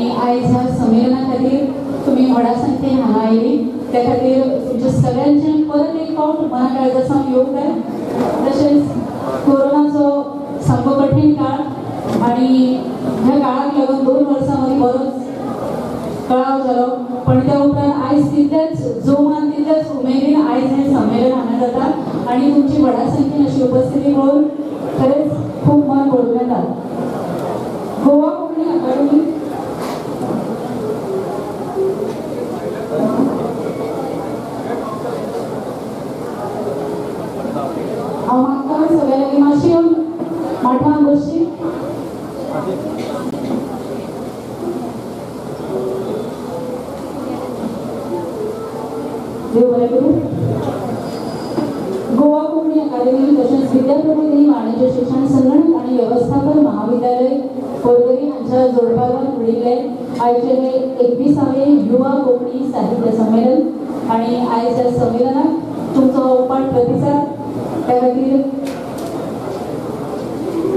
आणि आयज ह्या संमेलना खातीर तुम्ही व्हडा संख्येन हांगा आयली त्या खातीर तुमच्या सगळ्यांचे परत एक फावट मना काळजासावन येवकार. तशेंच कोरोनाचो सामको कठीण काळ आणि ह्या काळाक लागून 2 वर्सां मदीं बरोच कळाव जालो, पण त्या उपरांत आयज तितलेच जोमान तितलेच उमेदीन आयज हें संमेलन हांगा जाता आणि तुमची व्हडा संख्येन अशी उपस्थिती पळोवन खरेंच खूब मन भरून येता. गोवा कोंकणी अकादमी हांव मागता सगळ्या लागीं मातशी येवन माटवान बसची. देव बरें करूं. गोवा कोंकणी अकादमी तशेंच विद्याप्रबोधिनी वाणिज्य शिक्षण संगणक आणि व्यवस्थापन महाविद्यालय पर्वरी हांच्या जोडपालवान घडिल्ले आयचे हे 21वें युवा कोंकणी साहित्य संमेलन आणि आयज ह्या संमेलनाक तुमचो उपाट प्रतिसाद त्या खातीर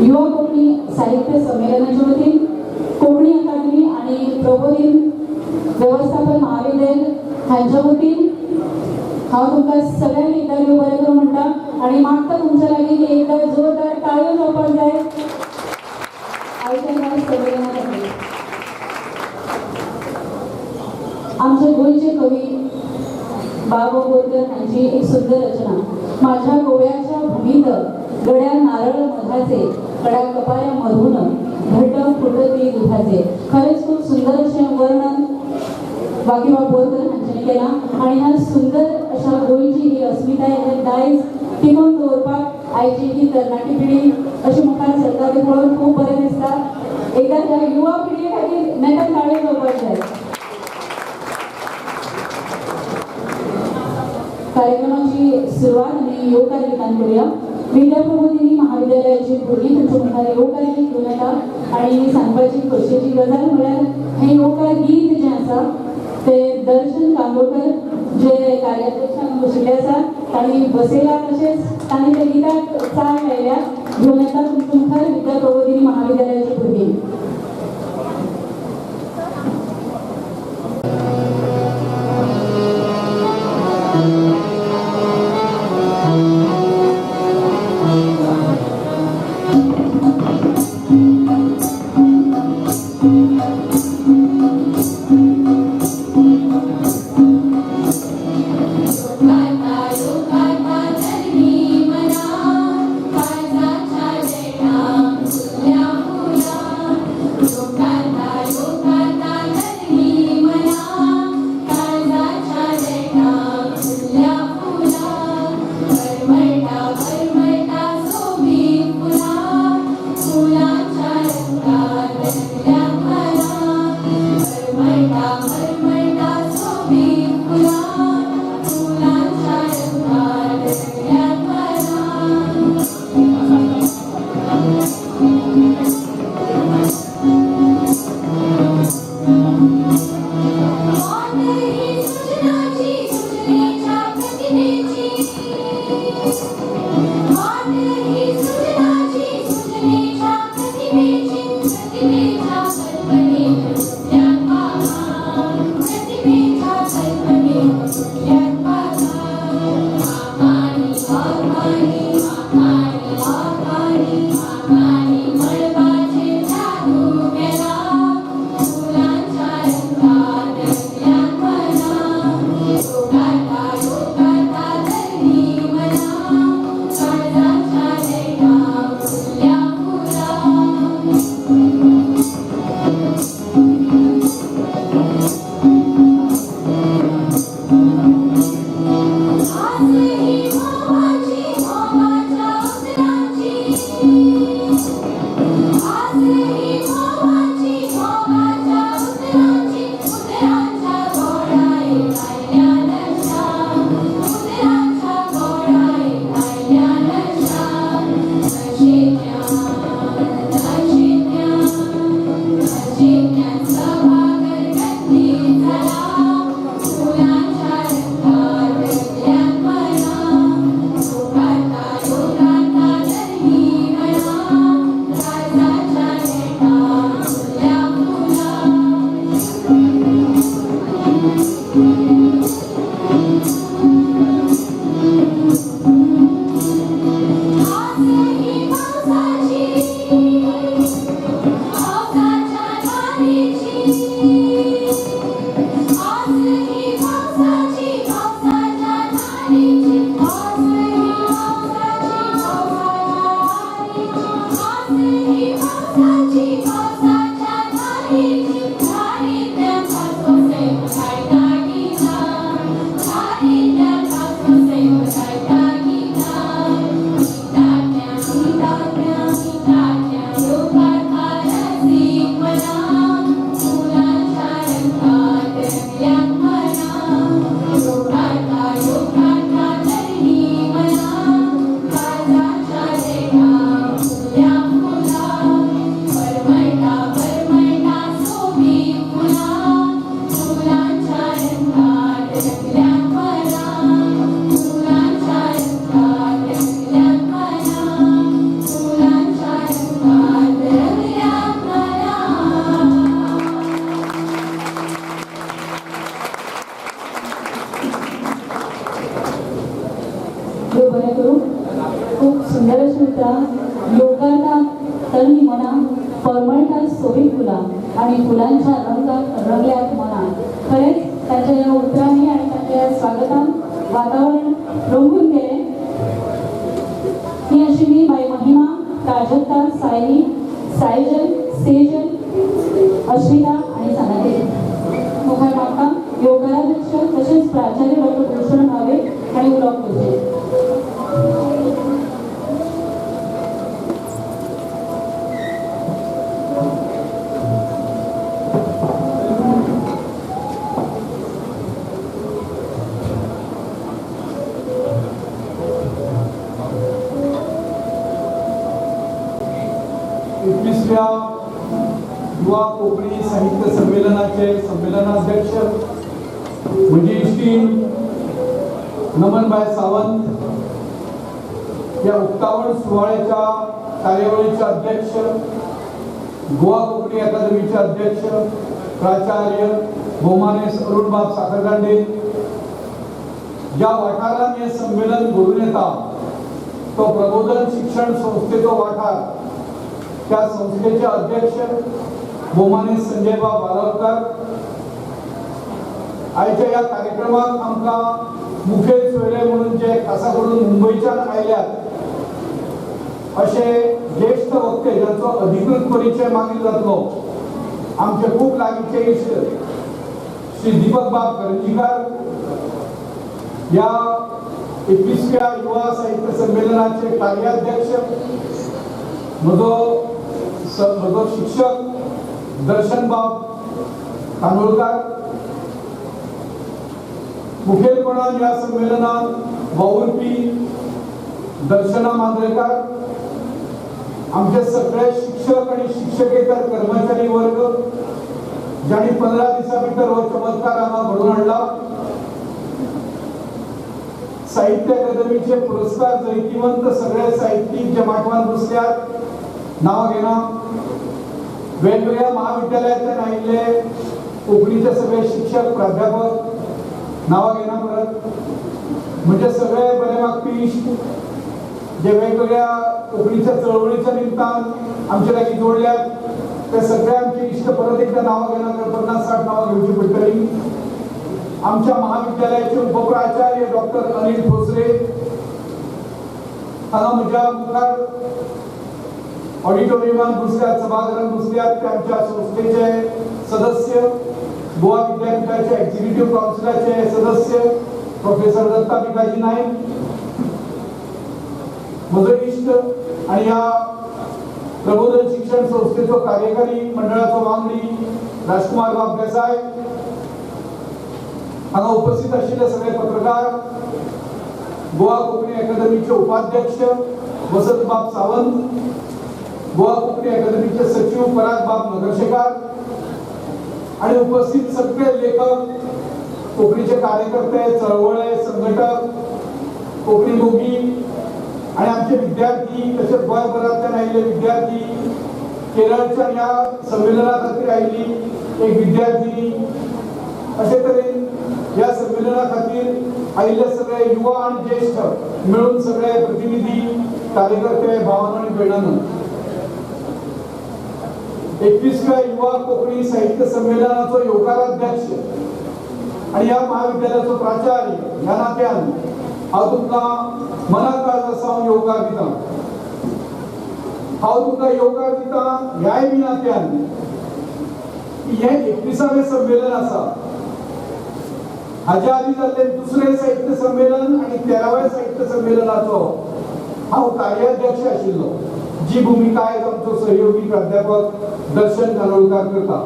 युवा कोंकणी साहित्य संमेलनाच्या वतीन कोंकणी अकादमी आणि प्रबोधीन व्यवस्थापन महाविद्यालय हांच्या वतीन हांव तुमकां सगळ्यांक एकदां देव बरें करूं म्हणटा आणि मागता तुमच्या लागीं की एकदां जोरदार ताळयो जावपाक जाय आयच्या ह्या संमेलना खातीर. आमचे गोंयचे कवी बाबा बोरकर हांची एक सुंदर रचना. माझ्या गोव्याच्या भूमीत गड्या नारळ मधाचे कडा कपाऱ्या मधून घट फुटती दुधाचे. खरेच खूप सुंदर असे वर्णन वाकीबाब बोरकर हांच्यानी केला आणि ह्या सुंदर अशा गोंयची ही अस्मिताय हे दायज टिकून दवरपाक आयची ही तरणाटी पिढी अशी मुखार सरता ते पळोवन खूब बरें दिसता. एकदा ह्या युवा पिढये खातीर नेटान ताळयो जावपाक जाय. कार्यक्रमाची सुरवात आमी येवकार गितान करूया. विद्याप्रबोधिनी महाविद्यालयाची भुरगीं तुमच्या मुखार येवकार गीत घेवन येता आणि सांगपाची खोशयेची गजाल म्हळ्यार हें येवकार गीत जें आसा ते दर्शन कांदोळकर जे कार्याध्यक्षान बशिल्ले आसा तांणी बसयला तशेंच तांणी त्या गिताक चाल लायल्या. घेवन येता तुमच्या मुखार विद्याप्रबोधिनी महाविद्यालयाची भुरगीं. देव बरे करू. खूप सुंदर अशी त्या लोकांना तरुणी म्हणा परमळटा सोयी फुला आणि फुलांच्या रंगात रंगल्यात म्हणा. खरेच त्यांच्या या उतरांनी आणि त्यांच्या या स्वागतात वातावरण रंगून गेले. ही अशी मी बाई महिमा प्राजक्ता सायली सायजल सेजल अश्विता आणि सनाते मुखार माता योगाध्यक्ष तसेच प्राचार्य डॉक्टर भूषण भावे आणि ब्लॉक पूजे. युवा कोकणी साहित्य संमेलनाचे संमेलनाध्यक्ष म्हणजे श्री नमनबाई सावंत, या 51 सोहळ्याच्या कार्यवळीचे अध्यक्ष, गोवा कोकणी अकादमीचे अध्यक्ष प्राचार्य गोमानेस अरुणबाब साखरदांडे, ज्या वाठारात हे संमेलन घडून येता तो प्रबोधन शिक्षण संस्थेचो वाठार, त्या संस्थेचे अध्यक्ष गोमानेस संजयबाब बालावकर. आयच्या या कार्यक्रमात आमकां मुखेल सोयरे म्हणून जे खासा करून मुंबईच्यान आयल्यात असे ज्येष्ठ वक्ते ज्यांचो अधिकृत परिचय मागील जातलो, आमचे खूप लागींचे इश्ट श्री दीपक बाब करंजीकर, या 21व्या युवा साहित्य संमेलनाचे कार्याध्यक्ष, म्हजो शिक्षक दर्शनबाब कानोळकर, मुखेलपणान या संमेलनात वावुरपी दर्शना मांद्रेकर, आमचे सगळे शिक्षक आणि शिक्षकेतर कर्मचारी वर्ग ज्यांनी 15 दिसा भितर हो चमत्कार आम्हाला घडून हाडला. साहित्य अकादमीचे पुरस्कार जैतिवंत सगळे साहित्यिक जे माटवान बसल्यात नाव घेना, वेगवेगळ्या महाविद्यालयातून आयिल्ले कोंकणीचे सगळे शिक्षक प्राध्यापक नाव घेना परत, म्हणजे सगळे बरे मागपी इश्ट जे वेगवेगळ्या कोंकणीच्या चळवळीच्या निमतान आमचे लागीं जोडल्यात ते सगळे आमचे इश्ट परत एकदा नाव घेना, 50-60 नावं घेवची पडटली. आमच्या महाविद्यालयाचे उपप्राचार्य डॉक्टर अनिल भोसले, हांगा म्हज्या मुखार ऑडिटोरियमान बसल्यात, सभागृहात बसल्यात, ते आमच्या संस्थेचे सदस्य, गोवा विद्यापीठाचे एक्झिक्युटिव्ह काउन्सिलाचे सदस्य प्रोफेसर दत्ता भिकाजी नाईक, म्हजो इश्ट आणि या प्रबोधन शिक्षण संस्थेचो कार्यकारी मंडळाचो वांगडी राजकुमार बाब देसाय, हांगा उपस्थित आशिल्ले सगळे पत्रकार, गोवा कोंकणी अकादमीचे उपाध्यक्ष वसंतबाब सावंत, गोवा कोंकणी अकादमीचे सचिव पराग बाब नगरशेकार आणि उपस्थित सगळे लेखक, कोंकणीचे कार्यकर्ते, चळवळे, संघटक, कोंकणी मोगी आणि आमचे विद्यार्थी, तसेच गोंयभरांतल्यान आयिल्ले विद्यार्थी, केरळच्या या संमेलना खातीर आयिल्ली एक विद्यार्थिनी, अशे तरेन या संमेलना खातीर आयिल्ले सगळे युवा आणि ज्येष्ठ मिळून सगळे प्रतिनिधी, कार्यकर्ते, भावांनो आणि भयणांनो, 21व्या युवा कोंकणी साहित्य संमेलनाचो योगाध्यक्ष आणि या महाविद्यालयाचो प्राचार्य ह्या नात्यान हांव तुमकां मनाकाळ सावन योगकार दिता. हांव तुमकां योगकार दिता ह्याय बी नात्यान की हे 21वें संमेलन आसा, हाच्या आदी जाल्ले दुसरे साहित्य संमेलन आणि 13व्या साहित्य संमेलनाचो हांव कार्याध्यक्ष आशिल्लो, जी भूमिका आयज आमचो सहयोगी प्राध्यापक दर्शन कानोळकर करता.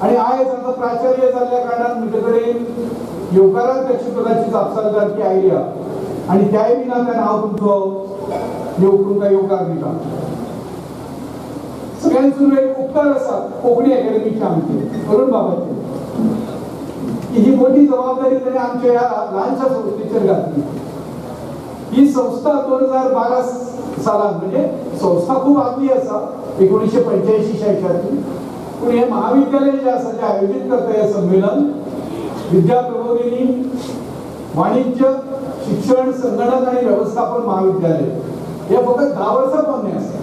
आणि आयज हांगा प्राचार्य जाल्ल्या कारणान म्हजे कडेन योगाध्यक्ष पदाची जापसालदारकी आयल्या आणि त्याय बी नात्यान हांव तुमकां योगकार दिता. सगळ्यांचो एक उपकार आसा कोंकणी अकॅडमीचे आमचे अरुण बाबाचे. की ही मोठी जबाबदारी त्याने आमच्या या लहानशा संस्थेचेर घातली. ही संस्था 2012 सालांत म्हणजे संस्था खूप आदली आसा 1985-86. पण हे महाविद्यालय जे आसा जे आयोजित करता हे संमेलन विद्या प्रबोधिनी वाणिज्य शिक्षण संगणक आणि व्यवस्थापन महाविद्यालय हे फक्त 10 वर्सां पोन्ने आसा.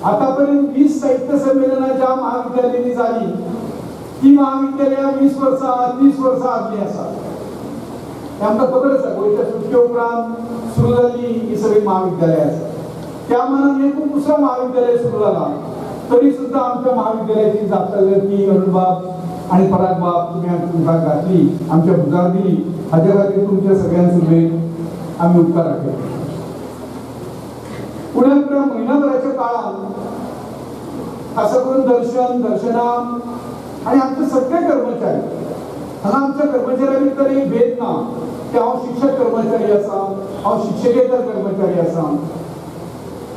आतापर्यंत 20 साहित्य संमेलनां ज्या महाविद्यालयांनी जाली ती महाविद्यालयां 20 वर्सां 30 वर्सां आदली आसा. आमकां खबर आसा गोंयच्या सुटके उपरांत सुरू जाल्ली ही सगळी महाविद्यालयां आसा. त्या मानान हे खूब दुसरो महाविद्यालय सुरू जाला तरी सुद्दां आमच्या महाविद्यालयाची जापसालदारकी अरुणबाब आणि परागबाब तुम्ही आमकां घातली आमच्या भुजार दिली हाच्या खातीर तुमच्या सगळ्यांक आमी उपकार राखले. पुण्यात महिनाभराच्या काळात खास करून दर्शना आणि आमचे सगळे कर्मचारी हांगा आमच्या कर्मचाऱ्यां भितर एक भेद ना की हांव शिक्षक कर्मचारी आसा हांव शिक्षकेतर कर्मचारी आसा.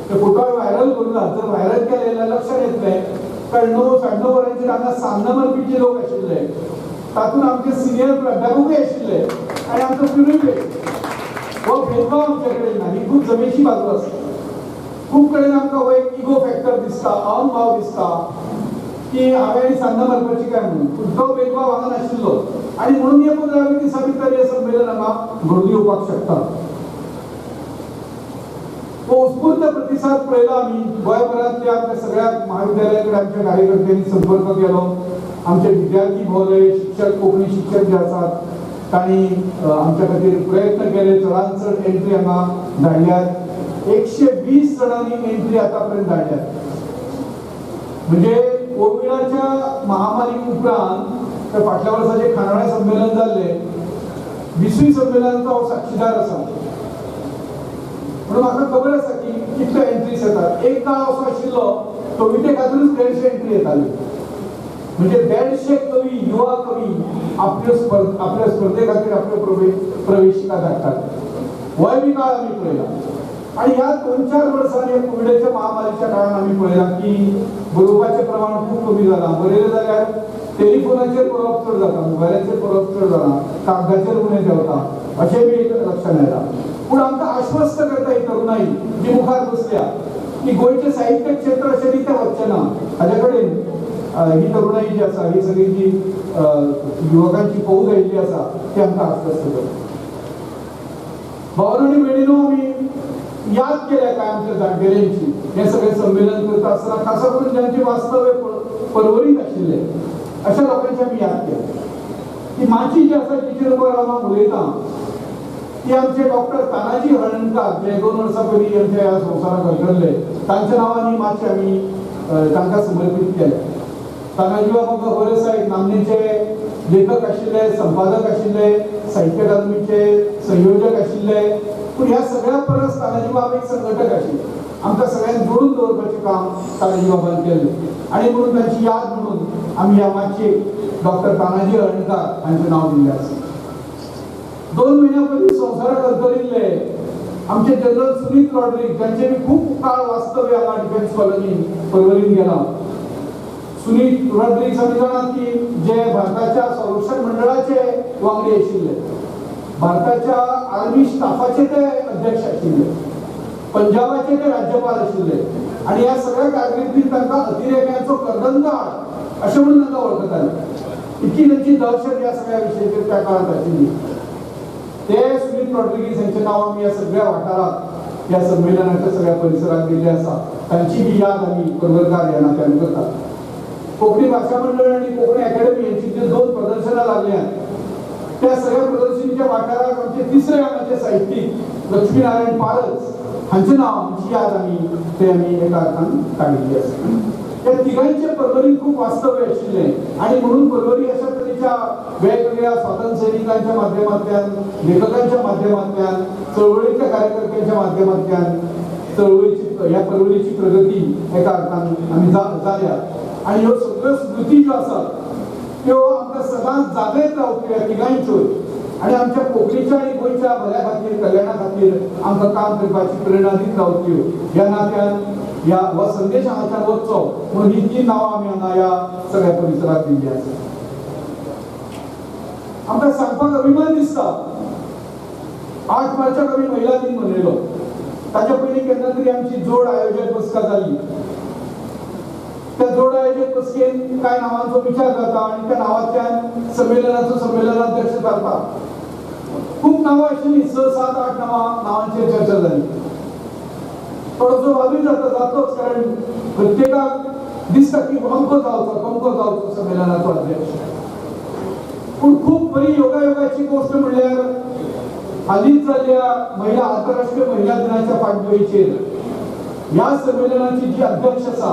ते फोटो व्हायरल करूना जर व्हायरल केले जाल्यार लक्षात येतले कारण 9-9:30 वरांचेर हांगा सामना मारपीचे लोक आशिल्ले तातूंत आमचे सिनियर प्राध्यापकूय आशिल्ले आनी आमचो पिरूय हो भेदभाव आमचे कडेन ना. ही खूब जमेची बाजू आसा. खूब कडेन आमकां हो एक इगो फॅक्टर दिसता अहंभाव दिसता की हांवें सान्नां मारपाची काय म्हणून पूण तो भेदभाव हांगा नाशिल्लो आनी म्हणून हे 15-20 दिसां भितर हे संमेलन हांगा घडून येवपाक शकता. तो उत्स्फूर्त प्रतिसाद पळयला आमी गोंयभरांतल्या आमच्या सगळ्या महाविद्यालयाकडे आमच्या कार्यकर्त्यांनी संपर्क केलो. आमचे विद्यार्थी भोवले शिक्षक कोंकणी शिक्षक जे आसात तांणी आमच्या खातीर प्रयत्न केले. चडांत चड एंट्री हांगा धाडल्यात. 120 जणांनी एंट्री आतापर्यंत धाडल्यात. म्हणजे कोविडाच्या महामारी उपरांत फाटल्या वर्साचे खानावळे संमेलन जाल्ले 20वी संमेलनाचो हांव साक्षीदार आसा म्हणून म्हाका खबर आसा की कितल्यो एंट्रीज येतात. एक काळ असो आशिल्लो कविते खातीरूच 150 एंट्री येताली. म्हणजे 150 कवी युवा कवी आपल्या स्पर्धे खातीर आपल्यो प्रवेशिका धाडटात. होय बी काळ आमी पळयला. आणि ह्या 2-4 वर्सांनी कोविडाच्या महामारीच्या काळात आमी पळयलां की बरोवपाचें प्रमाण खूब कमी जालां. बरयलें जाल्यार टेलिफोनाचेर बरोवप चड जाता मोबायलाचेर बरोवप चड जालां कागदाचेर उणें देंवता अशें बी एक लक्षण येता. पूण आमकां आश्वस्त करता ही तरुणाई जी मुखार बसल्या की गोंयचें साहित्य क्षेत्र अशें रित्या वचचें ना. हाजे कडेन ही तरुणाई जी आसा ही सगळी जी युवकांची फौज आयिल्ली आसा ती आमकां आश्वस्त करता. भावांनो आनी भयणींनो आमी याद केल्या काय आमच्या जाणटेल्यांची हे सगळें संमेलन करता आसतना खास करून ज्यांचे वास्तव्य परवरीत आशिल्ले अशा लोकांची आमी याद केल्या. की माची जी आसा तिचेर हांव उलयतां ती आमचे डॉक्टर तानाजी हळर्णकार जे 2 वर्सां पयलीं आमच्या ह्या संवसाराक घडले तांच्या नांवांनी मातशें आमी तांकां समर्पीत केलें. तानाजी बाब म्हाका खबर आसा एक नामनेचे लेखक आशिल्ले संपादक आशिल्ले साहित्य अकादमीचे संयोजक आशिल्ले पूण ह्या सगळ्या परस तानाजी बाब एक संघटक आशिल्ले. आमकां सगळ्यांक जोडून दवरपाचें काम तानाजी बाबान केलें आनी म्हणून तांची याद म्हणून आमी ह्या माचयेक डॉक्टर तानाजी हळर्णकार हांचें नांव दिल्लें आसा. 2 म्हयन्यां पयलीं संवसाराक अंतरिल्ले आमचे जनरल सुनीत रॉड्रिक्स जांचे खूब काळ वास्तव्य हांगा डिफेन्स कॉलनी पर्वरीन गेलां. सुनीत रॉड्रिक्स आमी जाणात की जे भारताच्या संरक्षण मंडळाचे वांगडी आशिल्ले भारताच्या आर्मी स्टाफाचे ते अध्यक्ष आशिल्ले पंजाबाचे ते राज्यपाल आशिल्ले आणि ह्या सगळ्या कारकिर्दीत तांकां अतिरेक्यांचो कर्दनकाळ अशें म्हणून तांकां वळखताले. इतकी तांची दहशत ह्या सगळ्या विशयाचेर त्या काळात आशिल्ली. ते सुनीत रॉड्रिगीस यांचे नाव आमी ह्या सगळ्या वाठारात ह्या संमेलनाच्या सगळ्या परिसरात दिल्ले आसा. तांची बी याद आमी पर्वरकार ह्या नात्यान करतात. कोंकणी भाषा मंडळ आणि कोंकणी अकॅडमी यांची जे 2 प्रदर्शनां लागल्यात त्या सगळ्या प्रदर्शनीच्या वाठारात आमचे 3रे आमचे साहित्यीक लक्ष्मीनारायण पारस हांचे नाव हांची याद आमी एका अर्थान काडिल्ली आसा. त्या तिगांचे पर्वरीत खूप वास्तव्य आशिल्ले आणि म्हणून पर्वरी अशा तरेच्या वेगवेगळ्या स्वातंत्र्य सैनिकांच्या माध्यमांतल्यान लेखकांच्या माध्यमांतल्यान चळवळीच्या कार्यकर्त्यांच्या माध्यमांतल्यान चळवळीची ह्या पर्वरीची प्रगती एका अर्थान आमी जाल्या आणि ह्यो सगळ्यो स्मृती ज्यो आसात त्यो आमकां सदांच जागेत रावच्यो ह्या तिगांच्योय आणि आमच्या कोंकणीच्या आणि गोंयच्या भल्या खातीर कल्याणा खातीर आमकां काम करपाची प्रेरणा दीत रावच्यो ह्या नात्यान ह्या हो संदेश हांगाच्यान वचचो म्हणून ही 3 नांवां आमी हांगा ह्या सगळ्या परिसरात दिल्ली आसा. आमकां सांगपाक अभिमान दिसता 8 मार्चाक आमी महिला दिन मनयलो. ताच्या पयलीं केन्ना तरी आमची जोड आयोजक बसका जाली. त्या जोड आयोजक बसकेन कांय नांवांचो विचार जाता आनी त्या नांवांतल्यान संमेलनाचो संमेलनाध्यक्ष जाता. खूब नांवां आशिल्लीं, 6, 7, 8 नांवांचेर चर्चा जाली. थोडोसो वादूय जातोच, कारण प्रत्येकाक दिसता की अमको जावचो संमेलनाचो अध्यक्ष. पूण खूब बरी योगायोगाची गोष्ट म्हणल्यार हालींच जाल्ल्या आंतरराष्ट्रीय महिला दिनाच्या फाटभुंयेचेर ह्या संमेलनाची जी अध्यक्ष आसा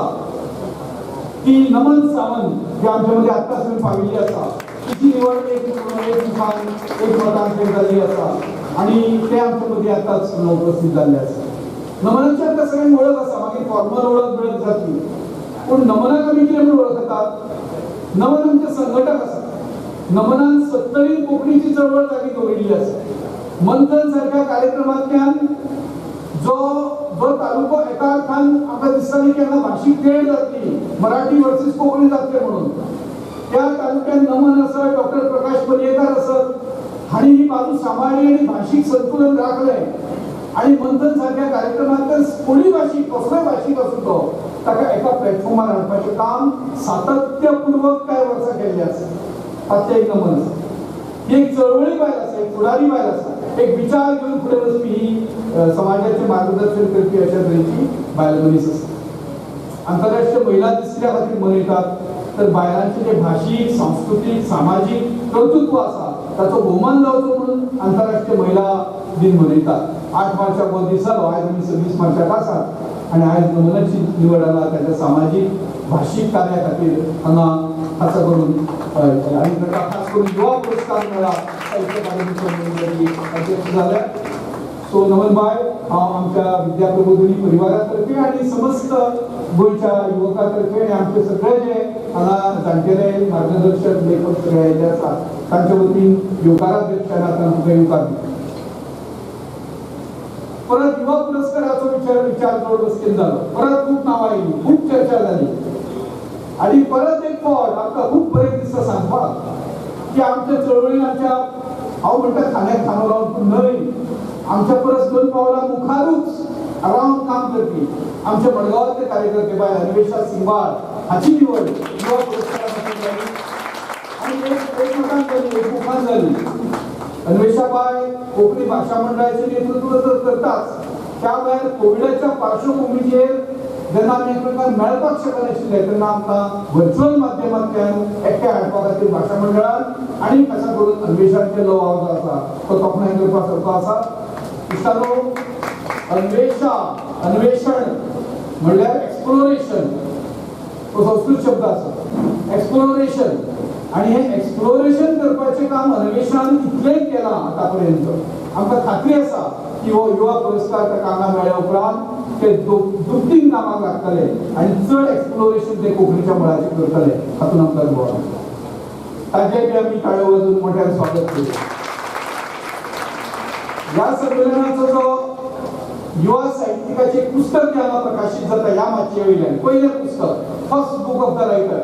ती नमन सावंत, जी आमच्या मध्ये आत्ताच पाविल्ली आसा, तिची निवड एक मतांचेर जाल्ली आसा आनी ते आमच्या मदीं आतांच उपस्थित जाल्ले आसा. नमनाची आतां सगळ्यांक वळख आसा, मागीर फॉर्मल वळख मेळत जातली. पूण नमनाक आमी कितें म्हणून वळखतात? नमन आमचे संघटक आसा. नमनान 70 कोंकणीची चळवळ जागी दवरिल्ली आसा. मंथन सारख्या कार्यक्रमांतल्यान जो तालुको एका अर्थान आमकां दिसताली केन्ना भाशीक तेड जातली, मराठी वर्सीस कोंकणी जातले म्हणून, त्या तालुक्यात नमन आसत, डॉक्टर प्रकाश पर्येकार आसत, हांणी ही बाजू सांबाळली आनी भाशीक संतुलन राखलें. आणि मंथन सारख्या कार्यक्रमांत कोणी भाशीक, कसलोय भाशीक आसूं तो, ताका एका प्लॅटफॉर्मार हाडपाचें काम सातत्यपूर्वक कांय वर्सां केल्लें आसा. ताचें एक नमन आसा. ही एक चळवळी बायल आसा, एक फुडारी बायल आसा, एक विचार घेवन फुडें वचपी ही समाजाचें मार्गदर्शन करपी अशा तरेची बायल मनीस आसा. आंतरराष्ट्रीय महिला दीस कित्या खातीर मनयतात तर बायलांचें जें भाशीक, सांस्कृतीक, सामाजीक कर्तृत्व आसा ताचो भोवमान जावचो म्हणून आंतरराष्ट्रीय महिला दिन मनयतात. 8 मार्चाक हो दीस जालो, आयज आमी 26 मार्चाक आसात आनी आयज नमनाची निवड जाल्या ताच्या सामाजीक भाशीक कार्या खातीर हांगा खासा करून आनी ताका खास करून युवा पुरस्कार मेळ्ळा साहित्य अकादमी अध्यक्ष जाल्या. सो नमन बाय, हांव आमच्या विद्या प्रबोधिनी परिवारा तर्फे आनी समस्त गोंयच्या युवकां तर्फे आनी आमचे सगळे जे हांगा जाणटेले मार्गदर्शक लेखक सगळे आयिल्ले आसात तांचे वतीन येवकाराध्यक्षान आतां तुका येवकार दिता. परत युवा पुरस्काराचो विचार जोड बसकेन जालो. परत खूब नांवां आयलीं, खूब चर्चा जाली आनी परत एक फावट आमकां खूब बरें दिसता सांगपाक की आमच्या चळवळीन हांव म्हणटा खांद्याक खांदो लावन पूण न्हय, आमच्या परस 2 पावलां मुखारूच रावन काम करपी आमचे मडगांवांतले कार्यकर्ते बाय अन्वेषा सिंबाळ हाची निवड युवा पुरस्कारा खातीर जाली आनी एक मतान जाली, एकमुखान जाली. अन्वेषा बाय कोंकणी भाशा मंडळाचें नेतृत्व तर करताच, त्या भायर कोविडाच्या पार्श्वभुमीचेर जेन्ना आमी एकमेकांक मेळपाक शकनाशिल्ले तेन्ना आमकां व्हर्च्युअल माध्यमांतल्यान एकठांय हाडपा खातीर भाशा मंडळान आनी खासा करून अन्वेषांचे जो आवाज आसा तो तोखणाय करपा सारको आसा. दिसतालो अन्वेषण म्हणल्यार एक्सप्लोरेशन, तो संस्कृत शब्द आसा, एक्सप्लोरेशन, आनी हे एक्सप्लोरेशन करपाचें काम अन्वेषणान इतलें केलां आतां पर्यंत. आमकां खात्री आसा की हो युवा पुरस्कार ताका हांगा मेळ्ळ्या उपरांत ते दुपटीन कामाक लागतले आनी चड एक्सप्लोरेशन ते कोंकणीच्या मळाचेर करतले हातून आमकां अनुभव आसा. ताचें बी आमी ताळयो वाजोवन मोठ्यान स्वागत करूया. ह्या संमेलनाचो जो युवा साहित्यिकाचें एक पुस्तक जें हांगा प्रकाशीत जाता ह्या माचये वयल्यान, पयलें पुस्तक first book of the writer,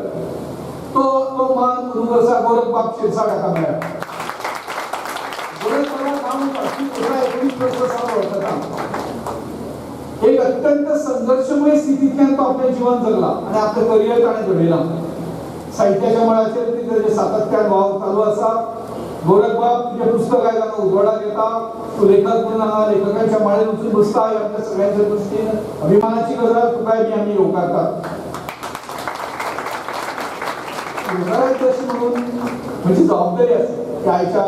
तो मान अनुवर्सा गोरखबाब शिरसाट हाका मेळ्ळा. गोरखबाबाक हांव 19 वर्सां सावन वळखता. एक अत्यंत संघर्षमय स्थितींतल्यान तो आपलें जिवन जगला आनी आपलें करियर ताणें घडयलां. साहित्याच्या मळाचेर तेजें सातत्यान वावर चालू आसा. गोरखबाब तुजें पुस्तक आयज हांगा उजवाडाक येता, तूं लेखक म्हणून हांगा लेखकांच्या माळेर वचून बसता, ही आमच्या सगळ्यांच्या दृश्टीन अभिमानाची गजाल. तुकाय बी आमी येवकारतात. अशी म्हणून म्हजी जबाबदारी आसा की आयच्या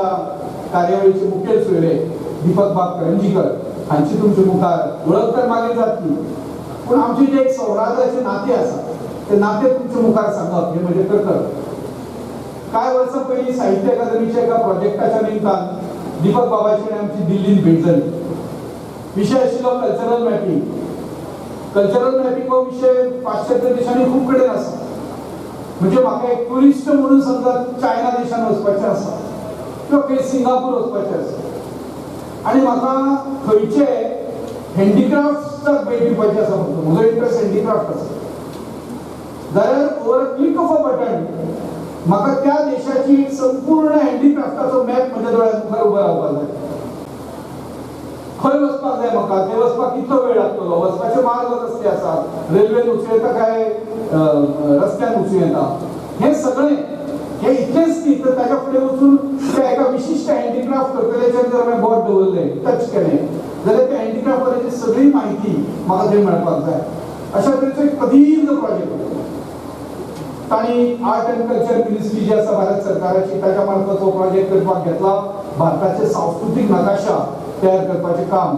कार्यावळीचे मुखेल सोयरे दीपक बाब करंजीकर हांची तुमच्या मुखार वळख तर मागीर जातली, पूण आमचे जे एक सौहार्दाचे नाते आसा ते नाते तुमच्या मुखार सांगप हे म्हजें कर्तव्य. कांय वर्सां पयलीं साहित्य अकादमीच्या एका प्रोजेक्टाच्या निमतान दीपक बाबाची आमची दिल्लीन भेट जाली. विशय आशिल्लो कल्चरल मॅपींग. कल्चरल मॅपींग हो विशय पाश्चात्य देशांनी खूब कडेन आसा. म्हणजे म्हाका एक टुरिस्ट म्हणून समजा चायना देशान वचपाचें आसा किंवा खंय सिंगापूर वचपाचें आसा आनी म्हाका थंयचे हँडिक्राफ्ट्साक भेट दिवपाची आसा. म्हजो इंट्रस्ट हँडिक्राफ्ट आसा. जाल्यार over click of a button म्हाका त्या देशाची संपूर्ण हँडीक्राफ्टाचो मॅप म्हज्या दोळ्यान मुखार उबो रावपाक जाय. खंय वचपाक जाय म्हाका, थंय वचपाक कितलो वेळ लागतलो, वचपाचे मार्ग कसले आसात, रेल्वेन वचूं येता काय रस्त्यान वचूं येता, हे सगळें हे इतलेंच न्ही तर ताच्या फुडें वचून त्या एका विशिश्ट हँडीक्राफ्ट करतल्याचेर जर हांवें बोट दवरलें, टच केलें जाल्यार त्या हँडीक्राफ्टाची सगळी म्हायती म्हाका थंय मेळपाक जाय. अशा तरेचो एक कदीर्घ प्रोजेक्ट तांणी आर्ट अँड कल्चर मिनिस्ट्री जी आसा भारत सरकाराची ताच्या मार्फत हो प्रोजेक्ट करपाक घेतला. भारताचे सांस्कृतीक नकाशा तयार करपाचें काम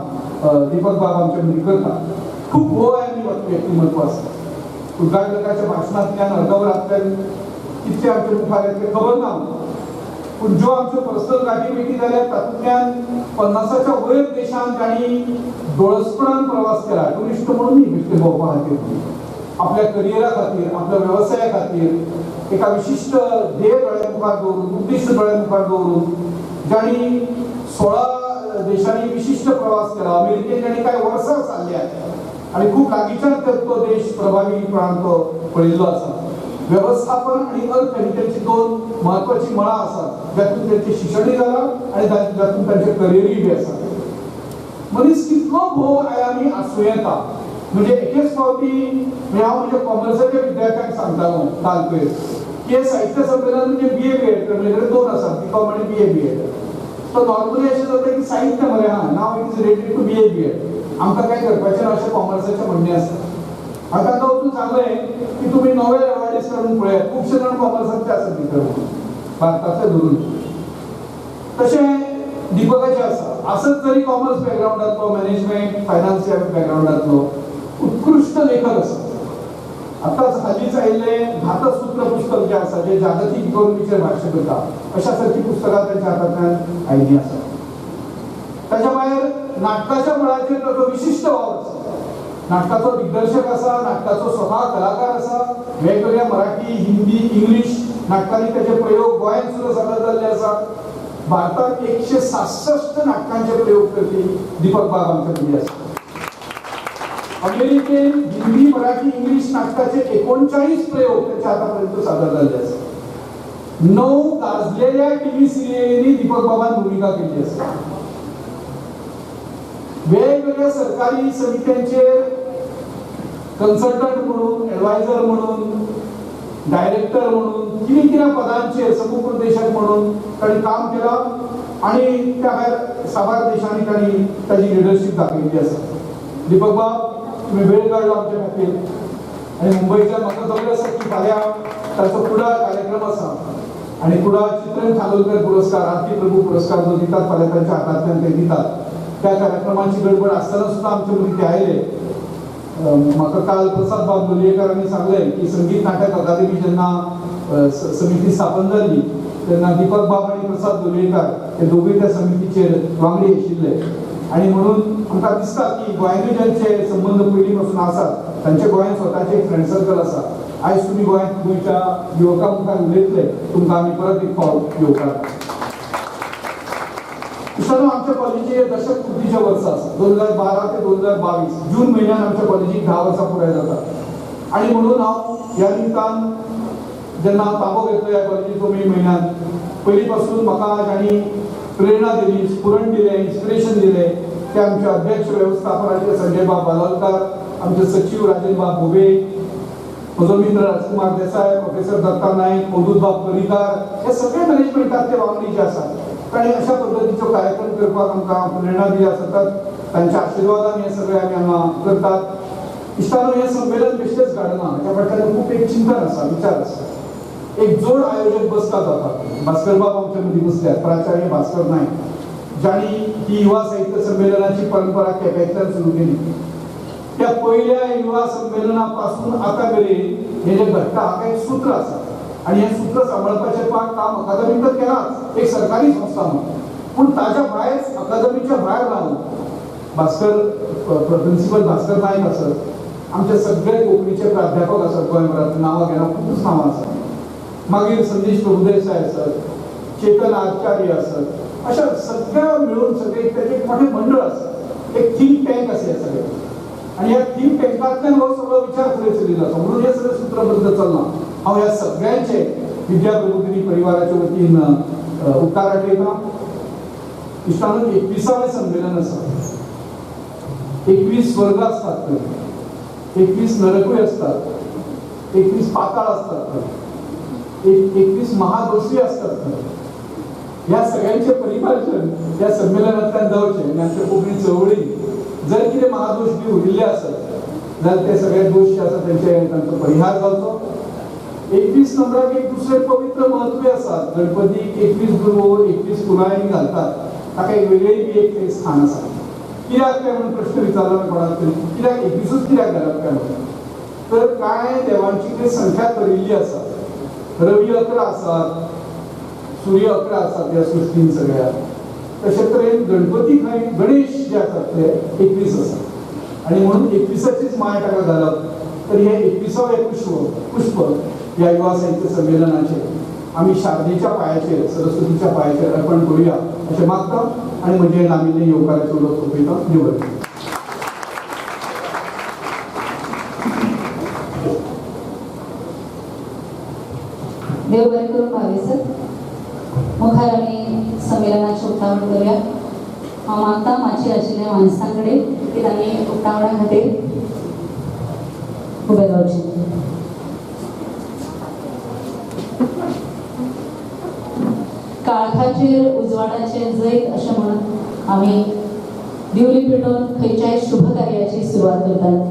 दीपक बाब आमचे मदीं करता. खूप भोव आनी व्यक्तिमत्व आसा. उद्घाटकाच्या भाशणांतल्यान अर्दवरांतल्यान कितले आमचे मुखार येतले खबर ना, पूण ज्यो आमच्यो पर्सनल गाठी भेटी जाल्यात तातूंतल्यान 50च्या वयर देशांत तांणी दोळसपणान प्रवास केला. टुरिस्ट म्हणून न्ही, बेश्टे भोंवपा खातीर, आपल्या करियरा खातीर, आपल्या वेवसाया खातीर एका विशिश्ट ध्येय दोळ्या मुखार दवरून, उद्दिश्ट दोळ्या मुखार दवरून जांणी 16 देशांनी विशिश्ट प्रवास केला. अमेरिकेन तांणी कांय वर्सां चालल्यात आनी खूप लागींच्यान तो देश प्रभावीपणान तो पळयल्लो आसा. व्यवस्थापन आणि अर्थ ही त्यांची दोन महत्वाची मळां आसात, जातून त्यांचे शिक्षणही जालां आनी जातून तांचे करियरूय बी आसा. मनीस कितलो भोव आयामी आसूं येता, म्हणजे एकेच फावटी हांव म्हज्या कॉमर्साच्या विद्यार्थ्यांक सांगतालो काल पयर की हे साहित्य संमेलन म्हणजे BA BEd करले दोन आसात, BCom आनी BA BEd. तो नॉर्मली अशें जाता की साहित्य मरे हा नाव it is related to BA BEd, आमकां काय करपाचें ना अशें कॉमर्साचें म्हणणें आसा. हांव तांकां वचून सांगलें की तुमी नोबेल अवॉर्डीस काडून पळयात, खुबशे जाण कॉमर्साचे आसात भितर भारताचे धरून. तशें दीपकाचें आसा. आसत जरी कॉमर्स बॅकग्रावंडांतलो, मॅनेजमेंट फायनान्स ह्या बॅकग्रावंडांतलो उत्कृश्ट लेखक आसा. आतांच हालींच आयिल्लें घातसूत्र पुस्तक जें आसा, जें जागतीक इकॉनॉमीचेर भाश्य करता, अशा सारकी पुस्तकां तांच्या हातांतल्यान आयिल्लीं आसा. ताच्या भायर नाटकाच्या मळाचेर ताचो विशिश्ट वावर आसा. नाटकाचो दिग्दर्शक आसा, नाटकाचो स्वता कलाकार आसा. वेगवेगळ्या मराठी, हिंदी, इंग्लीश नाटकांनी ताचे प्रयोग गोंयांत सुद्दां सादर जाल्ले आसात. भारतांत 166 नाटकांचे प्रयोग करपी दीपक बाब आमचे मदीं आसा. अमेरिकेन हिंदी, मराठी, इंग्लीश नाटकाचे 39 प्रयोग त्याच्या आतापर्यंत सादर झाले आसात. 9 गाजलेल्या टीव्ही सिरियलींनी दीपक बाबान भूमिका केली आसा. वेगवेगळ्या सरकारी समित्यांचेर कन्सल्टंट म्हणून, ॲडवायझर म्हणून, डायरेक्टर म्हणून कितें पदांचेर समुपदेशक म्हणून तांणी काम केलां आनी त्या भायर साबार देशांनी तांणी ताची लिडरशीप दाखयल्ली आसा. दीपक बाब तुम्ही वेळ काढला आमच्या खातीर आणि मुंबईच्या म्हाका खबर आसा की फाल्यां ताचो कुडाळ कार्यक्रम आसा आनी कुडाळ चित्रण खानोलकर पुरस्कार, आरती प्रभू पुरस्कार जो दितात फाल्यां तांच्या हातांतल्यान ते दितात. त्या कार्यक्रमाची गडबड आसतना सुद्दां आमचे मदीं ते आयले. म्हाका काल प्रसाद बाब लोलयेकरांनी सांगलें की संगीत नाटक अकादमी जेन्ना समिती स्थापन जाली तेन्ना दीपक बाब आनी प्रसाद लोलयेकर हे दोगूय त्या समितीचेर वांगडी आशिल्ले आणि म्हणून आमकां दिसता की गोंयांनी ज्यांचे संबंध पयलीं पासून आसात तांचे गोंयांत स्वताचे एक फ्रेंड सर्कल आसा. आयज तुमी गोंयांत गोंयच्या युवकां मुखार उलयतले, तुमकां आमी परत एक फावट येवकार. मित्रांनो, आमच्या कॉलेजीचे दशक पूर्तीचे वर्स आसा. 2012 ते 2022 जून म्हयन्यात आमच्या कॉलेजीक 10 वर्सां पुराय जातात. आणि म्हणून हांव ह्या निमतान जेन्ना हांव ताबो घेतलो ह्या कॉलेजीचो मे म्हयन्यात, पयलीं पासून म्हाका जाणी प्रेरणा दिली, स्फुरण दिलें, इन्स्पिरेशन दिलें ते आमचे अध्यक्ष व्यवस्थापनाचे संजय बाब बालोलकर, आमचे सचिव राजेंद्र बाब भोबे, म्हजो मित्र राजकुमार देसाय, प्रोफेसर दत्ता नायक, अवधूत बाब परिकार, हे सगळे मॅनेजमेंटातले वांगडी जे आसात तांणी अशा पद्दतीचो कार्यक्रम करपाक आमकां प्रेरणा दिल्या सतत. तांच्या आशिर्वादान हे सगळे आमी हांगा करतात. इश्टानो, हे संमेलन बेश्टेच घडना, हाच्या फाटल्यान खूब एक चिंतन आसा, विचार आसा. एक जोड आयोजक बसता जातात. भास्कर बाब आमच्या मदीं बसल्यात, प्राचार्य भास्कर नायक, जांणी ही युवा साहित्य संमेलनाची परंपरा केपेंतल्यान सुरू केली. त्या पयल्या युवा संमेलना पासून आतां मेरेन हे जे घडटा हाका एक सूत्र आसा आणि हे सूत्र सांबाळपाचें काम अकादमीन तर केलाच, एक सरकारी संस्था म्हणून. पूण ताच्या भायर अकादमीच्या भायर रावन भास्कर प्रिन्सिपल भास्कर नायक आसत, आमचे सगळे कोंकणीचे प्राध्यापक आसात गोंयभरांत, नांवां घेना खूबच नांवां आसात. मागीर संदेश प्रभुदेसाय आसत, चेतन आचार्य आसत, अशा सगळ्या मिळून सगळे त्याचे एक मोठे मंडळ आसा, एक थिंक टँक आसा हे सगळे. आणि ह्या थिंक टँकांतल्यान हो सगळो विचार फुडें चलिल्लो आसा. म्हणून हे सगळे सूत्रबद्ध चलना. हांव ह्या सगळ्यांचे विद्या प्रबोधिनी परिवाराच्या वतीन उपकार आठयता. इश्टानो 21वें संमेलन आसा. 21 वर्ग असतात, 21 नरकूय असतात, 21 पाताळ असतात, 21 महादोषी असतात. ह्या सगळ्यांचे परिमार्जन या संमेलनांतल्यान जावचें आनी आमच्या कोंकणी चळवळीक जर कितें महादोष बी उरिल्ले आसत जाल्यार ते सगळे दोष जे आसा तांचो परिहार जावचो. 21 नंबराक एक दुसरें पवित्र महत्व आसा. गणपतीक 21 गुरवो 21 कुलांनी घालतात, ताका एक वेगळी बी एक स्थान आसा. कित्याक काय म्हणून प्रश्न विचारला कोणाक तरी, कित्याक 21च कित्याक घालप काय म्हणून. तर कांय देवांची ती संख्या ठरिल्ली आसा. रवी 11 आसात, सूर्य 11 आसात ह्या सृश्टीन सगळ्या. तशे तरेन गणपती गणेश जे आसात ते 21 आसात आनी म्हणून 21चीच माळ ताका घालप. तर हे 21वें पुष्प ह्या युवा साहित्य संमेलनाचे आमी शारदेच्या पांयाचेर, सरस्वतीच्या पांयाचेर अर्पण करूया अशें मागता आनी म्हजे नामिल्ले येवकाराचो उलोवप सोंपयता. देव बरें. देव बरें करून भावे सर. मुखार आमी संमेलनाची उक्तावण करूया. हांव मागता माचयेर आशिल्ल्या माणसां कडेन की तांणी उक्तावणा खातीर उबें रावचें. काळखाचेर उजवाडाचें जैत अशें म्हणून आमी दिवली पेटोवन खंयच्याय शुभ कार्याची सुरवात करतात.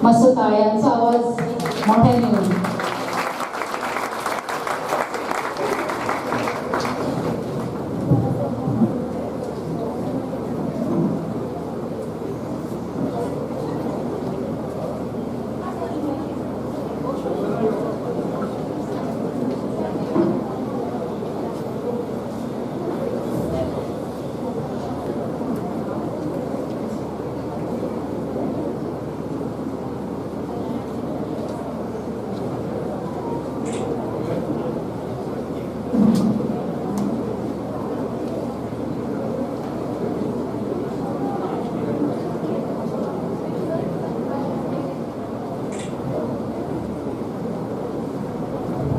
मस्त टाळ्यांचा आवाज मोठ्याने येऊन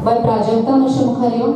बाय प्राजक्ता मातशें मुखार यो.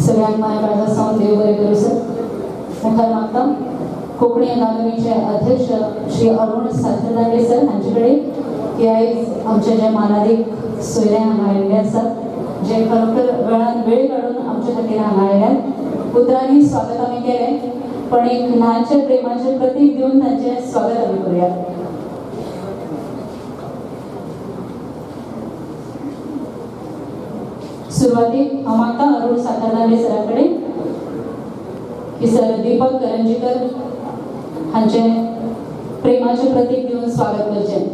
सगळ्यांक माय बाळगा सावन देव बरें करूं सर. मुखार मागता कोंकणी अकादमीचे अध्यक्ष श्री अरुण सातरदांडे सर हांचे कडेन की आयज आमचे जे मानादीक सोयरे हांगा आयिल्ले आसात, जे खरोखर वेळान वेळ काडून आमचे खातीर हांगा आयल्यात. उतरांनी स्वागत आमी केलें, पण एक ल्हानशें प्रेमाचें प्रतीक दिवन तांचें स्वागत आमी करूया. सुरुवातीक हांव मागता अरुण सातारनाले सराकडे की सर दीपक करंजीकर हांचे प्रेमाचे प्रतीक दिवन स्वागत करचें.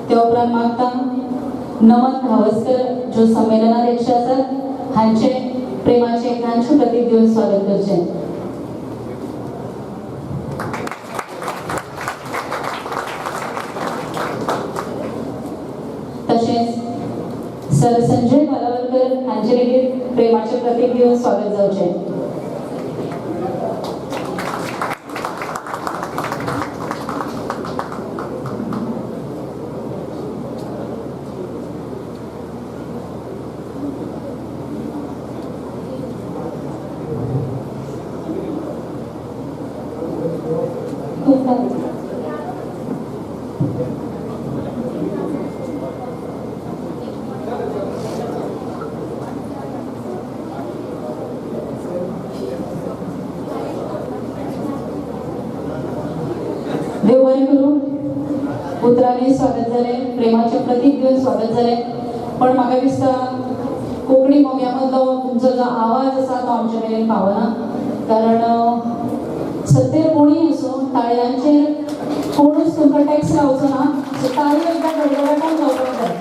ते उपरांत मागता नमन धावस्कर जो संमेलनाध्यक्ष आसात हांचे प्रेमाचे एक ल्हानशें प्रतीक दिवन स्वागत करचें. तशेंच सर संजय बालावलकर हांचे लेगीत प्रेमाचे प्रतीक दिवन स्वागत जावचें. देव बरें करूं. उतरांनी स्वागत जालें, प्रेमाचें प्रतीक दिवन स्वागत जालें. पण म्हाका दिसता कोंकणी मोग्यामधलो तुमचो जो आवाज आसा तो आमचे मेरेन पावना. कारण सत्तेर कोणीय आसूं ताळयांचेर कोणूच तुमकां टॅक्स लावचो ना. सो ताळयो एकदां गडगडाटान जावपाक जाय.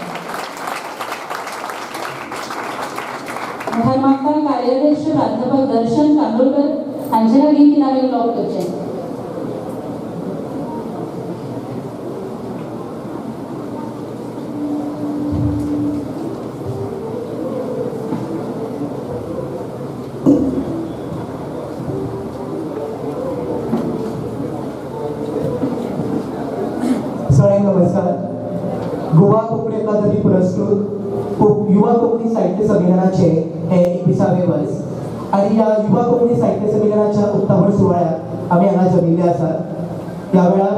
मुखार मागता कार्याध्यक्ष प्राध्यापक दर्शन कांदोळकर हांचे लागीं किनारे उलोवप करचें. नमस्कार. गोवा कोंकणी अकादमी पुरस्कृत युवा कोंकणी साहित्य संमेलनाचे हे 21वे वर्स आणि या युवा कोंकणी साहित्य संमेलनाच्या उक्तावण सुवाळ्याक आमी हांगा जमिल्ले आसात. ह्या वेळार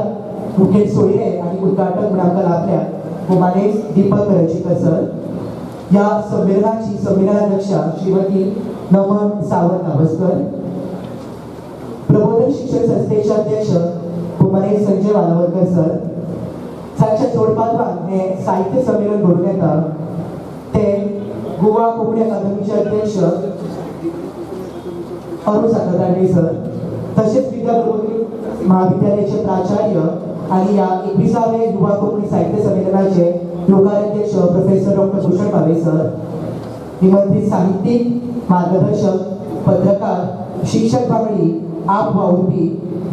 मुखेल सोयरे आणि उद्घाटक म्हणून आमकां लाभल्यात मानेस दीपक करंजीकर सर. या संमेलनाची संमेलनाध्यक्षा श्रीमती नमन सावंत धावस्कर, प्रबोधन शिक्षण संस्थेचे अध्यक्ष मानेस संजय बालावलकर सर, जांच्या जोडपालवान हे साहित्य संमेलन घडून येता ते गोवा कोंकणी अकादमीचे अध्यक्ष अरुण सातारनाले सर, तसेच विद्याप्रबोधिनी महाविद्यालयाचे प्राचार्य आणि या 21वे युवा कोंकणी साहित्य संमेलनाचे लोकाध्यक्ष professor doctor Bhushan Bhave sir, निमंत्रित साहित्यिक मार्गदर्शक पत्रकार शिक्षक वांगडी आप वावुरपी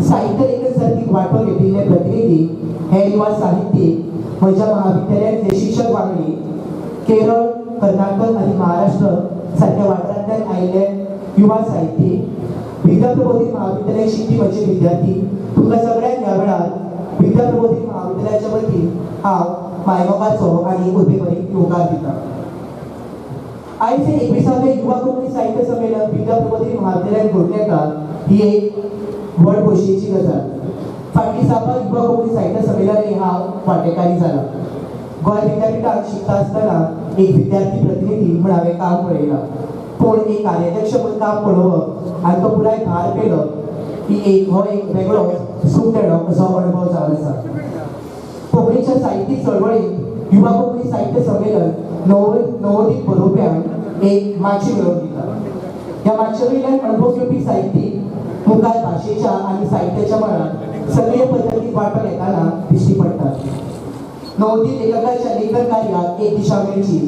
साहित्य लेखन सर्तीक वांटो घेतिल्ले प्रतिनिधी हे युवा साहित्यिक म्हज्या महाविद्यालयातले शिक्षक वांगडी केरळ, कर्नाटक आणि महाराष्ट्र सारख्या वाठारांतल्यान आयिल्ले युवा साहित्यिक, विद्याप्रबोधिनी महाविद्यालय शिकपी म्हजे विद्यार्थी, तुमकां सगळ्यांक ह्या वेळार विद्याप्रबोधिनी महाविद्यालयाच्या वतीन हांव मायबापाचो आणि उर्बेभरीत येवकार दिता. आयज हे 21वे युवा कोंकणी साहित्य संमेलन विद्याप्रबोधिनी महाविद्यालयात घडून येता ही एक व्हड खोशयेची गजाल. फाटली 7 युवा कोंकणी साहित्य संमेलनांनी हांव वांटेकारी जाला. गोंय विद्यापीठात शिकता आसतना एक विद्यार्थी प्रतिनिधी म्हणून हांवें काम पळयलां. पूण एक कार्याध्यक्ष म्हणून काम पळोवप आनी तो पुराय भार पेलो ही हो एक वेगळो सूख देणो असो अनुभव जावन आसा. कोंकणीच्या साहित्यीक चळवळीत युवा कोंकणी साहित्य संमेलन नवोदित बरोवप्यांक एक माची मेळोवन दिता. ह्या माचे वयल्यान अनुभव घेवपी साहित्यीक मुखार भाशेच्या आनी साहित्याच्या मळार सक्रीय पद्धतीत वांटो घेताना दिश्टी पडटात. नवोदित लेखकाच्या लेखन कार्याक एक दिशा मेळची,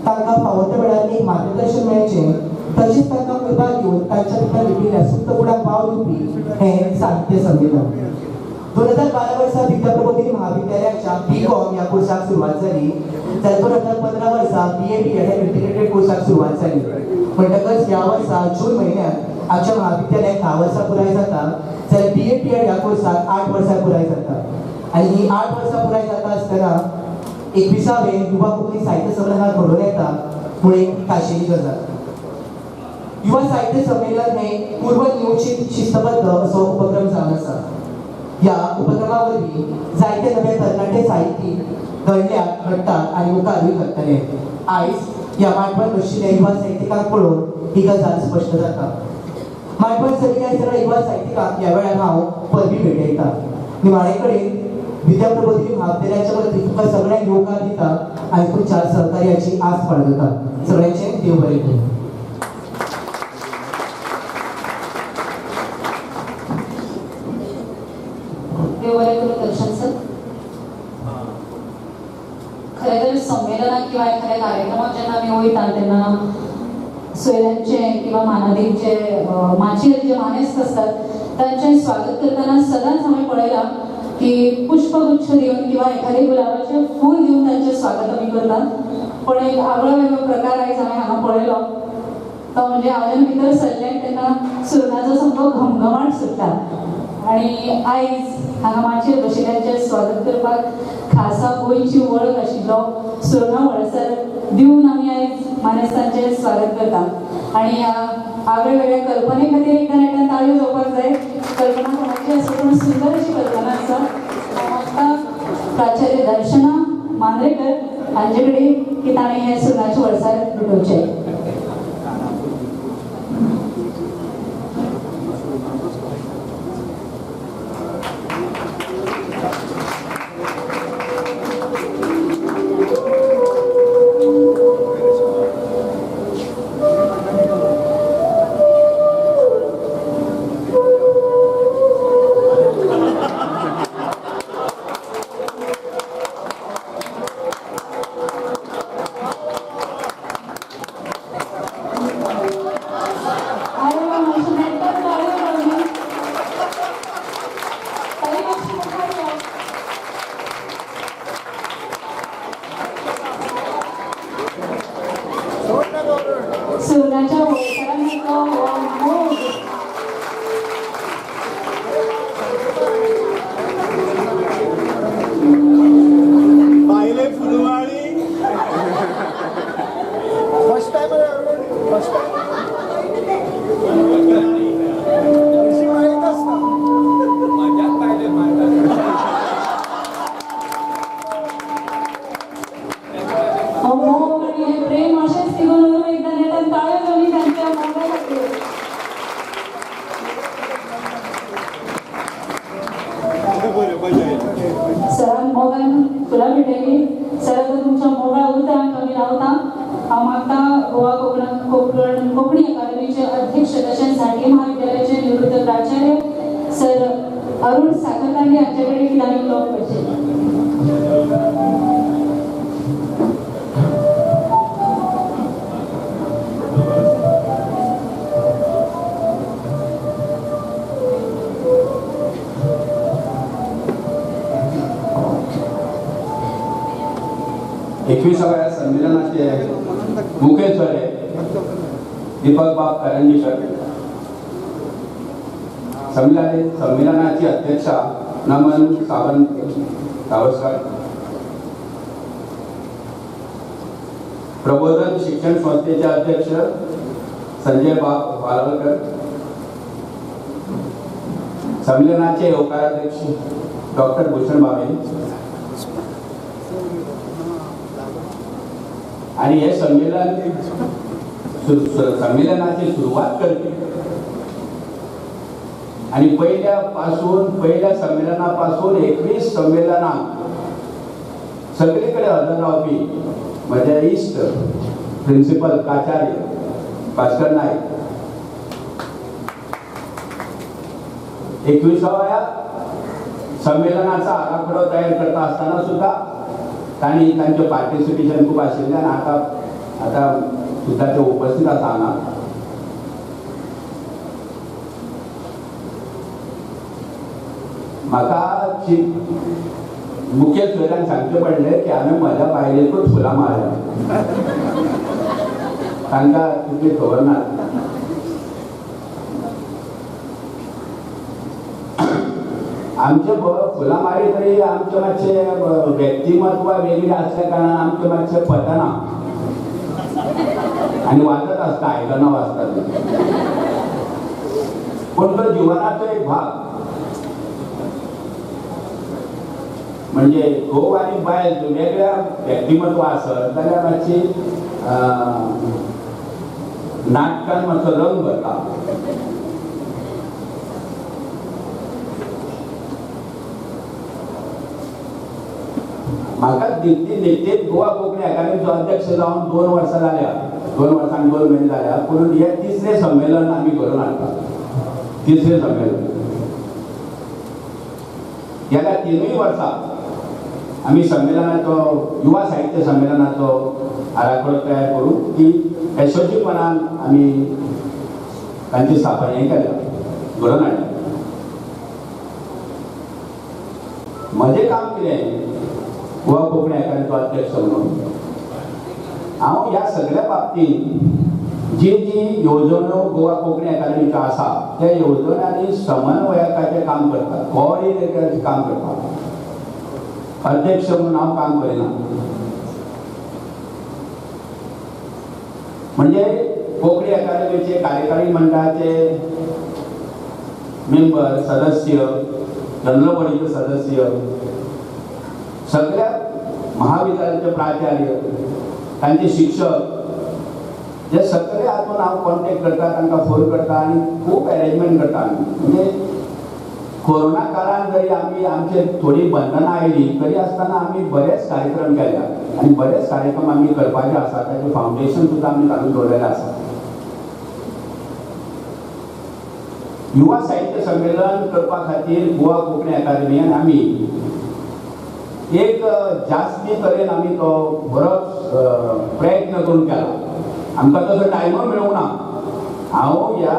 तांकां फावो त्या वेळार एक मार्गदर्शन मेळचें, तशेंच तांकां उर्बा दिवन तांच्या भितर लिपिल्ल्या सुप्त गुणांक वाव दिवपी हें साहित्य संमेलन. 2012 वर्सा विद्याप्रबोधिनी महाविद्यालयाच्या B.Com ह्या कोर्साक सुरवात जाली, जाल्यार 2015 वर्सा BA BEd इंटिग्रेटेड कोर्साक सुरवात जाली. म्हणटकच ह्या वर्सा जून म्हयन्यात आमच्या महाविद्यालयाक 10 वर्सां पुराय जाता, जाल्यार BA BEd ह्या कोर्साक 8 वर्सां पुराय जाता. आणि ही 8 वर्सां पुराय जाता आसतना 21वे युवा कोंकणी साहित्य संमेलनाक घडोवन येता म्हूण एक खाशेली गजाल. युवा साहित्य संमेलन हे पूर्व नियोजित शिस्तबद्ध असो उपक्रम जावन आसा. ह्या उपक्रमा वरवीं जायते नवे तरणाटे साहित्यीक घडल्यात, घडटात आनी मुखारूय घडटले. आयज ह्या मांडवण बशिल्ल्या युवा साहित्यिकांक पळोवन ही गजाल स्पश्ट जाता. मांडवण चलिल्ल्या सगळ्या युवा साहित्यिकांक ह्या वेळार हांव परबी भेटयतां. निमाणे कडेन विद्याप्रबोधिनी महाविद्यालयाच्या वतीन तुमकां सगळ्यांक येवकार दिता आनी तुमच्या सहकार्याची आस बाळगता. सगळ्यांचे देव बरें करूं. देव बरें करूं दर्शन सर. खरें तर संमेलनाक किंवा एखाद्या कार्यक्रमाक जेन्ना आमी वयता तेन्ना सोयऱ्यांचे किंवा मानादींचे माचयेर जे मानेस्त असतात त्यांचे स्वागत करताना सदांच हांवें पळयलां की पुष्पगुच्छ दिवन किंवा एखादे गुलाबाचे फूल दिवन त्यांचे स्वागत आमी करतात. पण एक आगळो वेगळो प्रकार आयज हांवें हांगा पळयलो तो म्हणजे हांव जेन्ना भितर सरलें तेन्ना सुरंगाचो सामको घमघमाट सुट्टा. आनी आयज हांगा माचयेर बशिल्ल्यांचे स्वागत करपाक खासा गोंयची वळख आशिल्लो सुरंगा मळसर दिवन आमी आयज मानेस्तांचें स्वागत करता. आनी ह्या आगळ्या वेगळ्या कल्पने खातीर एकदा नेटान ताळयो जावपाक जाय. कल्पना कोणाची आसा पूण सुंदर अशी कल्पना आसा. म्हाका प्राचार्य दर्शना मांद्रेकर हांचे कडेन की ताणें हें सुरंगाच्या वर्सार भेटोवचें. सुरंगाच्या वळसरांनी तो मोग पाहिले फुलवाडी फर्स्ट टाइम फर्स्ट टाइम माहीत असतं माझ्यात पाहिले मोग आणि हे प्रेम असेच तिघून एकदा नेटान ताळ्यो जावनी त्यांच्या मोगा खातीर. सरान मोगान फुलां भेटयली. सर तर तुमच्या मोगा उतारांक आमी रावता. हांव मागता गोवा कोंकणी अकादमीचे अध्यक्ष तशेंच झांटये महाविद्यालयाचे निवृत्त प्राचार्य सर अरुण साखरकांडे हांचे कडेन कितें उलोवप करचें. एकविसाव्या संमेलनाचे मुखेल सोयरे दीपक बाब करंदीकर, संमेलनाची अध्यक्षा नमन सावरकर, प्रबोधन शिक्षण संस्थेचे अध्यक्ष संजय बाब वालवकर, संमेलनाचे होकाराध्यक्ष डॉक्टर भूषण बाबे आणि हे संमेलनाची सुरुवात करते आणि पहिल्या संमेलनापासून 21 संमेलनात सगळीकडे हजर रावपी माझ्या इष्ट प्रिन्सिपल प्राचार्य भास्कर नाईक 21व्या संमेलनाचा आराखडा तयार करता असताना सुद्धा त्यांनी त्यांचे पार्टिसिपेशन खूप आशिल्ले आणि आता सुद्धा ते उपस्थित आसा हांगा. म्हाका मुखेल सोयऱ्यान सांगचे पडले की हांवें म्हज्या बायलेकूच फुलां मारल्या. तांकां तितली खबर ना. आमचे फुलां मारी तरी आमचे मातशे व्यक्तिमत्व वेगळे असल्या कारणान आमचे मातशे पतना आणि वाचत असता आयकना वाचतात. पण तो जीवनाचो एक भाग म्हणजे घोव आणि बायल वेगळ्या व्यक्तिमत्व आसत जाल्यार मातशी नाटकान मातसो रंग भरता. म्हाका निश्चित गोवा कोंकणी अकादमीचो अध्यक्ष जावन 2 वर्सां जाल्या, 2 वर्सां आनी 2 म्हयने जाल्या, पूण हे 3रे संमेलन आमी घडोवन हाडटा. 3रे संमेलन. गेल्या 3 वर्सां आमी संमेलनाचो युवा साहित्य संमेलनाचो आराखडो तयार करून ती यशस्वीपणान आमी तांची स्थापना हें केल्या, घडोवन हाडल्या. म्हजें काम कितें गोवा कोंकणी अकादमीचो अध्यक्ष म्हणून हांव ह्या सगळ्या बाबतींत जी येवजण्यो गोवा कोंकणी अकादमीच्यो आसा त्या येवजण्यांनी समन्वयकाचें काम करता, कोऑर्डिनेटराचें काम करता. अध्यक्ष म्हणून हांव काम करिना. म्हणजे कोंकणी अकादमीचे कार्यकारी मंडळाचे मेंबर, सदस्य, जनरल बॉडीचे सदस्य, सगळ्या महाविद्यालयाचे प्राचार्य, तांचे शिक्षक, जे सगळे हातून हांव कॉन्टॅक्ट करता, तांकां फोन करता आनी खूब अरेंजमेंट करता. म्हणजे कोरोना काळान जरी आमी आमचे थोडी बंधनां आयली तरी आसतना आमी बरेच कार्यक्रम केल्या आनी बरेच कार्यक्रम आमी करपाचे आसा. ताचें फावंडेशन सुद्दां आमी घालून दवरलेलें आसा. युवा साहित्य संमेलन करपा खातीर गोवा कोंकणी अकादमीन आमी एक जास्ती तरेन आमी तो बरोच प्रयत्न करून केला. आमकां तसो टायमूय मेळूंक ना. हांव ह्या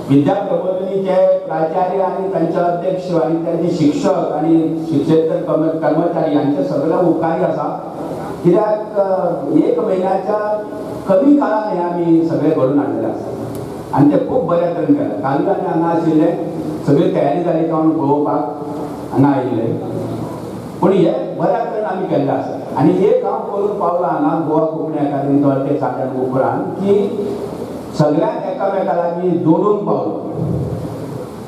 विद्या प्रबोधिनीचे प्राचार्य आनी तांचे अध्यक्ष आनी तांचे शिक्षक आनी शिक्षेतर कर्मचारी हांचे सगळे उपकारी आसा. कित्याक 1 म्हयन्याच्या कमी काळान हे आमी सगळे घडोवन हाडलेले आसा आनी ते खूब बऱ्या तरेन केले. कालूय आमी हांगा आशिल्ले, सगळी तयारी जाली काय म्हणून पळोवपाक हांगा आयिल्ले, पूण हे बऱ्या तरेन आमी केल्ले आसा. आनी एक हांव करून पावलां हांगा गोवा कोंकणी अकादमीचो अध्यक्ष जाल्या उपरांत की सगळ्यांक एकामेका लागीं जोडून पावलो.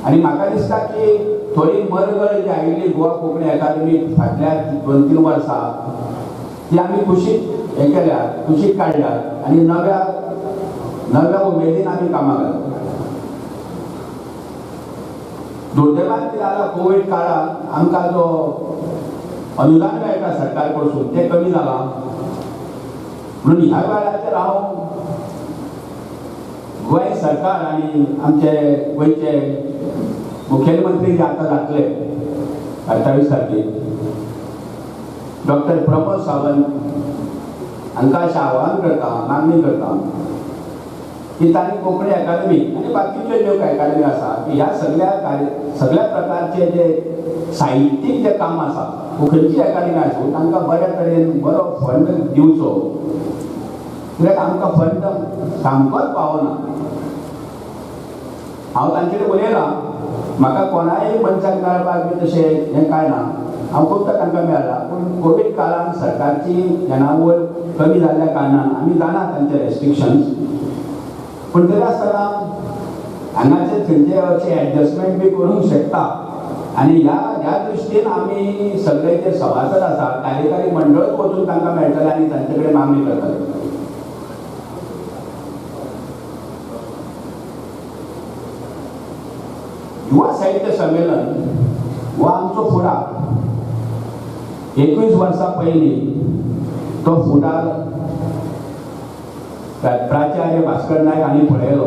आनी म्हाका दिसता की थोडी मरगळ जी आयिल्ली गोवा कोंकणी अकादमी फाटल्या 2-3 वर्सां ती आमी कुशीक हें केल्यात, कुशीक काडल्यात आनी नव्या उमेदीन आमी कामाक लागल्यात. दुर्दैवान कितें जालां, कोवीड काळांत आमकां जो अनुदान मेळटा सरकार कडसून तें कमी जालां. म्हणून ह्या वेळाचेर हांव गोंय सरकार आनी आमचे गोंयचे मुखेलमंत्री जे आतां जातले 28 तारखेक डॉक्टर प्रमोद सावंत हांकां अशें आवाहन करता, मागणी करता की तांणी कोंकणी अकादमी आनी बाकीच्यो ज्यो अकादमी आसा की ह्या सगळ्या प्रकारचे जे साहित्यीक जे काम आसा, खंयची अकादमी आसूं तांकां बऱ्या तरेन बरो फंड दिवचो. कित्याक आमकां फंड सामकोच पावना. हांव तांचे कडेन उलयलां, म्हाका कोणाय मनशाक मेळपाक बी तशें हें कांय ना. हांव फक्त तांकां मेळ्ळा, पूण कोवीड काळान सरकारची येणावळ कमी जाल्ल्या कारणान आमी जाणा तांचे रेस्ट्रिक्शन्स, पूण तरी आसतना हांगाचे थंयचे अशें एडजस्टमेंट बी करूंक शकता. आनी ह्या दृश्टीन आमी सगळे जे सभासद आसा कार्यकारी मंडळच वचून तांकां मेळटले आनी तांचे कडेन मागणी करतले. युवा साहित्य संमेलन हो आमचो फुडार. 21 वर्सां पयलीं तो फुडार प्राचार्य भास्कर नायक हांणी पळयलो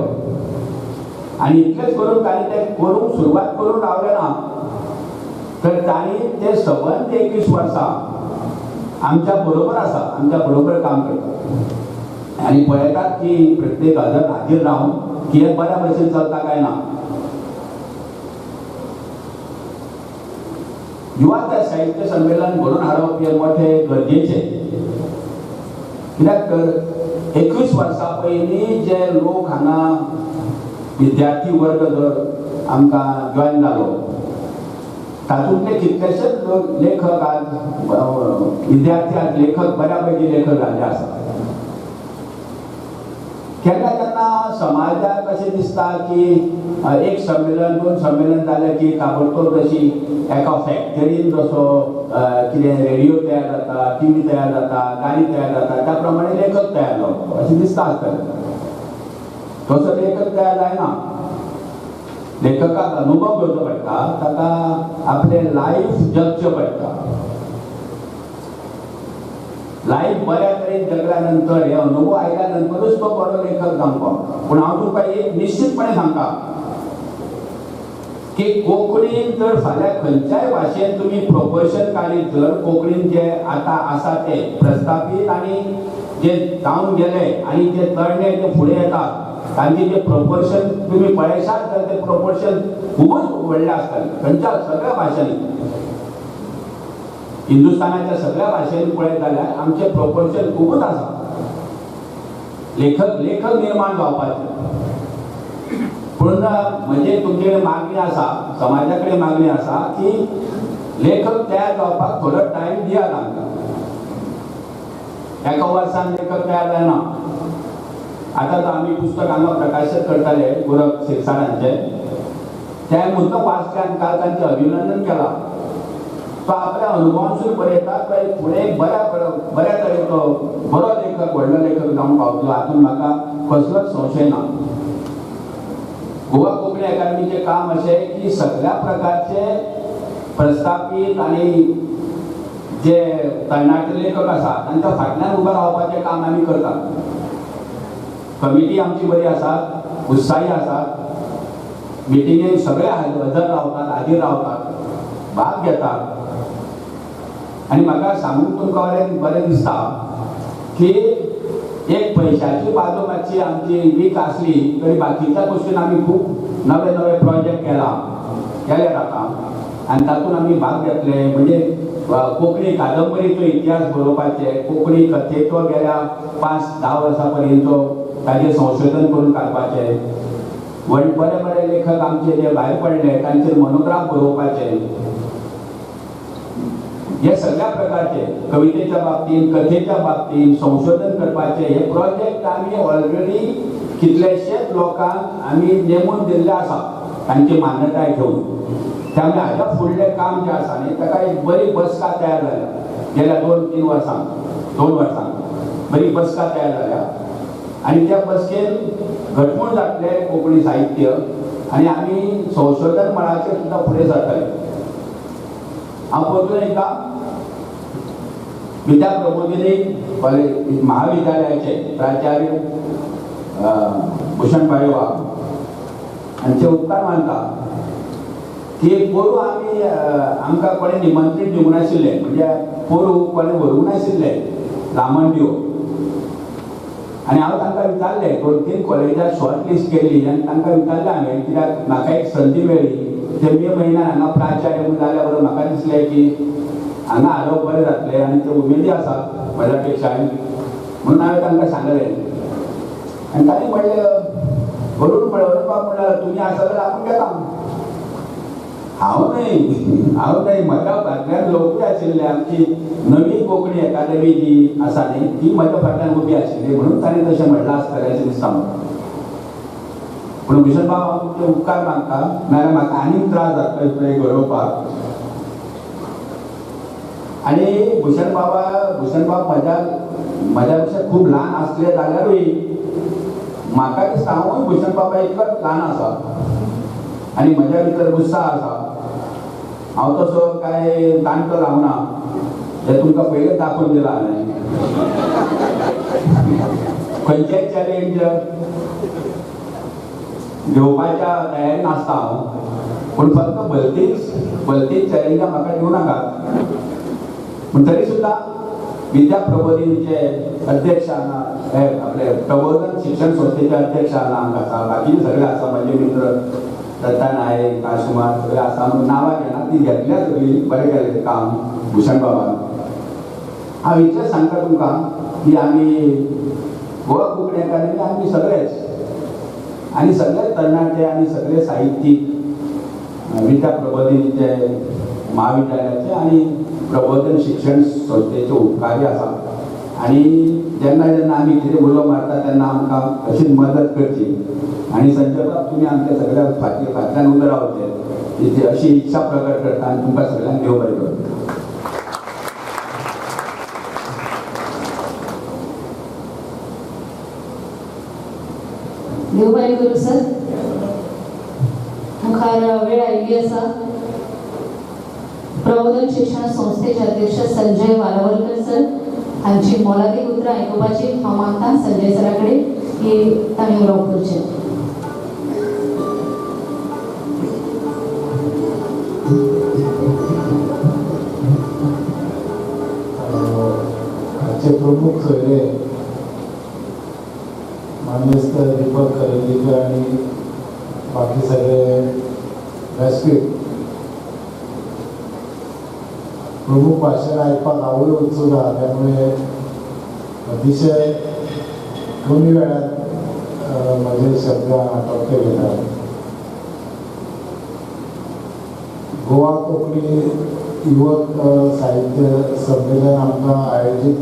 आनी इतलेंच करून तांणी तें करूंक सुरवात करून रावलें ना, तर तांणी ते सबंद 21 वर्सां आमच्या बरोबर आसा, आमच्या बरोबर काम करता आनी पळयतात की प्रत्येक हजर हाजीर रावन की हें बऱ्या भशेन चलता काय ना. युवा साहित्य संमेलन घडोवन हाडप हे मोठे गरजेचें. कित्याक तर 21 वर्सां पयलीं जे लोक हांगा विद्यार्थी वर्ग जर आमकां जॉयन जालो तातूंतले कितलेशेच लेखक आज विद्यार्थी आज लेखक बऱ्या पैकी लेखक जाल्ले आसा. केन्ना केन्ना समाजाक अशें दिसता की एक संमेलन 2 संमेलन जालें की ताबडतोब जशी एका फॅक्टरीन जसो कितें रेडिओ तयार जाता, टीव्ही तयार जाता, गाडी तयार जाता, त्या प्रमाणे लेखक तयार जावप अशें दिसता आसतलें. तसो लेखक तयार जायना. लेखकाक अनुभव घेवचो पडटा, ताका आपलें लायफ जगचें पडटा. लायफ बऱ्या तरेन जगल्या नंतर हे अनुभव आयल्या नंतरच तो बरो लेखक जावंक पावता. पूण हांव तुमकां एक निश्चितपणे सांगता की कोंकणीन जर फाल्यां खंयच्याय भाशेन तुमी प्रोपोर्शन काडीत जर कोंकणीन जे आतां आसा ते प्रस्थापीत आनी जे जावन गेले आनी जे तरणे जे फुडें येतात तांचे जे प्रोपोर्शन तुमी पळयशात जाल्यार ते प्रोपोर्शन खूबच व्हडले आसतले खंयच्या सगळ्या भाशांनी. हिंदुस्थानाच्या सगळ्या भाशेंनी पळयत जाल्यार आमचे प्रोपोर्शन खूबच आसा. लेखक निर्माण जावपाचे. पूण म्हणजे तुमचे मागणी आसा, समाजा कडेन मागणी आसा की लेखक तयार जावपाक थोडो टायम दियात आमकां. एका वर्सान लेखक तयार जायना. आतां तो आमी पुस्तक हांगा प्रकाशीत करताले गोरख शिरसाटांचे, ते मुद्दम वाचल्यान काल तांचें अभिनंदन केलां. तो आपल्या अनुभवांसून बरयता तो फुडें बऱ्या तरेचो बरो लेखक व्हडलो लेखक जावंक पावतलो हातून म्हाका कसलोच संशय ना. गोवा कोंकणी अकादमीचें काम अशें की सगळ्या प्रकारचे प्रस्थापीत आनी जे तरणाटे लेखक आसा तांच्या फाटल्यान उबे रावपाचें काम आमी करतात. कमिटी आमची बरी आसा, उत्साही आसात, मिटिंगेक सगळे हजर रावतात, हाजीर रावतात, भाग घेतात. आनी म्हाका सांगून तुमकां बरें दिसता की एक पयशाची बाजू मातशी आमची वीक आसली तरी बाकीच्या गोश्टीन आमी खूब नवे नवे प्रोजेक्ट केले जाता आनी तातूंत आमी भाग घेतले. म्हणजे कोंकणी कादंबरीचो इतिहास बरोवपाचे, कोंकणी कथेचो गेल्या 5-10 वर्सां पर्यंत ताचें संशोधन करून काडपाचें. बरे बरे लेखक आमचे जे भायर पडले तांचेर मोनोग्राफ बरोवपाचे. हे सगळ्या प्रकारचे कवितेच्या बाबतींत, कथेच्या बाबतींत संशोधन करपाचे हे प्रोजेक्ट आमी ऑलरेडी कितलेशेच लोकांक आमी नेमून दिल्ले आसा तांची मान्यताय घेवन. त्यामुळे हाच्या फुडलें काम जें आसा न्ही ताका एक बरी बसका तयार जाल्या गेल्या 2 वर्सांक बरी बसका तयार जाल्या आनी त्या बसकेन घटमूट जातले कोंकणी साहित्य आनी आमी संशोधन मळाचेर सुद्दां फुडें सरतले. हांव परतून एकदा विद्या प्रबोधिनी कॉलेज महाविद्यालयाचे प्राचार्य भूषण पाळेवा हांचे उपकार मानता की पोरू आमी आमकां कोणें निमंत्रीत दिवंक नाशिल्लें. म्हणजे पोरू कोणें व्हरूंक नाशिल्लें लामणदिवो. आनी हांव तांकां विचारलें 2-3 कॉलेजां शॉर्ट लिस्ट केली आनी तांकां विचारलें हांवें कित्याक म्हाका एक संदी मेळ्ळी. ते मे म्हयन्यान हांगा प्राचार्य म्हणून जाल्या बरोबर म्हाका दिसलें की हांगा हाडप बरें जातलें आनी ते उमेदी आसा म्हज्या पेक्षाय म्हणून हांवें तांकां सांगलें. आनी तांणी म्हणलें व्हरून बाब म्हणल्यार तुमी आसा जाल्यार आपूण घेता. हांव न्हय म्हज्या फाटल्यान लोकूय आशिल्ले. आमची नवी कोंकणी अकादमी जी आसा न्ही ती म्हज्या फाटल्यान उबी आशिल्ली म्हणून ताणें तशें म्हणलां आसतलें अशें दिसता म्हाका. पूण भूषण बाब हांव तुमचे उपकार मागता नाजाल्यार म्हाका आनीक त्रास जातले गरोवपाक. आनी भूषण बाब म्हज्या पेक्षा खूब ल्हान आसले जाल्यारूय म्हाका दिसता हांवूय भूषण बाबा इतलोच ल्हान आसा आनी म्हज्या भितर उत्साह आसा. हांव तसो कांय जाणटो जावना हें तुमकां पयलेंच दाखोवन दिलां हांवें. खंयचेय चॅलेंज घेवपाच्या तयारेन आसता हांव. पूण फक्त भलतीच चॅलेंजां म्हाका दिवं नाकात. पूण तरी सुद्दां विद्या प्रबोधिनीचे अध्यक्ष हांगा आपले प्रबोधन शिक्षण संस्थेचे अध्यक्ष हांगा आसा, बाकीचे सगळे आसा म्हजे मित्र दत्ता नायक, काशकुमार सगळे आसा. नांवां घेना ती घेतल्या सगळी बरें केलें काम भूषण बाबान. हांव इतलेंच सांगता तुमकां की आमी गोवा कोंकणी अकादमी आमी सगळेच आनी सगळे तरणाटे आनी सगळे साहित्यीक विद्या प्रबोधिनीचे महाविद्यालयाचे आनी प्रबोधन शिक्षण संस्थेचे उपकारी आसा. आनी जेन्ना आमी कितें उलो मारता तेन्ना आमकां अशीच मदत करची. आनी संजय बाब तुमी आमच्या सगळ्या फाटल्यान उबे रावचे अशी इच्छा प्रकट करता आनी तुमकां सगळ्यांक देव बरें करूं. देव बरें करूं सर. मुखार वेळ आयिल्ली आसा. प्रबोधन शिक्षण संस्थेचे अध्यक्ष संजय वालावलकर सर हांची मोलादीक उतरां आयकुपाची हांव मागतां संजय सरा कडेन की ताणें उलोवप करचें. आजचे प्रमुख सोयरे मान्यस्थ दीपक करंदीकर आणि बाकी सगळे व्यासपीठ प्रमुख भाषण ऐकपाक हांवूय उत्सुक आहा, त्यामुळे अतिशय कमी वेळात माझे शब्द आटोपते घेतात. गोवा कोंकणी युवक साहित्य संमेलन आमकां आयोजीत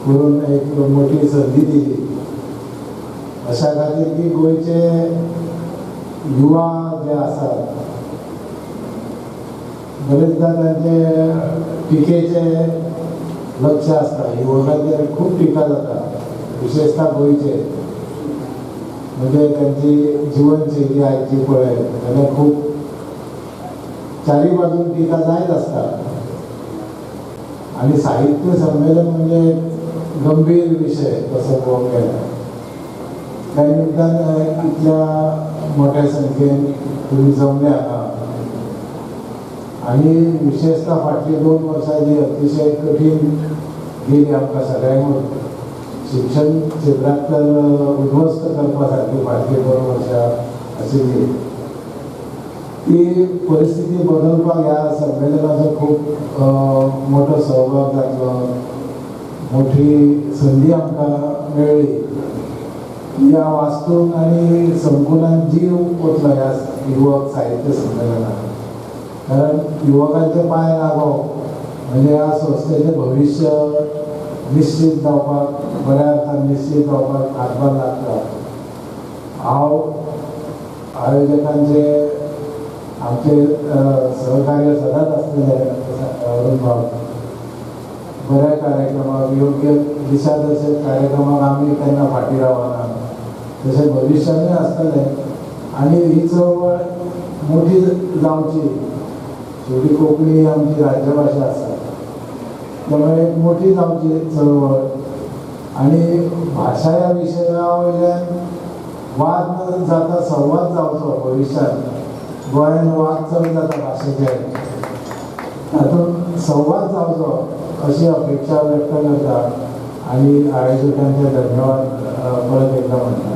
करून एक मोठी संदी दिली. अशा खातीर की गोंयचे युवा जे आसात बरेचदा तांचे टिकेचे लक्ष आसता. युवकांचेर खूब टिका जाता, विशेषता गोंयचे. म्हणजे त्यांची जीवनशैली आयची पळय जाल्यार खूब चारी बाजून टिका जायत आसता. आणि साहित्य संमेलन म्हणजे गंभीर विषय तसो पळोवंक गेल्यार. त्या निमतान इतल्या मोठ्या संख्येन तुमी जमले हांगा. आणि विशेषता फाटली 2 वर्सां जी अतिशय कठीण गेली आमकां सगळ्यांक. शिक्षण क्षेत्रांत तर उद्ध्वस्त करपा सारकी फाटली 2 वर्सां आशिल्ली. ती परिस्थिती बदलपाक ह्या संमेलनाचो खूब मोठो सहभाग जातलो. मोठी संदी आमकां मेळ्ळी. ह्या वास्तूक आनी संकुलान जीव ओतलो ह्या युवक साहित्य संमेलनाक. कारण युवकांचे पांय लागप म्हणजे ह्या संस्थेचें भविश्य निश्चित जावपाक, बऱ्या अर्थान निश्चित जावपाक हातभार लागता. हांव आयोजकांचे आमचे सहकार्य सदांच आसतले. अरुण भाव बऱ्या कार्यक्रमाक, योग्य दिशादर्शक कार्यक्रमाक आमी केन्ना फाटीं रावना, तशें भविश्यानूय आसतलें. आनी ही चळवळ मोठी जावची. शेवटी कोंकणी ही आमची राज्यभाशा आसा, त्यामुळे मोठी जावची चळवळ. आनी भाशा ह्या विशया वयल्यान वाद न जाता संवाद जावचो भविश्यांत. गोंयांत वाद चड जाता भाशेचेर, तातूंत संवाद जावचो अशी अपेक्षा व्यक्त करता. आनी आयोजकांचे धन्यवाद परत एकदा म्हणटा.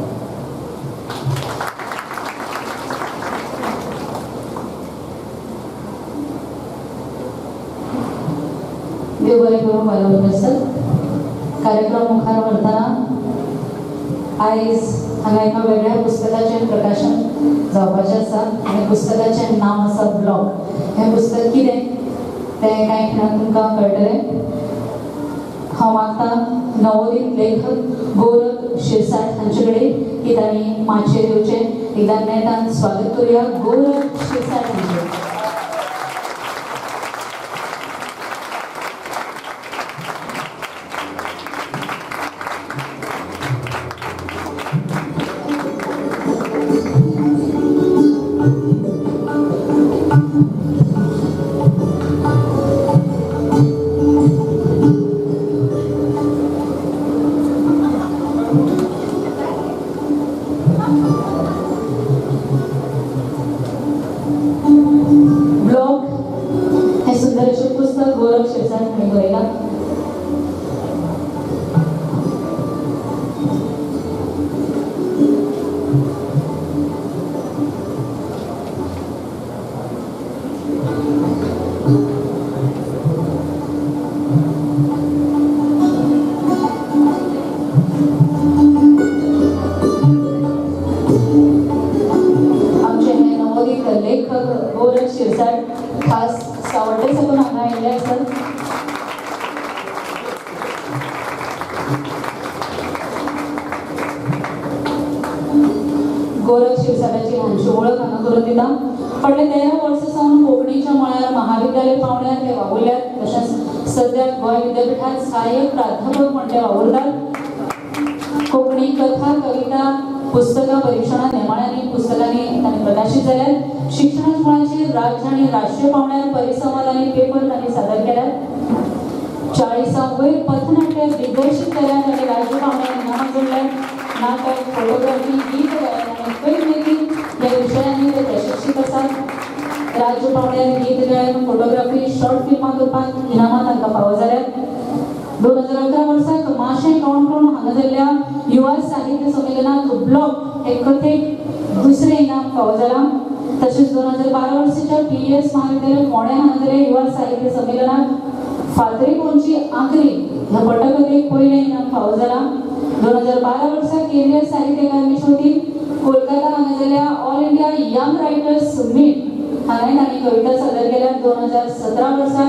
देव बरें करूं बाळगून सर. कार्यक्रम मुखार व्हरतना आयज हांगा एका वेगळ्या पुस्तकाचें प्रकाशन जावपाचें आसा. आनी पुस्तकाचें नांव आसा ब्लॉग. हें पुस्तक कितें तें कांय खिणाक तुमकां कळटलें. हांव मागतां नवोदित लेखक गौरव शिरसाट हांचे कडेन की तांणी माचयेर येवचें. एकदां नेटान स्वागत करुया गौरव शिरसाट हांचें. ब्लॉग हे सुंदर अशें पुस्तक गौरव शिरसाट हांणी बरयलां. आमचे हे नवोदित लेखक गौरव शिरसाट खास सावड्डे साकून हांगा आयिल्ले आसात. गौरव शिरसाटाची ल्हानशी ओळख हांगा करून दिता. फाटल्या 13 वर्सां सावन कोंकणीच्या मळार महाविद्यालय पावण्यार ते वावुरल्यात. तशेंच सद्या गोंय विद्यापीठांत सहाय्यक प्राध्यापक म्हूण ते वावुरतात. कोंकणी कथा, कविता, पुस्तकां परीक्षणां नेमाळ्यांनी पुस्तकांनी तांणी प्रकाशीत जाल्यात. शिक्षणाच्या मळाचेर राज्य आनी राष्ट्रीय पावण्यार परिसंवाद आनी पेपर तांणी सादर केल्यात. 40वे पथनाट्य दिग्दर्शित करण्यात आले राजू पाहुणे नाव जोडले नाटक फोटोग्राफी गीत गायन आणि फिल्ममेकिंग या विषयांनी ते प्रशिक्षित असतात राजू पाहुणे गीत गायन फोटोग्राफी शॉर्ट फिल्मां करपाक इनामां तांकां फावो जाल्यात 2011 वर्साक माशें काणकोण हांगा जाल्ल्या युवा साहित्य संमेलनात ब्लॉक हे कथेक दुसरें इनाम फावो जालां तशेंच 2012 वर्साच्या PES महाविद्यालय फोंड्या हांगा जाल्ल्या युवा साहित्य संमेलनात फातरी कोणची आंकरी ह्या पटकथेक पयलें इनाम फावो जालां 2012 वर्सा केंद्रीय साहित्य अकादमी शेवटी कोलकाता हांगा जाल्ल्या all India young writers meet हांगाय तांणी कविता सादर केल्या 2017 वर्सा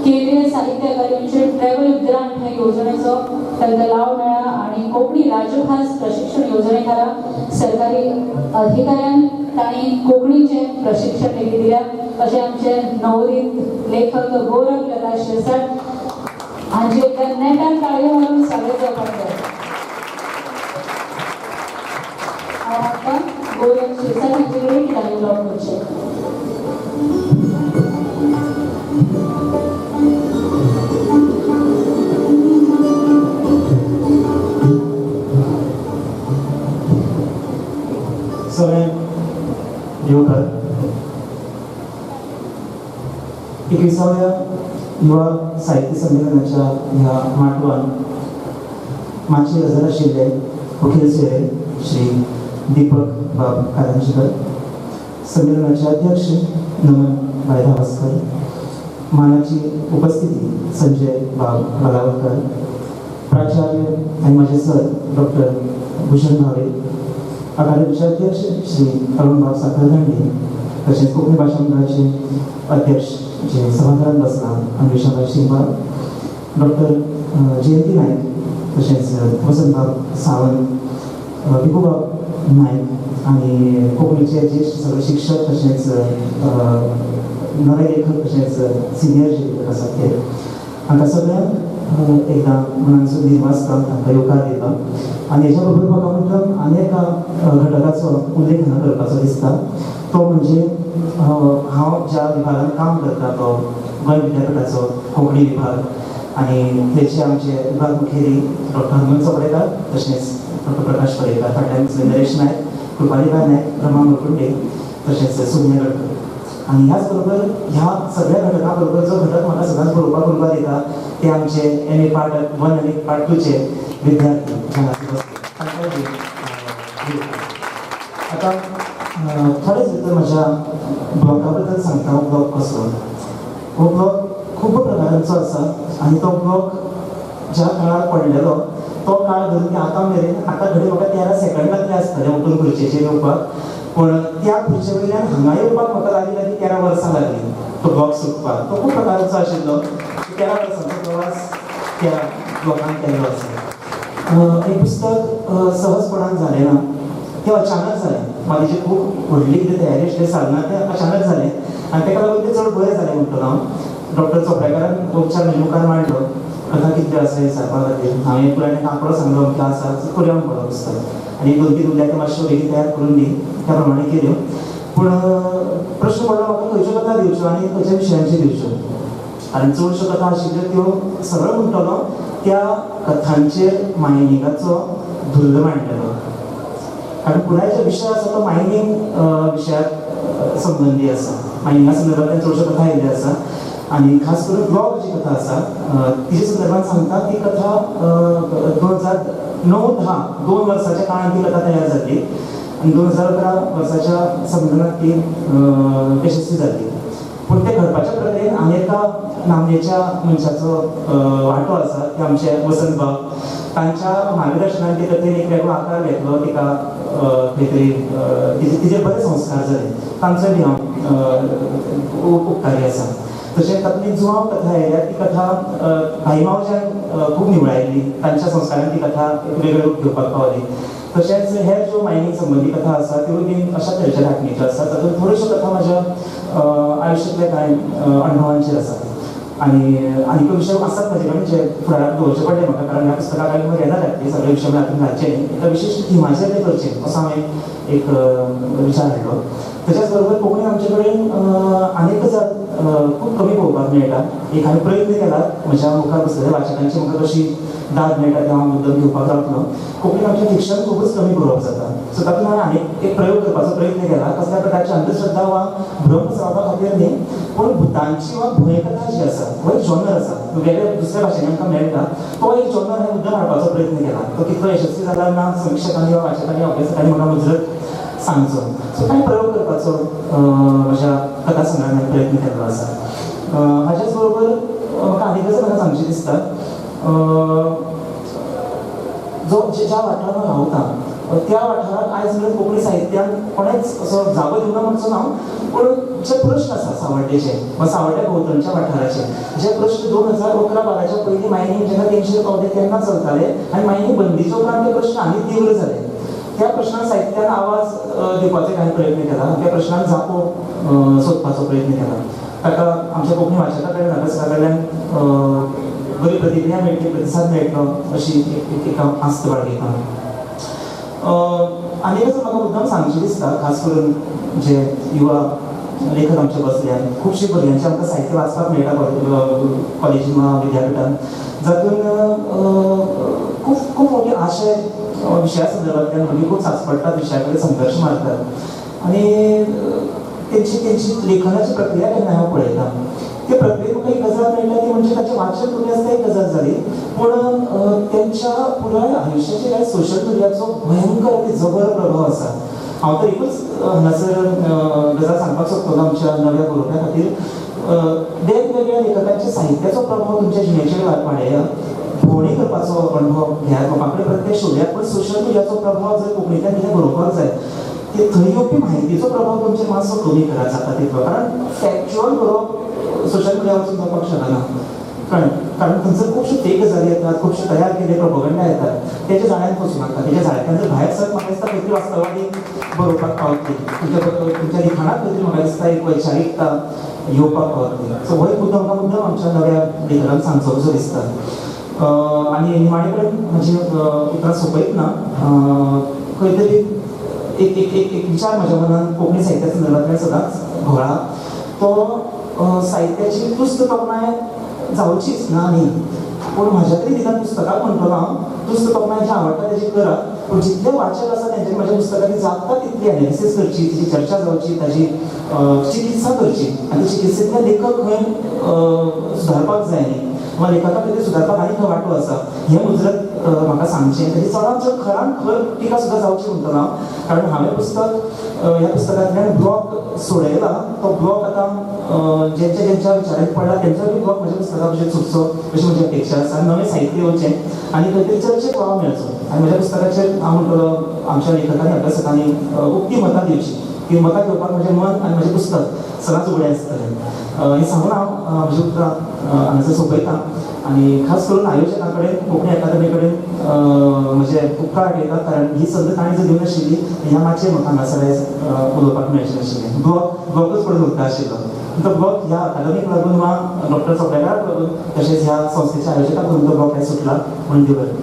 केंद्रीय साहित्य अकादमीचे ट्रॅव्हल ग्रांट ह्या योजनेचो तांकां लाव मेळ्ळा आणि कोंकणी राज्यभास प्रशिक्षण योजने खाला सरकारी अधिकाऱ्यांक तांणी कोंकणीचे प्रशिक्षण लेगीत दिल्या अशें आमचे नवोदित लेखक गौरव लता शिरसाट हांचे एकदा नेटान ताळयो मारून स्वागत जावपाक जाय हांव आतां गौरव शिरसाट हांचे कडेन ताळयो लावन करचें सगळ्यांक येवकार 21व्या युवा साहित्य संमेलनाच्या ह्या माटवान माची हजर आशिल्ले वकील सेवे श्री दीपक बाब कारंजकर संमेलनाचे अध्यक्ष नमन भाई धावस्कर मानाची उपस्थिती संजय बाब बलावलकर प्राचार्य आणि माझे सर डॉक्टर भूषण भावे अकादमीचे अध्यक्ष श्री अरुण बाब साखरदांडे तसेच कोकणी भाषा मंडळाचे अध्यक्ष जे सभागृहात बसला अन्वेषाबाई शिंगबाळ डॉक्टर जयंती नाईक तसेच वसंतबाब सावंत विभूबाब नाईक आणि कोकणीचे ज्येष्ठ सगळे शिक्षक तसेच नवे लेखक तसेच सिनियर जे लेखक असतात ते हांकां सगळ्यांक एकदा मनांसून निर्वासता तांकां येवकार दिता आनी हेच्या बरोबर म्हाका मुद्दम आनी एका घटकाचो उल्लेख हांगा करपाचो दिसता तो म्हणजे हांव ज्या विभागान काम करता तो गोंय विद्यापीठाचो कोंकणी विभाग आनी तेचे आमचे विभाग मुखेली डॉक्टर हनुमंत चोपडेकार तशेंच डॉक्टर प्रकाश परेकर फाटल्यान नरेश नायक कृपालीबाई नायक रमा मुरकुंडे तशेंच सुम्य गडकर आणि ह्याच बरोबर ह्या सगळ्या घटकां बरोबर जो घटक म्हाका सदांच बरोवपाक उर्बा दिता ते आमचे MA पार्ट 1 आनी पार्ट 2 चे विद्यार्थी आता थोडेच भितर म्हज्या ब्लॉगा बद्दल सांगता हो ब्लॉग कसो हो ब्लॉग खूब प्रकारांचो आसा आनी तो ब्लॉग ज्या काळार पडलेलो तो काळ धरून ते आतां मेरेन आतां घडी म्हाका 13 सेकंदांतले आसतले उठून खुर्चेचेर येवपाक पण त्या खुर्चे वयल्यान हांगा येवपाक म्हाका लागली 13 वर्सां लागली तो ब्लॉग सुटपाक तो खूब प्रकारांचो आशिल्लो 13 वर्सांचो प्रवास त्या ब्लॉगान केल्लो आसा एक पुस्तक सहजपणान जालें ना तें अचानक जालें म्हाजी खूब व्हडली कितें तयारी आशिल्ली साधना तें अचानक जालें आनी ताका लागून तें चड बरें जालें म्हणटलो हांव डॉक्टर चोपडेकारान उपचार म्हजे मुखार मांडलो कथा कितें आसा विचारपा खातीर हांवें पुराय एक आंकडो सांगलो अमकें आसा करुया म्हणपाक पुस्तक आनी 2-3 उद्या मातश्यो बेगीन तयार करून दी त्या प्रमाणे केल्यो पूण प्रश्न पडलो म्हाका खंयच्यो कथा दिवच्यो आनी खंयच्या विशयांचेर दिवच्यो आनी चडश्यो कथा आशिल्ल्यो त्यो सरळ म्हणटलो त्या कथांचेर मायनिंगाचो धुल्ल मांडलेलो कारण पुराय जो विशय आसा तो मायनिंग विशयाक संबंधी आसा मायनिंगा संदर्भांतल्यान चडश्यो कथा आयिल्ल्यो आसा आनी खास करून ब्लॉग जी कथा आसा तिचे संदर्भात सांगता ती कथा 2009-10 2 वर्साच्या काळात ती कथा तयार जाली आणि 2011 वर्साच्या संमेलनात ती यशस्वी जाली पूण ते घडपाच्या प्रक्रियेन आनी एका नामनेच्या मनशाचो वांटो आसा ते आमचे वसंत बाब तांच्या मार्गदर्शनान ते कथेन एक वेगळो आकार घेतलो तिका खंय तरी तिचे बरे संस्कार जाले तांचोय बी हांव उपकारी आसा तशेंच तातूंत एक जुवांव कथा आयल्या ती कथा भाई मावज्यान खूब निवळायली तांच्या संस्कारान ती कथा एक वेगळो रूप घेवपाक पावली तशेंच हेर ज्यो मायनिंग संबंधी कथा आसा त्यो बी अशा तरेच्या धाकणीच्यो आसा तातूंत थोड्योश्यो कथा म्हाज्या आयुश्यांतल्या कांय अणभवांचेर आसात आनी विशय आसात म्हाजे कडेन जे फुडाराक दवरचे पडले म्हाका कारण ह्या पुस्तकाक हांवें मर्यादा घातली सगळे विशय हातूंत घालचे एका विशिश्ट थिमाचेर ते करचे असो हांवें एक विचार हाडलो तशेंच बरोबर कोंकणीन आमचे कडेन अनेक खूप कमी पळोवपाक मेळटा. एक हांवें प्रयत्न केला म्हज्या मुखार बसलेल्या वाचकांची म्हाका कशी दाद मेळटा तें हांव मुद्दम घेवपाक लागलो. कोंकणीन आमचें फिक्शन खूबच कमी बरोवप जाता. सो तातूंत हांवें आनीक एक प्रयोग करपाचो प्रयत्न केला. कसल्या प्रकारची अंधश्रद्धा वा भ्रम पसरवपा खातीर न्ही, पूण भुतांची वा भयकथा जी आसा हो एक जॉनर आसा, वेगळ्या दुसऱ्या भाशेंनी आमकां मेळटा. तो एक जॉनर हांवें मुद्दम हाडपाचो प्रयत्न केला. तो कितलो यशस्वी जाला ना समीक्षकांनी वा वाचकांनी अभ्यासकांनी म्हाका मुजरत सांगचो. सो कांय प्रयोग करपाचो म्हज्या कथा संग्रहान प्रयत्न केल्लो आसा. हाच्याच बरोबर म्हाका आनीक गजाल म्हाका सांगची दिसता. ज्या वाठारांत हांव रावतां त्या वाठारांत आयज मेरेन कोंकणी साहित्यान कोणेच असो जागो दिवना म्हणचो ना, पूण जे प्रश्न आसा सावड्डेचे वा सावड्ड्या भोंवतणच्या वाठाराचे जे प्रश्न 2011-12च्या पयलीं मायनी जेन्ना तेंचेर पावले तेन्ना चलताले आनी मायनी बंदीच्या उपरांत ते प्रश्न आनी तीव्र जाले. त्या प्रश्नांक साहित्यान आवाज दिवपाचो हांवें प्रयत्न केला. त्या प्रश्नांक जापो सोदपाचो प्रयत्न केला. ताका आमच्या कोंकणी वाचका कडेन अभ्यासका कडल्यान बरी प्रतिक्रिया मेळटली, प्रतिसाद मेळटलो अशी एक आस्त बाळगिता. आनी एक म्हाका मुद्दम सांगचें दिसता, खास करून जे युवा लेखक आमचे बसल्यात, खुबशीं भुरग्यांचे आमकां साहित्य वाचपाक मेळटा कॉलेजीन वा विद्यापिठांत, जातून खूब मोठे आशय विशया संदर्भांतल्यान भुरगीं खूब सांस्पडटात, विशया कडेन संघर्श मारतात आनी तेंची लेखनाची प्रक्रिया केन्ना हांव पळयता. ते प्रक्रियेक म्हाका एक गजाल मेळटा ती म्हणजे ताचें वाचन कमी आसता एक गजाल जाली, पूण तेंच्या पुराय आयुश्याचेर कांय सोशल मिडियाचो भयंकर आनी जबर प्रभाव आसा. हांव तर एकूच हांगासर गजाल सांगपाक सोदतलो आमच्या नव्या बरोवप्या खातीर. वेगवेगळ्या लेखकांच्या साहित्याचो प्रभाव तुमच्या जिणेचेर वाडया. भोंवडी करपाचो अणभव घेयात, म्हाका प्रत्यक्ष उलयात, पण सोशल मिडियाचो प्रभाव जर कोंकणींतल्यान कितें बरोवपाक जाय ते थंय येवपी म्हायतीचो प्रभाव तुमचेर मातसो कमी करात जाता तितलो. कारण फॅक्च्युअल बरोवप सोशल मिडिया वचून जावपाक शकना. कारण थंयसर खुबश्यो फेक गजाली येतात, खुबश्यो तयार केल्ले प्रोपगंडा येतात, तेच्या जाळ्यान फसूं नाका. तेच्या जाळ्यातल्यान जर भायर सरत म्हाका दिसता खंय वास्तवादी बरोवपाक पावतली. तुमच्या लिखाणाक खातीर म्हाका दिसता एक वैचारीकता येवपाक पावतली. सो हो एक मुद्दो म्हाका मुद्दम आमच्या नव्या लेखकांक सांगचो कसो दिसता. आनी निमाणे कडेन म्हजी उतरां सोंपयतना खंय तरी एक विचार म्हज्या मनान कोंकणी साहित्या संदर्भांतल्यान सदांच घोळा. तो साहित्याची तुस्त तोखणाय जावचीच ना न्ही, पूण म्हाज्या तरी निदान पुस्तकाक म्हणटलो हांव तुस्त तोखणाय जी आवडटा तेजी करात, पूण जितले वाचक आसा तेंच्यांनी म्हाज्या पुस्तकांनी जाता तितली एनालिसीस करची, तेजी चर्चा जावची, ताजी चिकित्सा करची. आनी ते चिकित्सेंतले लेखक खंय सुदारपाक जाय न्ही वा लेखका खातीर सुदारपाक आनी खंय वांटो आसा हें मुजरत म्हाका सांगचें. ताची चडांत चड खऱ्यान खर टिका सुद्दां जावची म्हणटलो हांव. कारण हांवें ह्या पुस्तकांतल्यान ब्लॉग सोडयला. तो ब्लॉग आतां ज्यांच्या विचारांत पडला तेंचोय ब्लॉग म्हज्या पुस्तका भशेन सुटचो अशी म्हजी अपेक्षा आसा. नवें साहित्य येवचें आनी खंय तरी चर्चेक वाव मेळचो. आनी म्हज्या पुस्तकाचेर हांव म्हणटलो आमच्या लेखकांनी अभ्यासकांनी उक्ती मतां दिवची. ती मतां घेवपाक म्हजें मन आनी म्हजें पुस्तक सदांच उगडें आसतलें. हें सांगून हांव म्हजी उतरां हांगासर सोंपयतां. आनी खास करून आयोजका कडेन कोंकणी अकादमी कडेन म्हजे उपकार आटयतात, कारण ही संद ताणें जर दिवं नाशिल्ली ह्या माचयेर म्हाका हांगासर आयज उलोवपाक मेळचें नाशिल्लें. ब्लॉगच पडून उरता आशिल्लो. तो ब्लॉग ह्या अकादमीक लागून वा डॉक्टर चोपडेकाराक लागून तशेंच ह्या संस्थेच्या आयोजकाक लागून तो ब्लॉग आयज सुटला म्हणून देव बरें.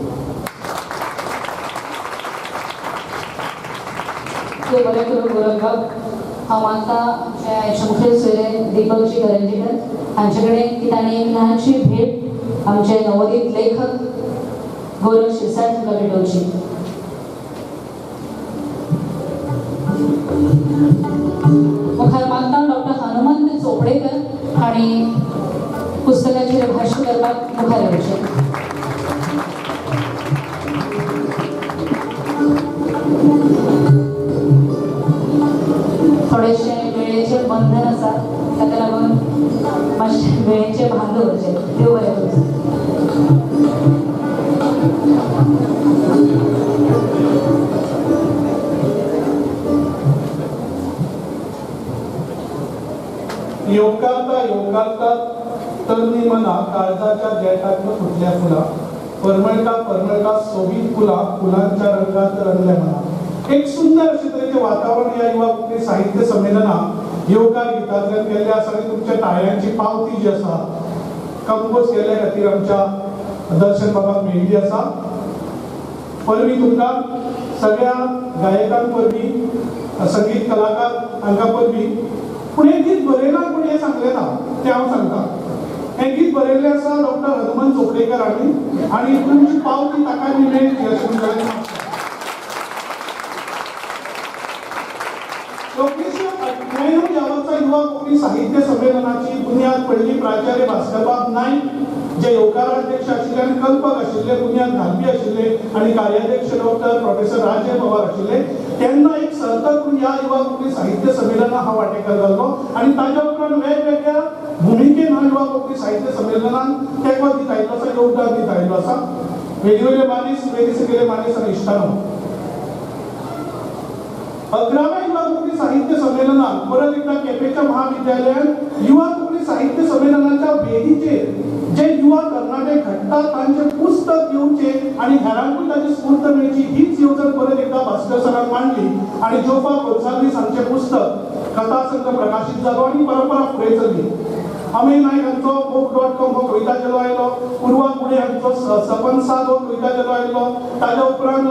बरें करून गोरखबाब. हांव आतां आमचे मुखेल सोयरे दीपकजी करंजीकर हांचे कडेन की तांणी एक ल्हानशी भेट आमचे नवोदित लेखक गौरव शिरसाट तुका भेटोवची. मुखार मागता डॉक्टर हनुमंत चोपडेकर हांणी पुस्तकाचेर भाश्य करपाक मुखार येवचें. थोडेशे वेळेचे बंधन आसा ताका लागून मातशे वेळेचे भान दवरचे. देव बरें करूं. योगाता तरणी मना काळजाच्या जेटातलं फुटल्या फुला परमळता सोबीत फुलांच्या रंगात रंगल्या मना. एक सुंदर अशे तरेचे वातावरण या युवा कोंकणी साहित्य संमेलनाक योगा गितांतल्यान केल्ले आसा. आनी तुमच्या ताळ्यांची पावती जी आसा कंपोज केल्ल्या खातीर आमच्या दर्शन बाबाक मेळिल्ली आसा. परबीं तुमकां सगळ्या गायकांक परबीं, संगीत कलाकार हांकां परबीं पूण हें गीत बरयलां कोण हें सांगलें ना तें हांव सांगतां. हें गीत बरयल्लें आसा डॉक्टर हनुमंत चोपडेकर हांणी आनी तुमची पावती ताका मेळटली अशें म्हणटालें. 1998 या वर्सा युवा कोंकणी साहित्य संमेलनाची बुन्याद पडली प्राचार्य भास्करबाब नाईक जे येवकाराध्यक्ष आशिल्ले आनी कल्पक आशिल्ले, बुन्याद घालपी आशिल्ले आनी कार्याध्यक्ष डॉक्टर प्रोफेसर राजय पवार आशिल्ले. तेन्ना एक सर्त करून ह्या युवा कोंकणी साहित्य संमेलनाक हांव वांटेकार जाल्लो आनी ताच्या उपरांत वेगवेगळ्या भुमिकेन हांव युवा कोंकणी साहित्य संमेलनान तेंको दीत आयिल्लो आसा, योगदान दीत आयिल्लो आसा. वेगवेगळे मानीस, वेगवेगळे मानीस आनी इश्टानो. 11व्या युवा कोंकणी साहित्य संमेलनात परत एकदा केपेंच्या महाविद्यालयात युवा कोंकणी साहित्य संमेलनाच्या वेदीचेर जे युवा तरणाटे घडटात तांचे पुस्तक येवचे आनी हेरांकूय ताची स्फूर्त मेळची हीच येवजण परत एकदा भास्कर सरान मांडली आनी जोफा गोन्साल्वीस हांचें पुस्तक कथा संघ प्रकाशीत जालो आनी परंपरा फुडें चल्ली. अमेय नायक हांचो book.com हो कविता चलो आयलो, पुर्वा पुणे हांचो सपन साद हो कविता चलो आयलो, ताच्या उपरांत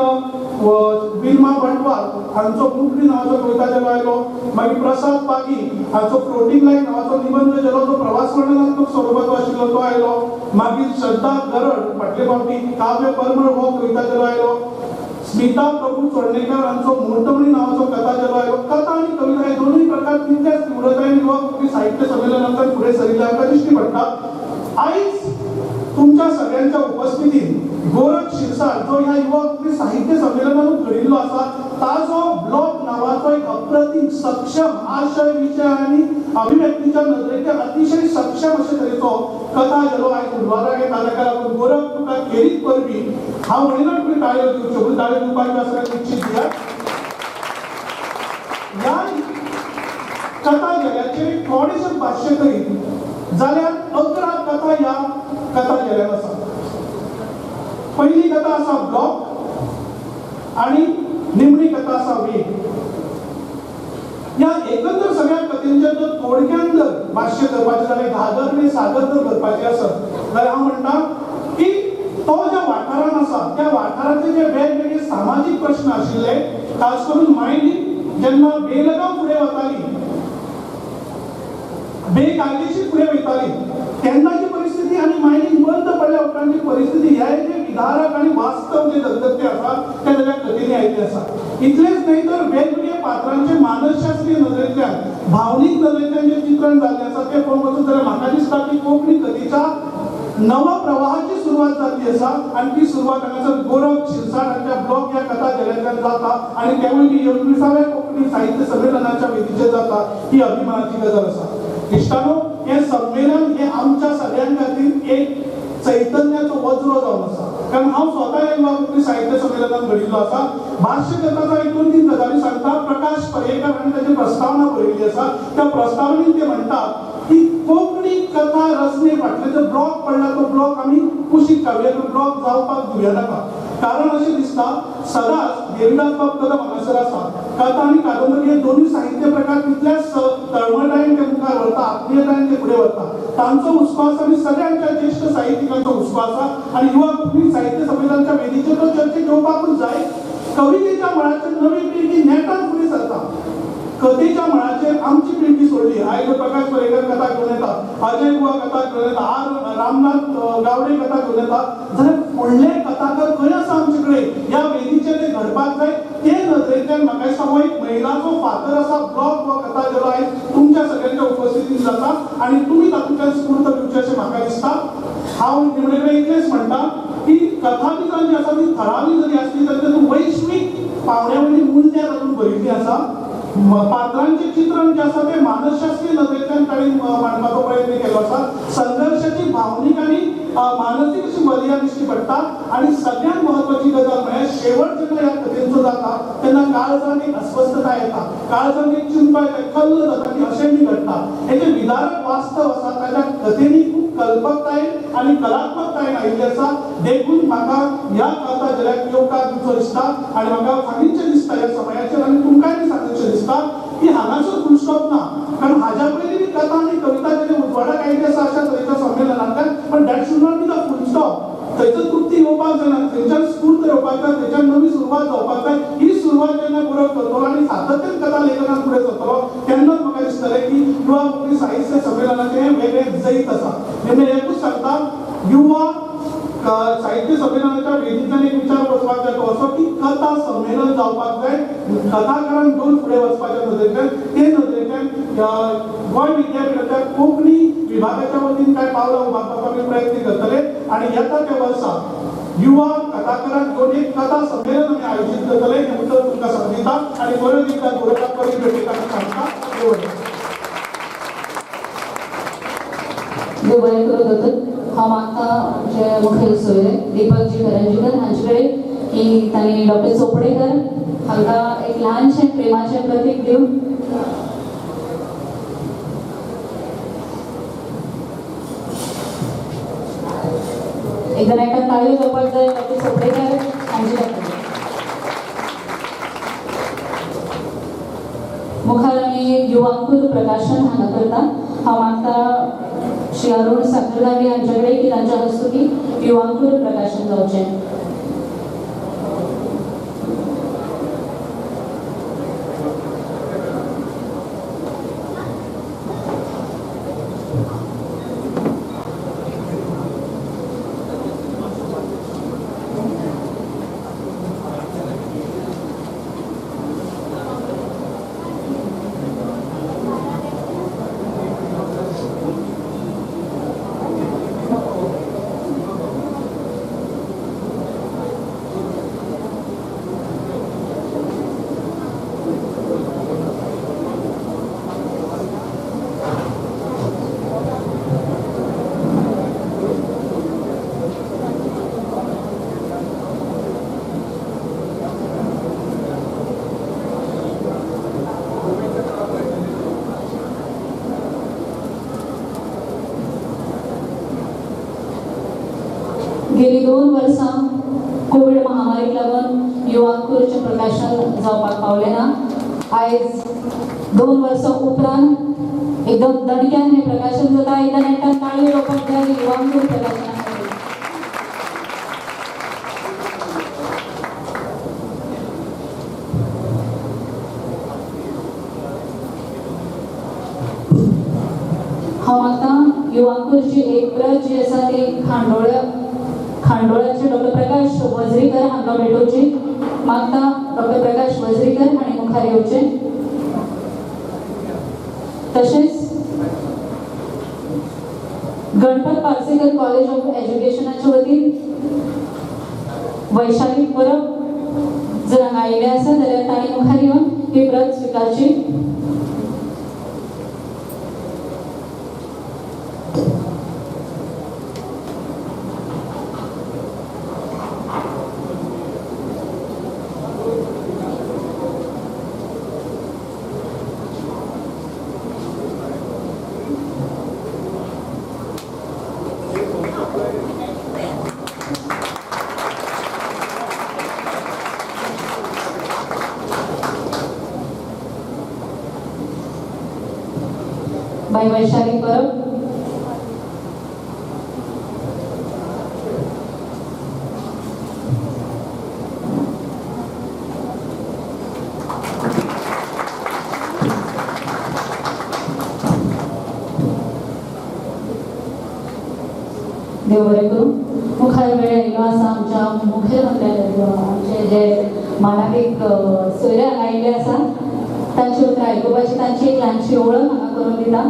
विल्मा बंटवाल हांचो मुकली नांवाचो कविता चलो आयलो, मागीर प्रसाद पागी हांचो फ्लोटिंग लायक नांवाचो निबंध चलो जो प्रवास वर्णनात्मक स्वरुपाचो आशिल्लो तो आयलो, मागीर श्रद्धा गरड फाटले फावटी काव्य परमळ हो कविता चलो आयलो, स्मिता प्रभू चोडणेकर हांचो मुर्तमणी नांवाचो कथा चलो आयलो. कथा आनी कविता हे दोनूय प्रकार तितल्याच तीव्रतायेन युवा कोंकणी साहित्य संमेलनांतल्यान फुडें सरिल्ले आमकां दिश्टी पडटा. आयज तुमच्या सगळ्यांच्या उपस्थितीत गोरख शिरसाट जो ह्या युवा कोंकणी साहित्य संमेलनांत घडिल्लो आसा ताजो ब्लॉग नांवाचो एक अप्रतीम सक्षम आशय विशय आनी अभिव्यक्तीच्या नदरेंतल्यान अतिशय सक्षम अशे तरेचो कथा गेलो आयज उदवाडाक येता. ताका लागून गोरख तुका खेरीत परबी हांव म्हणिना तुमी ताळयो दिवच्यो पूण ताळयो दिवपाक आसल्यार निश्चित दिया. ह्या कथा गेल्याचेर थोडेशें भाश्य करीत जाल्यार 11 कथा ह्या कथा गेल्यान आसा. पहिली कथा आसा ब्लॉक आनी निमणी कथा आसा वेग. ह्या एकंदर सगळ्या कथेंचेर जर थोडक्यान जर भाश्य करपाचें जाल्यार घागर आनी सागर जर करपाचें आसत जाल्यार हांव म्हणटा की तो ज्या वाठारांत आसा त्या वाठारांतले जे वेगवेगळे सामाजीक प्रश्न आशिल्ले खास करून मायनी जेन्ना बेलगाम फुडें वताली, बेकायदेशीर फुडें वयताली तेन्नाची परिस्थिती आनी मायनींग बंद पडल्या उपरांतची परिस्थिती हे जे विधारक आनी वास्तव जे दगदगते आसा ते ताच्या कथेनी आयिल्ले आसा. इतलेंच न्हय तर वेगवेगळ्या पात्रांचे मानसशास्त्रीय नदरेंतल्यान भावनीक नदरेंतल्यान जे चित्रण जाल्लें आसा तें पळोवंक वचत जाल्यार म्हाका दिसता की कोंकणी कथेच्या नव प्रवाहाची सुरवात जाल्ली आसा आनी ती सुरवात हांगासर गोरख शिरसाट हांच्या ब्लॉग ह्या कथा गेल्ल्यान जाता आनी तेवूय बी 29व्या कोंकणी साहित्य संमेलनाच्या वेदीचेर जाता ही अभिमानाची गजाल आसा. इश्टानो, हे संमेलन हे आमच्या सगळ्यां खातीर एक चैतन्याचो वज्र जावन आसा. कारण हांव स्वता युवा कोंकणी साहित्य संमेलनात घडिल्लो आसा. भाश्य करताना एक 2-3 गजाली सांगता. प्रकाश पर्येकर हांणी ताची प्रस्तावना बरयल्ली आसा. त्या प्रस्तावनेंत ते म्हणटात की कोंकणी कथा रचने फाटले जो ब्लॉक पडला तो ब्लॉक आमी कुशीक काडुया, तो ब्लॉक जावपाक दिवया नाका. कारण अशें दिसता सदांच देविदास बाब कदम हांगासर आसा. कथा आनी कादंबरी हे दोनूय साहित्य प्रकार तितल्याच तळमळटायेन ते मुखार व्हरता, आत्मीयतायेन ते फुडें व्हरता. तांचो हुस्को आसा आनी सगळ्यांच्या ज्येश्ठ साहित्यिकांचो हुस्को आसा आनी युवा कोंकणी साहित्य संमेलनाच्या वेदीचेर तो चर्चेक येवपाकूच जाय. कवितेच्या मळाचेर नवी पिळगी नेटान फुडें सरता. कथेच्या मळाचेर आमची पिळगी सोडली. आयज प्रकाश पर्येकर कथा घेवन येता, अजय बुवा कथा घेवन येता, आर रामनाथ गावडे कथा घेवन येता, जाल्यार फुडले कथाकार खंय आसा आमचे कडेन ह्या वेदीचेर ते घडपाक जाय. ते नदरेंतल्यान म्हाका दिसता हो एक महिलाचो फातर आसा. ब्लॉग हो कथा गेलो आयज तुमच्या सगळ्यांच्या उपस्थितीत जाता आनी तुमी तातूंतल्यान स्फूर्त घेवचें अशें म्हाका दिसता. हांव निमणे कडेन इतलेंच म्हणटा की कथा बिजां जी आसा ती थळावी जरी आसली तरी तातूंत वैश्वीक पावण्यावयली मुल्यां तातूंत भरिल्लीं आसा. पात्रांचे चित्रण जे आसा ते मानसशास्त्रीय नदरेंतल्यान ताणें मांडपाचो प्रयत्न केलो आसा. संघर्शाची भावनीक आनी मानसीक अशी बलिया दिश्टी पडटा आनी सगळ्यांत म्हत्वाची गजाल म्हळ्यार शेवट जेन्ना ह्या कथेचो जाता तेन्ना काळजांत एक अस्वस्थता येता, काळजांत एक चिंता येता, खल्ल जाता की अशें बी घडटा. हे जे विदारक वास्तव आसा ताच्या कथेनी खूब कल्पकतायेन आनी कलात्मकतायेन आयिल्ली आसा. देखून म्हाका ह्या कथा गेल्याक येवकार दिवचो दिसता आनी म्हाका सांगितचें दिसता ह्या समयाचेर आनी तुमकांय बी सांगचें दिसता की हांगासर फुल स्टॉप ना. कारण हाज्या पयलीं बी कथा आनी कविता जेणे उजवाडाक आयिल्ली आसा अशा तरेच्या संमेलनांतल्यान, पण that should not be the full stop. थंयसर तृप्ती येवपाक जायना, थंयच्यान स्फूर्त येवपाक जाय, थंयच्यान नवी सुरवात जावपाक जाय. ही सुरवात जेन्ना बरोबर करतलो आनी सातत्यान कथा लेखनात फुडें सरतलो तेन्नाच म्हाका दिसतलें की युवा कोंकणी साहित्य संमेलनाचें हें वेगळें जैत आसा. तेन्ना एकूच सांगता, युवा साहित्य संमेलनाच्या वेदिकांनी एक विचार वचपाक जाय तो असो की कथा संमेलन जावपाक जाय, कथाकारांक घेवन फुडें वचपाच्या नदरेंतल्यान ते नदरेंतल्यान गोंय विद्यापीठाच्या कोंकणी विभागाच्या वतीन कांय पावलां उबारपाचो आमी प्रयत्न करतले आनी येता त्या वर्सा युवा कथाकारांक घेवन एक कथा संमेलन आमी आयोजीत करतले हें उतर तुमकां सांगता आनी बऱ्यो दिवपाक बरोवपाक बरी भेटयता सांगता. देव बरें करूं दोतोर. हांव मागता जे मुखेल सोयरे दीपकजी करंजीकर हांचे कडेन की तांणी डॉक्टर चोपडेकर हांकां एक ल्हानशें प्रेमाचें प्रतीक दिवन एकदा एका ताळयो जावपाक जाय डॉक्टर चोपडेकर हांचे खातीर. मुखार आमी युवांकूर प्रकाशन हांगा करता. हांव मागता श्री अरुण साखरगावी हांचे कडेन की तांच्या हस्तुकी युवांकूर प्रकाशन जावचें. गेली 2 वर्सां कोविड महामारीक लागून युवांकूरचें प्रकाशन जावपाक पावलें ना. आयज 2 वर्सां उपरांत एकदम दणक्यान हें प्रकाशन जाता. एकदा नेटान ताळयो जावपाक जाय युवांकूर प्रकाशना खातीर. हांव मागता युवांकूरची एक प्रत जी आसा ती खांडोळ्याचे डॉक्टर प्रकाश वजरीकर हांकां भेटोवची. मागता डॉक्टर प्रकाश वजरीकर हांणी मुखार येवचें. तशेंच गणपत पार्सेकर कॉलेज ऑफ एज्युकेशनाच्या वतीन वैशाली परब जर हांगा आयिल्ले आसा जाल्यार तांणी मुखार येवन ही प्रत स्विकारची. बाय वैशाली परब. देव बरें करूं. मुखार वेळ येयलो आसा आमच्या मुखेलमंत्र्यान आमचे जे मानावीक सोयरे हांगा आयिल्ले आसा तांची उतरां आयकुपाची तांची एक ल्हानशी वळख हांगा करून दिता.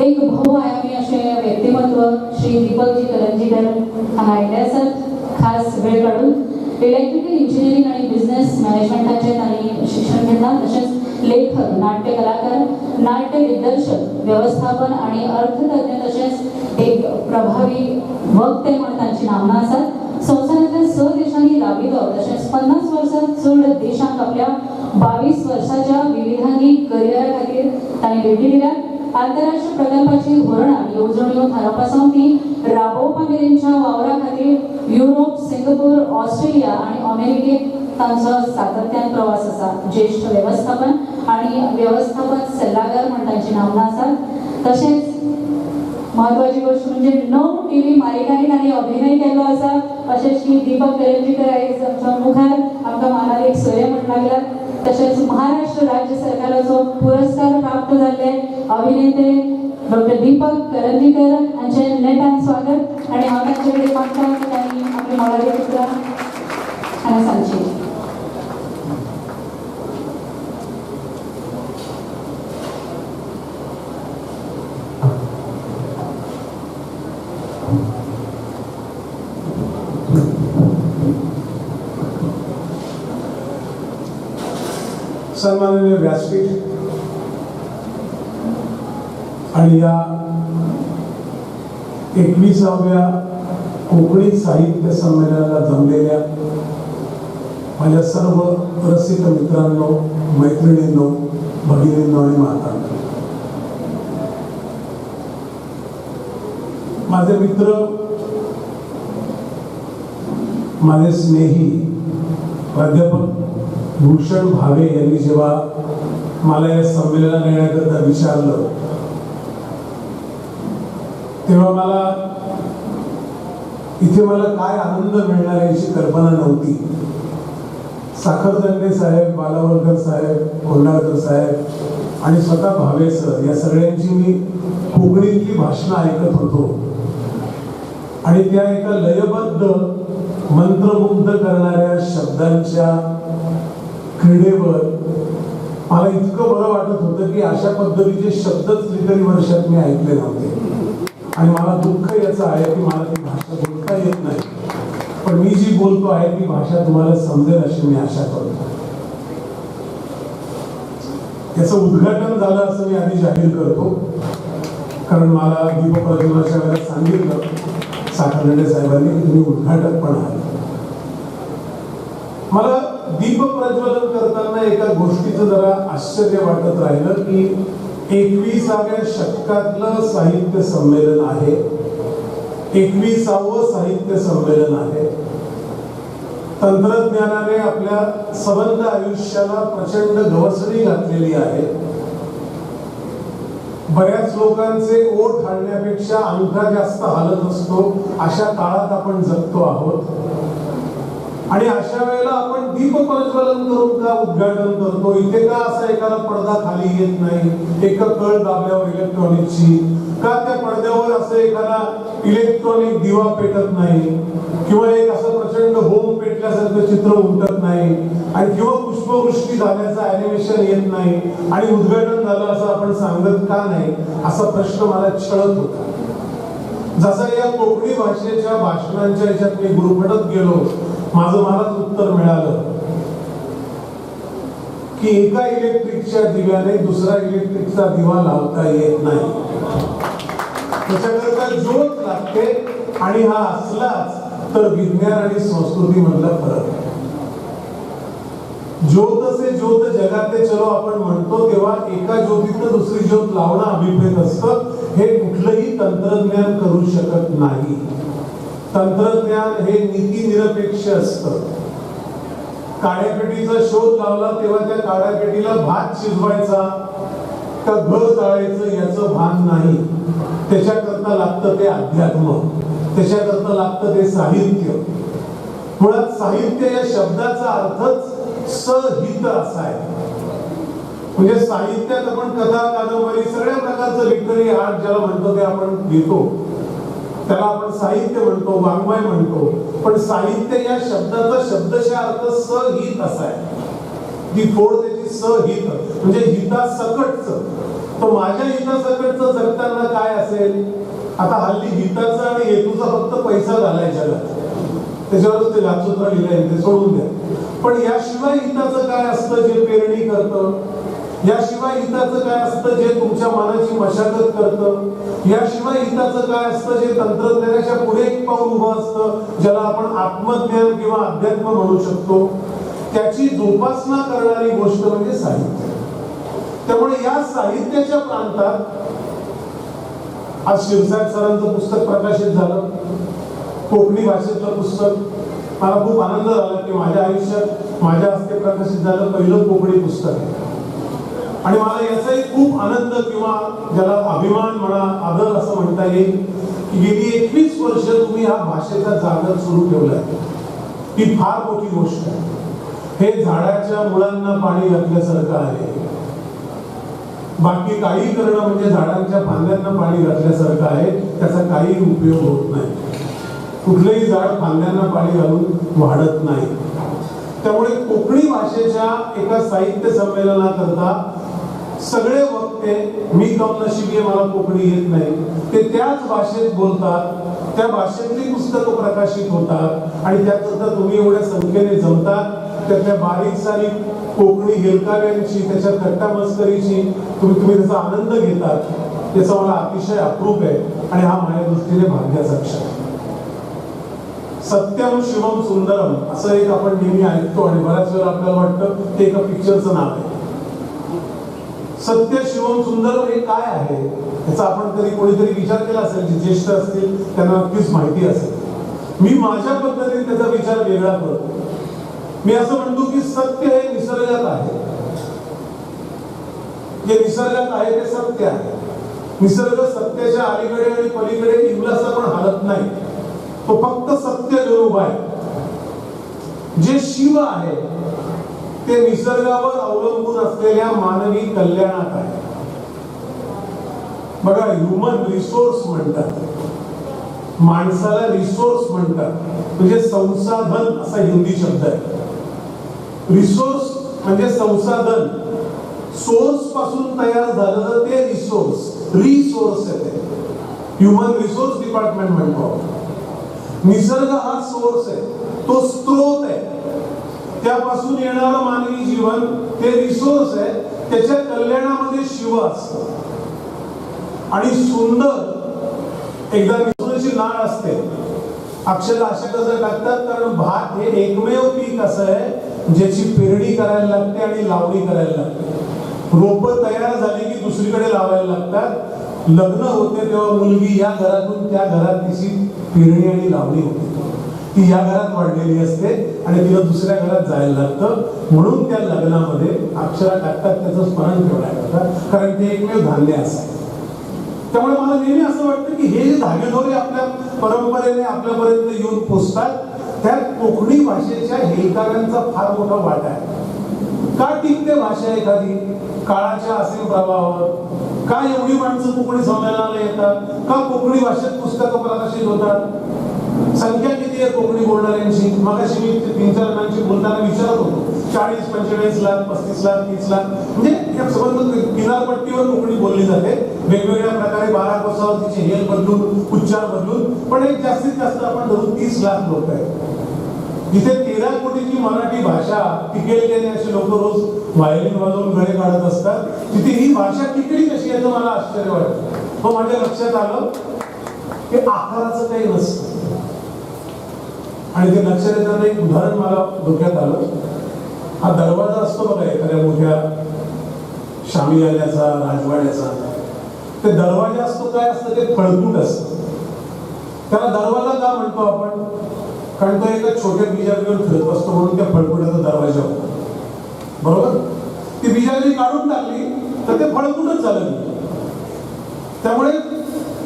एक भोव आयामी अशें व्यक्तिमत्व श्री दीपकजी करंजीकर हांगा आयिल्ले आसात. खास वेळ काडून इलेक्ट्रिकल इंजिनियरींग आनी बिझनेस मॅनेजमेंटाचें तांणी शिक्षण घेतलां. तशेंच लेखक, नाट्य कलाकार, नाट्य दिग्दर्शक, व्यवस्थापन आनी अर्थतज्ञ तशेंच एक प्रभावी वक्ते म्हण तांची नामनां आसात. संवसारांतल्या 6 देशांनी राबितो तशेंच 50 वर्सां चड देशांक आपल्या 22 वर्सांच्या विविधांगी करियरा खातीर तांणी भेटी दिल्यात. आंतरराष्ट्रीय प्रकल्पाची धोरणां येवजण्यो थारावपा सावन ती राबोवपा मेरेनच्या वावरा खातीर युरोप, सिंगापूर, ऑस्ट्रेलिया आनी अमेरिकेक तांचो सातत्यान प्रवास आसा. ज्येष्ठ व्यवस्थापन आनी व्यवस्थापन सल्लागार म्हण तांची नामनां आसात. तशेंच महत्वाची गोष्ट म्हणजे 9 टीव्ही मालिकांनी तांणी अभिनय केलो आसा अशें श्री दीपक करंजीकर आयज आमच्या मुखार आमकां मानार एक सोयरे म्हणून लागल्यात. तशेंच महाराष्ट्र राज्य सरकाराचो पुरस्कार प्राप्त जाल्ले अभिनेते डॉक्टर दीपक करंजीकर हांचे नेटान स्वागत आणि हांव तांचे कडेन मागता की तांणी आपले मोलादीक उतरां हांगा सांगची. सन्माननीय व्यासपीठ आणि या 21व्या कोकणी साहित्य संमेलनाला जमलेल्या माझ्या सर्व रसिक मित्रांनो, मैत्रिणींनो, भगिनींनो आणि मातांनो, माझे मित्र, माझे स्नेही प्राध्यापक भूषण भावे यांनी जेव्हा मला या संमेलनात येण्याकरता विचारलं तेव्हा मला काय आनंद मिळणार याची कल्पना नव्हती. साखरदंडे साहेब, बालावलकर साहेब, कोंडाळकर साहेब आणि स्वतः भावे सर या सगळ्यांची मी कोकणीतली भाषणं ऐकत होतो आणि त्या एका लयबद्ध मंत्रमुग्ध करणाऱ्या शब्दांच्या क्रीडेवर मला इतकं बरं वाटत होतं की अशा पद्धतीचे शब्दच कितीतरी वर्षात मी ऐकले नव्हते. आणि मला दुःख याचं आहे की मला ती भाषा बोलता येत नाही, पण मी जी बोलतो आहे ती भाषा तुम्हाला समजेल अशी मी आशा करतो. याचं उद्घाटन झालं असं मी आधी जाहीर करतो, कारण मला दीपक प्रज्वलनाच्या वेळेला सांगितलं साखरदंडे साहेबांनी की तुम्ही उद्घाटक पण आहात. मला दीपक प्रज्वलन करताना एका गोष्टीचं जरा आश्चर्य वाटत राहिलं की 21व्या शतकातलं साहित्य संमेलन आहे, 21वं साहित्य संमेलन आहे. तंत्रज्ञानाने आपल्या सबंध आयुष्याला प्रचंड गवसणी घातलेली आहे. बऱ्याच लोकांचे ओठ हाणण्यापेक्षा अंगठा जास्त हालत असतो अशा काळात आपण जगतो आहोत. आणि अशा वेळेला आपण दीप प्रज्वलन करून का उद्घाटन करतो? इथे का असा एखादा पडदा खाली येत नाही, एक कळ दाबल्यावर इलेक्ट्रॉनिकची का त्या पडद्यावर असं एखादा इलेक्ट्रॉनिक दिवा पेटत नाही, किंवा एक असं प्रचंड होम पेटल्यासारखं चित्र उमटत नाही, आणि किंवा पुष्पवृष्टी झाल्याचं अॅनिमेशन येत नाही आणि उद्घाटन झालं असं आपण सांगत का नाही, असा प्रश्न मला छळत होता. जसा या कोकणी भाषेच्या भाषणांच्या याच्यात मी गुरफटत गेलो, माझं मलाच उत्तर मिळालं की एका इलेक्ट्रिकच्या दिव्याने दुसरा इलेक्ट्रिकचा दिवा लावता येत नाही. त्याच्याकरता ज्योत लागते, आणि हा असलाच तर विज्ञान आणि संस्कृती मधला फरक. ज्योत से ज्योत जगाते चलो आपण म्हणतो तेव्हा एका ज्योतीतनं दुसरी ज्योत लावणं अभिप्रेत असतं. हे कुठलंही तंत्रज्ञान करू शकत नाही. तंत्रज्ञान हे नीतिनिरपेक्ष असतं. काड्यापेटीचा शोध लावला तेव्हा त्या काड्यापेटीला भात शिजवायचा का घर जाळायचं याचं भान नाही. त्याच्याकरता लागतं ते अध्यात्म, त्याच्याकरता लागतं ते साहित्य. मुळात साहित्य या शब्दाचा अर्थच सहित असा आहे. म्हणजे साहित्यात आपण कथा, कादंबरी, सगळ्या प्रकारचं लिटररी आर्ट ज्याला म्हणतो ते आपण घेतो, त्याला आपण साहित्य म्हणतो, वाङ्मय म्हणतो. पण साहित्य या शब्दाचा शब्दशः अर्थ सहित असा आहे. ती फोड त्याची सहित म्हणजे हितासकटचं. तो माझ्या हितासकटचं जगताना काय असेल? आता हल्ली हिताचं आणि हेतूचा फक्त पैसा झालाय जगात, त्याच्यावरच ते गाचूत्र लिहिलंय, ते सोडून द्या. पण याशिवाय हिताचं काय असतं जे पेरणी करतं? याशिवाय हिताचं काय असतं जे तुमच्या मनाची मशागत करतं? याशिवाय हिताचं काय असतं जे तंत्रज्ञानाच्या पुढे एक पाऊल उभं असतं, ज्याला आपण आत्मज्ञान किंवा अध्यात्म म्हणू शकतो? त्याची जोपासना करणारी गोष्ट म्हणजे साहित्य. त्यामुळे या साहित्याच्या प्रांतात आज शिरसाट सरांचं पुस्तक प्रकाशित झालं, कोकणी भाषेतलं पुस्तक. मला खूप आनंद झाला की माझ्या आयुष्यात माझ्या हस्ते प्रकाशित झालं पहिलं कोकणी पुस्तक आहे. आणि मला याचाही खूप आनंद किंवा ज्याला अभिमान म्हणा, आदर असं म्हणता येईल की गेली 21 वर्ष तुम्ही ह्या भाषेचा जागर सुरू ठेवलाय. ही फार मोठी गोष्ट आहे. हे झाडाच्या मुळांना पाणी घातल्यासारखं आहे. बाकी काही करणं म्हणजे झाडांच्या फांद्यांना पाणी घातल्यासारखं आहे. त्याचा काही उपयोग होत नाही. कुठलंही झाड फांद्यांना पाणी घालून वाढत नाही. त्यामुळे कोकणी भाषेच्या एका साहित्य संमेलनाकरता सगळे वक्ते, मी कमनशिबी आहे मला कोकणी येत नाही, ते त्याच भाषेत बोलतात, त्या भाषेतली पुस्तकं प्रकाशित होतात आणि त्याकरता तुम्ही एवढ्या संख्येने जमतात. त्यातल्या बारीक सारीक कोकणी हेलकाव्यांची, त्याच्या थट्टा मस्करीची तुम्ही त्याचा आनंद घेतात. त्याचा मला अतिशय अप्रूप आहे आणि हा माझ्या दृष्टीने भाग्याचा क्षण आहे. सत्यम शिवम सुंदरम असं एक आपण नेहमी ऐकतो आणि बऱ्याच वेळा आपल्याला वाटतं ते एका पिक्चरचं नाव आहे. सत्य शिवम सुंदरम हे काय आहे याचा आपण कधी कोणीतरी विचार केला असेल, जे ज्येष्ठ असतील त्यांना नक्कीच माहिती असेल. मी माझ्या पद्धतीने त्याचा विचार वेगळा करतो. मी असं म्हणतो की सत्य हे निसर्गात आहे. जे निसर्गात आहे ते सत्य आहे. निसर्ग सत्याच्या अलीकडे आणि पलीकडे इवलासा पण हलत नाही. तो फक्त सत्य घेऊन उभा आहे. जे शिव आहे ते निसर्गावर अवलंबून असलेल्या मानवी कल्याणात आहे. बघा, ह्युमन रिसोर्स म्हणतात, माणसाला रिसोर्स म्हणतात, म्हणजे संसाधन असा हिंदी शब्द आहे. रिसोर्स म्हणजे संसाधन, सोर्स पासून तयार झालेलं ते रिसोर्स आहे. ते ह्युमन रिसोर्स डिपार्टमेंट म्हणतो. निसर्ग हा सोर्स आहे, तो स्त्रोत आहे. त्यापासून येणारं मानवी जीवन ते रिसोर्स आहे. त्याच्या कल्याणामध्ये शिव असतं. आणि सुंदर एकदा निसर्गाची नाळ असते. अक्षरशः अशा कसं टाकतात, कारण भात हे एकमेव पीक असं आहे ज्याची पेरणी करायला लागते आणि लावणी करायला लागते. रोपं तयार झाली की दुसरीकडे लावायला लागतात. लग्न होते तेव्हा मुलगी या घरातून त्या घरात तिची पेरणी आणि लावणी होते. ती या घरात वाढलेली असते आणि तिला दुसऱ्या घरात जायला लागतं. म्हणून त्या लग्नामध्ये अक्षरा टाकतात, त्याचं स्मरण ठेवण्याकरता, कारण ते एकमेव धान्य असायचं. त्यामुळे मला नेहमी असं वाटतं की हे जे धागेदोरे आपल्या परंपरेने आपल्यापर्यंत येऊन पोचतात, त्यात कोकणी भाषेच्या हेलकाव्यांचा फार मोठा वाटा आहे. का टिकते भाषा एखादी काळाच्या असीम प्रभावावर? का एवढी माणसं कोकणी संमेलनाला येतात? का कोकणी भाषेत पुस्तकं प्रकाशित होतात? संख्या किती आहे कोकणी बोलणाऱ्यांची? मगाशी मी 3-4 जणांची बोलताना विचारत होतो, 40-45 लाख, 35 लाख, 30 लाख, म्हणजे या संबंध किनारपट्टीवर कोकणी बोलली जाते. वेगवेगळ्या प्रकारे 12 कोसावरतीचे हेल बदलून, उच्चार बदलून, पण एक जास्तीत जास्त आपण धरून 30 लाख लोक आहेत. जिथे 13 कोटीची मराठी भाषा टिकेल गेली असे लोक रोज व्हायोलिन वाजवून गळे काढत असतात, तिथे ही भाषा टिकली कशी याचं मला आश्चर्य वाटतं. मग माझ्या लक्षात आलं की आकाराचं काही नसतं. आणि ते लक्षात येताना एक उदाहरण मला डोक्यात आलं. हा दरवाजा असतो बघा एखाद्या मोठ्या शामियान्याचा, राजवाड्याचा. ते दरवाजा असतो काय असतं, ते फळकूट असतं. त्याला दरवाजा का म्हणतो आपण? कारण तो एका छोट्या बिजागरीवर फिरत असतो, म्हणून त्या फळकुटाचा दरवाजा होतो. बरोबर? ती बिजागरी काढून टाकली तर ते फळकुटच झालं. त्यामुळे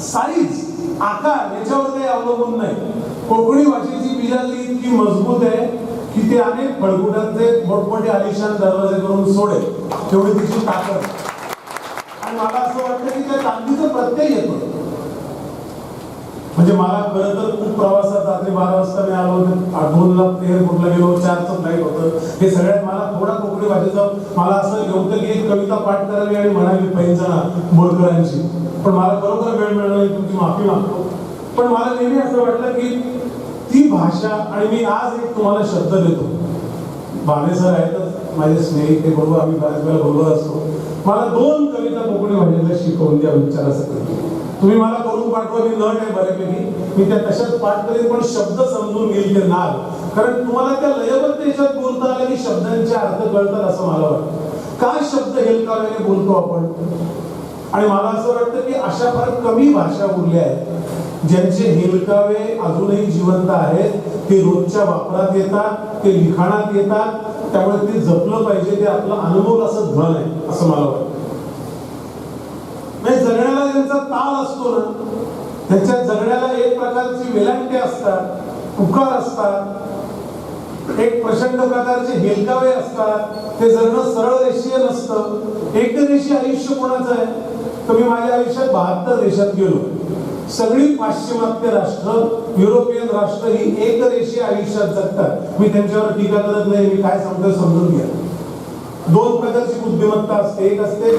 साईज, आकार याच्यावर काही अवलंबून नाही. कोकणी भाषेची बिजागरी इतकी मजबूत आहे की ते अनेक फळकुटांचे मोठमोठे आलिशान दरवाजे करून सोडेल, तेवढी तिची ताकद. आणि मला असं वाटतं की त्या ताकदीचा प्रत्यय येतो. म्हणजे मला खरं तर खूप प्रवासात रात्री 12 वाजता मी आलो होतो, 2ला एअरपोर्टला गेलो, 4चं फ्लाईट होतं. हे सगळ्यात मला थोडा कोकणी भाषेचं मला असं होतं की एक कविता पाठ करावी आणि म्हणावी पैंजना बोरकरांची, पण मला खरोखर वेळ मिळाला नाही, तुमची माफी मागतो. पण मला नेहमी असं वाटलं की ती भाषा, आणि मी आज एक तुम्हाला शब्द देतो. भावे सर आहेतच माझे स्नेहित, ते बरोबर आम्ही बऱ्याच वेळा बरोबर असतो. मला 2 कविता कोकणी भाषेला शिकवून द्या उच्चारासाठी. तुम्ही मला करून पाठवा, मी नट आहे बऱ्यापैकी, मी त्या तशाच पाठ करेन, पण शब्द समजून घेईल ते नाद. कारण तुम्हाला त्या लयबद्ध याच्यात बोलता आलं की शब्दांचे अर्थ कळतात असं मला वाटतं. काय शब्द हेलकाव्याने बोलतो आपण? आणि मला असं वाटतं की अशा फार कमी भाषा उरल्या आहेत ज्यांचे हेलकावे अजूनही जिवंत आहेत. ते रोजच्या वापरात येतात, ते लिखाणात येतात, त्यामुळे ते जपलं पाहिजे. ते आपलं अनुभव असं धन आहे असं मला वाटतं. म्हणजे जगण्याला ज्यांचा ताल असतो ना, त्याच्या जगण्याला एक प्रकारची वेलांटे असतात, उकार असतात, एक प्रचंड प्रकारचे हेलकावे असतात. ते जगणं सरळ रेषीय नसतं. एकरेषीय आयुष्य कोणाचं आहे? तर मी माझ्या आयुष्यात 72 देशात गेलो. सगळी पाश्चिमात्य राष्ट्र, युरोपियन राष्ट्र ही एकरेषीय आयुष्यात जगतात. मी त्यांच्यावर टीका करत नाही. मी काय सांगतोय समजून घ्या. 2 प्रकारची बुद्धिमत्ता असते. एक असते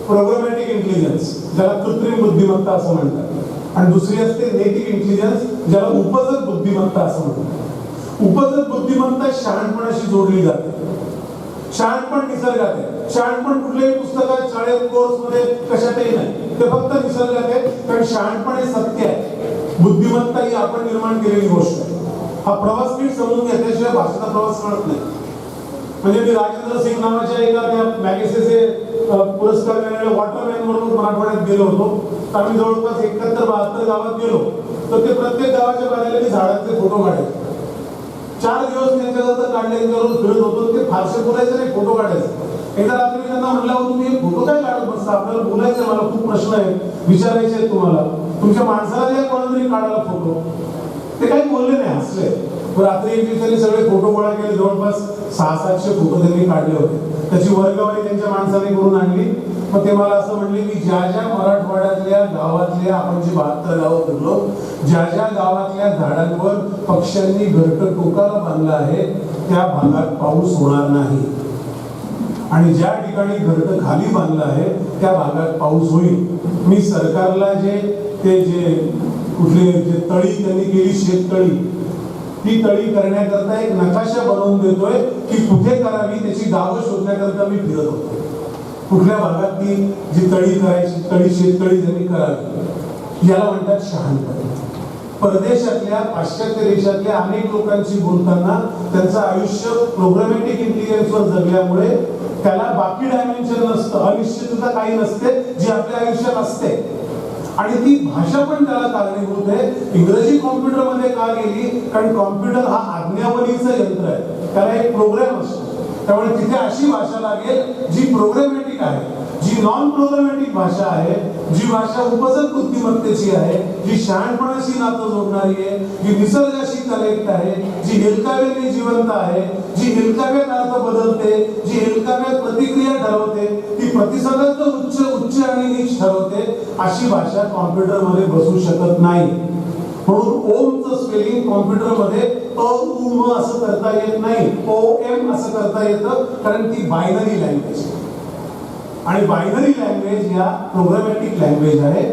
प्रोग्रामॅटिक इंटेलिजन्स, ज्याला कृत्रिम बुद्धिमत्ता असं म्हणतात, आणि दुसरी असते नेटिव्ह इंटेलिजन्स, ज्याला उपजत बुद्धिमत्ता असं म्हणतात. उपजत बुद्धिमत्ता शहाणपणाशी जोडली जाते. शहाणपण निसर्गात आहे. शहाणपण कुठल्याही पुस्तकात, शाळेत, कोर्समध्ये कशातही नाही. ते फक्त निसर्गात आहे. कारण शहाणपण हे सत्य आहे. बुद्धिमत्ता ही आपण निर्माण केलेली गोष्ट आहे. हा प्रवास नीट समजून घेतल्याशिवाय भाषेचा प्रवास कळत नाही. म्हणजे मी राजेंद्र सिंग नावाच्या एका त्या मॅगेसेसे पुरस्कार मिळालेल्या वॉटरमॅन म्हणून मराठवाड्यात गेलो होतो. तर आम्ही जवळपास 71-72 गावात गेलो. तर ते प्रत्येक गावाच्या बाहेर मी झाडांचे फोटो काढायचे. 4 दिवस त्यांच्याकडे काढले, त्यांच्याबरोबर फिरत होतो. ते फारसे बोलायचे नाही, फोटो काढायचे. एकदा रात्री मी त्यांना म्हटलं, तुम्ही फोटो काय काढत बसता? आपल्याला बोलायचं, मला खूप प्रश्न आहेत विचारायचे आहेत तुम्हाला. तुमच्या माणसाला द्या कोणातरी काढायला फोटो. ते काही बोलले नाही, हसले. रात्री एक दिवसांनी सगळे फोटो गोळा केले. जवळपास 600-700 फोटो त्यांनी काढले होते. त्याची वर्गवारी त्यांच्या माणसाने करून आणली. मग ते मला असं म्हणले की ज्या ज्या मराठवाड्यातल्या गावातल्या, आपण जी 72 गावं फिरलो, ज्या ज्या गावातल्या झाडांवर पक्ष्यांनी घरटं टोकाला बांधलं आहे त्या भागात पाऊस होणार नाही, आणि ज्या ठिकाणी घरटं खाली बांधलं आहे त्या भागात पाऊस होईल. मी सरकारला कुठले जे तळी त्यांनी केली, शेततळी, ती तळी करण्याकरता एक नकाशा बनवून देतोय की कुठे करावी, त्याची गावं शोधण्याकरता मी फिरत होतो. कुठल्या भागात ती जी तळी करायची, तळी शेततळी त्यांनी करावी, याला म्हणतात शहाणपण. परदेशातल्या, पाश्चात्य देशातल्या अनेक लोकांशी बोलताना त्यांचं आयुष्य प्रोग्रामॅटिक इंटेलिजन्सवर जगल्यामुळे त्याला बाकी डायमेन्शन नसतं, अनिश्चितता काही नसते जी आपल्या आयुष्यात असते. आणि ती भाषा पण त्याला कारणीभूत आहे. इंग्रजी कॉम्प्युटरमध्ये का गेली? कारण कॉम्प्युटर हा आज्ञावलीचं यंत्र आहे, त्याला एक प्रोग्राम असतो. त्यामुळे तिथे अशी भाषा लागेल जी प्रोग्रामॅटिक आहे, जी नॉन प्रोग्रामॅटिक भाषा आहे, जी भाषा उपजत बुद्धिमत्तेची आहे, जी शहाणपणाशी नातं जोडणारी आहे, जी निसर्गाशी कनेक्ट आहे, जी हेलकाव्याने जिवंत आहे, जी हेलकाव्यात अर्थ बदलते, जी हेलकाव्यात प्रतिक्रिया ठरवते, ती प्रतिसादाचं उच्च आणि नीच ठरवते. अशी भाषा कॉम्प्युटरमध्ये बसू शकत नाही. म्हणून ओमचं स्पेलिंग कॉम्प्युटरमध्ये अ-उ-म असं करता येत नाही, ओ-एम असं करता येतं, कारण ती बायनरी लँग्वेज. आणि बायनरी लँग्वेज या प्रोग्रामॅटिक लँग्वेज आहे.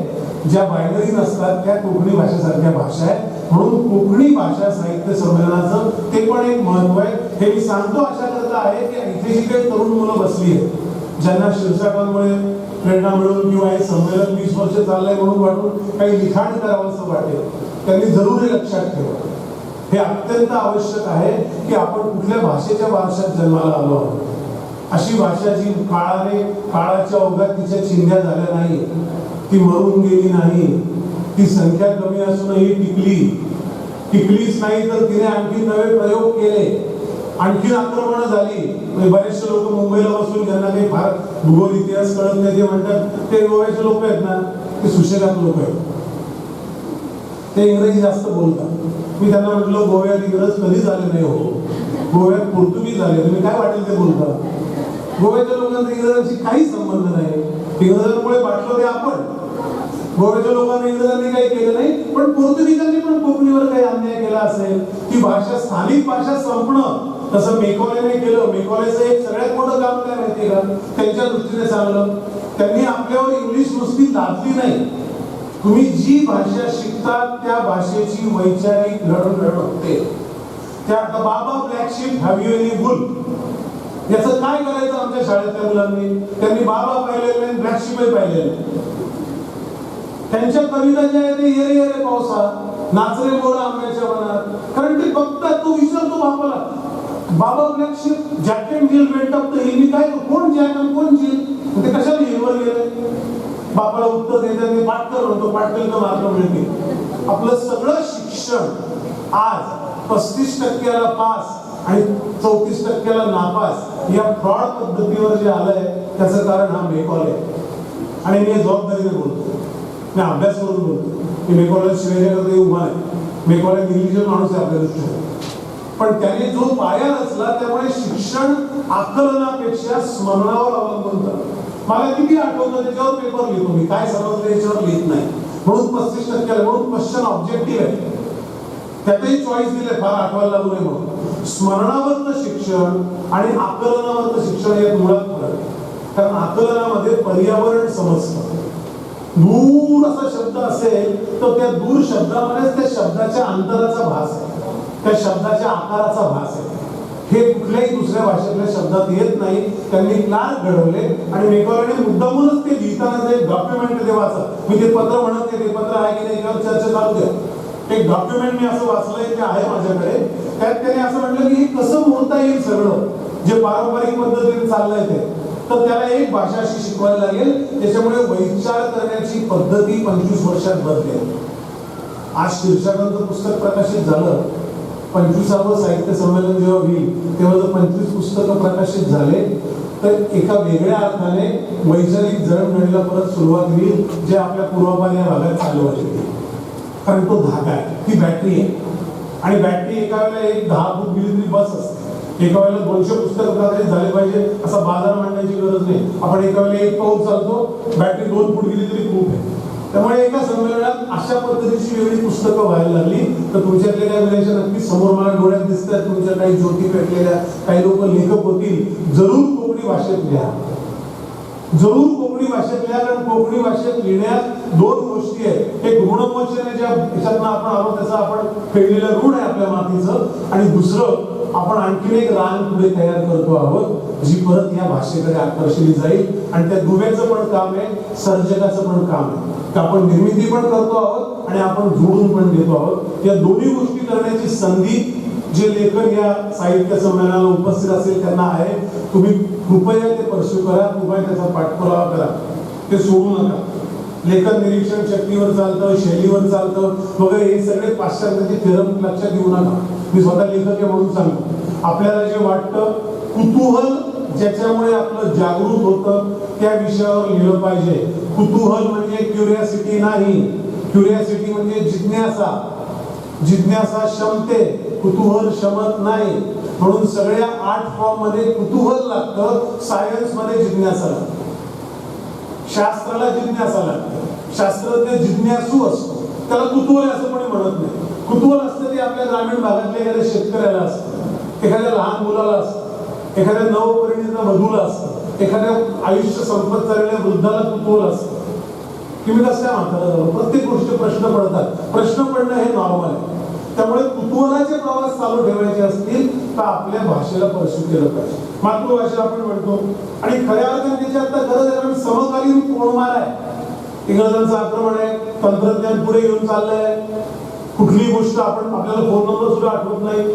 ज्या बायनरी नसतात त्या कोकणी भाषेसारख्या भाषा आहे. म्हणून कोकणी भाषा साहित्य संमेलनाचं ते पण एक महत्व आहे. हे मी सांगतो अशा करता आहे की इथे जी काही तरुण मुलं बसली आहेत, ज्यांना शिरसाटांमुळे प्रेरणा मिळून किंवा हे संमेलन 20 वर्ष चाललंय म्हणून वाटून काही लिखाण करावं असं वाटेल, त्यांनी जरूर हे लक्षात ठेवा. हे अत्यंत आवश्यक आहे की आपण कुठल्या भाषेच्या वारशात जन्माला आलो आहोत. अशी भाषा जी काळाच्या ओघात तिच्या चिंध्या झाल्या नाही, ती मरून गेली नाही, ती संख्या कमी असूनही टिकलीच नाही, तर तिने आणखी नवे प्रयोग केले, आणखी आक्रमणं झाली. म्हणजे बरेचसे लोक मुंबईला बसून ज्यांना काही फार भूगोल इतिहास कळत नाही, ते म्हणतात ते गोव्याचे लोक आहेत ना, ते सुशेगात लोक आहेत, ते इंग्रजी जास्त बोलतात. मी त्यांना म्हटलं गोव्यात इंग्रज कधी झाले नाही हो, गोव्यात पोर्तुगीज झाले. तुम्ही काय वाटेल ते बोलता. गोव्याच्या लोकांचा इंग्रजांशी काही संबंध नाही. इंग्रजांमुळे वाटलं ते आपण. गोव्याच्या लोकांना इंग्रजांनी काही केलं नाही, पण पोर्तुगीजांनी पण कोकणीवर काही अन्याय केला असेल, ती भाषा, स्थानिक भाषा संपणं, तसं मेकॉलेने केलं. मेकॉलेचं एक सगळ्यात मोठं काम काय माहिती का, त्यांच्या दृष्टीने चांगलं, त्यांनी आपल्यावर इंग्लिश नुसती लादली नाही. तुम्ही जी भाषा शिकता त्या भाषेची वैचारिक घडवण होते. त्या बाबा black ship have you any boule, याचं काय करायचं आमच्या शाळेतल्या मुलांनी? त्यांनी बाबा पाहिलेलं नाही, ब्लॅक शीपही पाहिलेलं नाही. त्यांच्या कविता ज्या आहेत ते येरे येरे पावसा, नाचरे मोर आंब्याच्या वनात, कारण ते बघतात, तो विचारतो बाबाला, baa baa black sheep Jack hill went up the hill. मी काय, कोण जॅक आणि कोण हिल? ते कशाला हिलवर गेले? बापाला उत्तर देतात, मी पाटकर म्हणतो, पाटकर तर मार्क मिळते. आपलं सगळं शिक्षण आज 35% पास आणि 34% नापास या फ्रॉड पद्धतीवर जे आलंय त्याचं कारण हा मेकॉल आहे. आणि मी जबाबदारीने बोलतो, मी अभ्यास करून बोलतो. मी मेकॉलला शिवाय उभा आहे. मेकॉल निर्लिजन माणूस आहे आपल्या दृष्टीने, पण त्याने जो पाया रचला त्यामुळे शिक्षण आकलनापेक्षा स्मरणावर अवलंबून झालं. मला किती आठवतं त्याच्यावर पेपर लिहितो मी, काय समजलं याच्यावर लिहित नाही. म्हणून 35% म्हणून क्वेश्चन ऑब्जेक्टिव्ह आहे, त्यातही चॉईस दिले फार आठवायला लागू नये म्हणून. स्मरणावरचं शिक्षण आणि आकलनावरचं शिक्षण यात मुळात फरक आहे. कारण आकलनामध्ये पर्यावरण समजतं. दूर असा शब्द असेल तर त्या दूर शब्दामध्येच त्या शब्दाच्या अंतराचा भास आहे, त्या शब्दाच्या आकाराचा भास आहे. हे कुठल्याही दुसऱ्या भाषेतल्या शब्दात येत नाही. त्यांनी क्लास घडवले आणि मेकॉलने मुद्दामूनच ते लिहिताना जे डॉक्युमेंट ते वाचा. मी ते पत्र म्हणत नाही, ते पत्र आहे की नाही यावर चर्चा चालू द्या. एक डॉक्युमेंट मी असं वाचलंय, ते आहे माझ्याकडे. त्यात त्याने असं म्हटलं की हे कसं मोडता येईल सगळं जे पारंपरिक पद्धतीने चाललंय ते, तर त्याला एक भाषा अशी शिकवायला लागेल त्याच्यामुळे वैचार करण्याची पद्धती 25 वर्षात बदलेल. आज शीर्षकांचं पुस्तक प्रकाशित झालं, 25वं साहित्य संमेलन जेव्हा होईल तेव्हा जर 25 पुस्तकं प्रकाशित झाले तर एका वेगळ्या अर्थाने वैचारिक जडणघडीला परत सुरुवात होईल, जे आपल्या पूर्वापार या भागात चालू आहे. कारण तो धागा आहे, ती बॅटरी आहे. आणि बॅटरी एका वेळेला एक 10 फूट गेली तरी बस असते. एका वेळेला 200 पुस्तक प्रकाशित झाले पाहिजे असा बाजार मांडण्याची गरज नाही. आपण एका वेळेला 1 पाऊल चालतो, बॅटरी 2 फूट गेली तरी खूप आहे. त्यामुळे एका संमेलनात अशा पद्धतीची वेगळी पुस्तकं व्हायला लागली तर तुमच्यातले काही विषय नक्की समोर मला डोळ्यात दिसतात. तुमच्या काही ज्योती पेटलेल्या काही लोक लेखक होतील. जरूर कोकणी भाषेत लिहा, जरूर कोकणी भाषेत लिहा. कारण कोकणी भाषेत लिहिण्यात 2 गोष्टी आहेत. एक ऋणमोचन आहे, ज्या याच्यातनं आपण आलो त्याचं आपण फेडलेलं ऋण आहे आपल्या मातीचं. आणि दुसरं आपण आणखीन एक रांग पुढे तयार करतो आहोत जी परत या भाषेकडे आकर्षली जाईल. आणि त्या दुव्याचं पण काम आहे, सर्जकाचं पण काम आहे. आपण निर्मिती पण करतो आहोत आणि आपण जोडून पण देतो आहोत. या दोन्ही गोष्टी करण्याची संधी जे लेखक या साहित्य संमेलनाला उपस्थित असेल त्यांना आहे. तुम्ही कृपया ते परस्यू करा, कृपया त्याचा पाठपुरावा करा, ते सोडू नका. लेखन निरीक्षण शक्तीवर चालतं, शैलीवर चालतं वगैरे हे सगळे पाश्चात्याचे थेरम लक्षात घेऊ नका. मी स्वतः लेखक आहे म्हणून सांगतो. आपल्याला जे वाटतं कुतूहल ज्याच्यामुळे आपलं जागृत होतं त्या विषयावर लिहिलं पाहिजे. कुतूहल म्हणजे क्युरियासिटी नाही, क्युरियासिटी म्हणजे जिज्ञासा. जिज्ञासा शमते, कुतूहल शमत नाही. म्हणून सगळ्या 8 फॉर्म मध्ये कुतूहल लागतं, सायन्स मध्ये जिज्ञासा लागतं, शास्त्राला जिज्ञासा लागते. शास्त्रज्ञ जिज्ञासू असतो, त्याला कुतूहल असं कोणी म्हणत नाही. कुतूहल असतं ते आपल्या ग्रामीण भागातल्या एखाद्या शेतकऱ्याला असतं, एखाद्या लहान मुलाला असतं, एखाद्या नवपरिणित वधूला असतं, एखाद्या आयुष्य संपत चाललेल्या वृद्धाला कुतूहल असतं. तुम्ही कसं काय म्हणता? प्रत्येक गोष्टी प्रश्न पडतात. प्रश्न पडणं हे नॉर्मल आहे. त्यामुळे कुतूहलाचे प्रवास चालू ठेवायचे असतील तर आपल्या भाषेला परस्यू केलं पाहिजे. मातृभाषा आपण म्हणतो आणि खऱ्या अर्थाने त्याची आता गरज आहे. कारण समकालीन तोडमार आहे, इंग्रजांचं आक्रमण आहे, तंत्रज्ञान पुढे घेऊन चाललंय. कुठलीही गोष्ट आपण आपल्याला फोन नंबर सुद्धा आठवत नाही.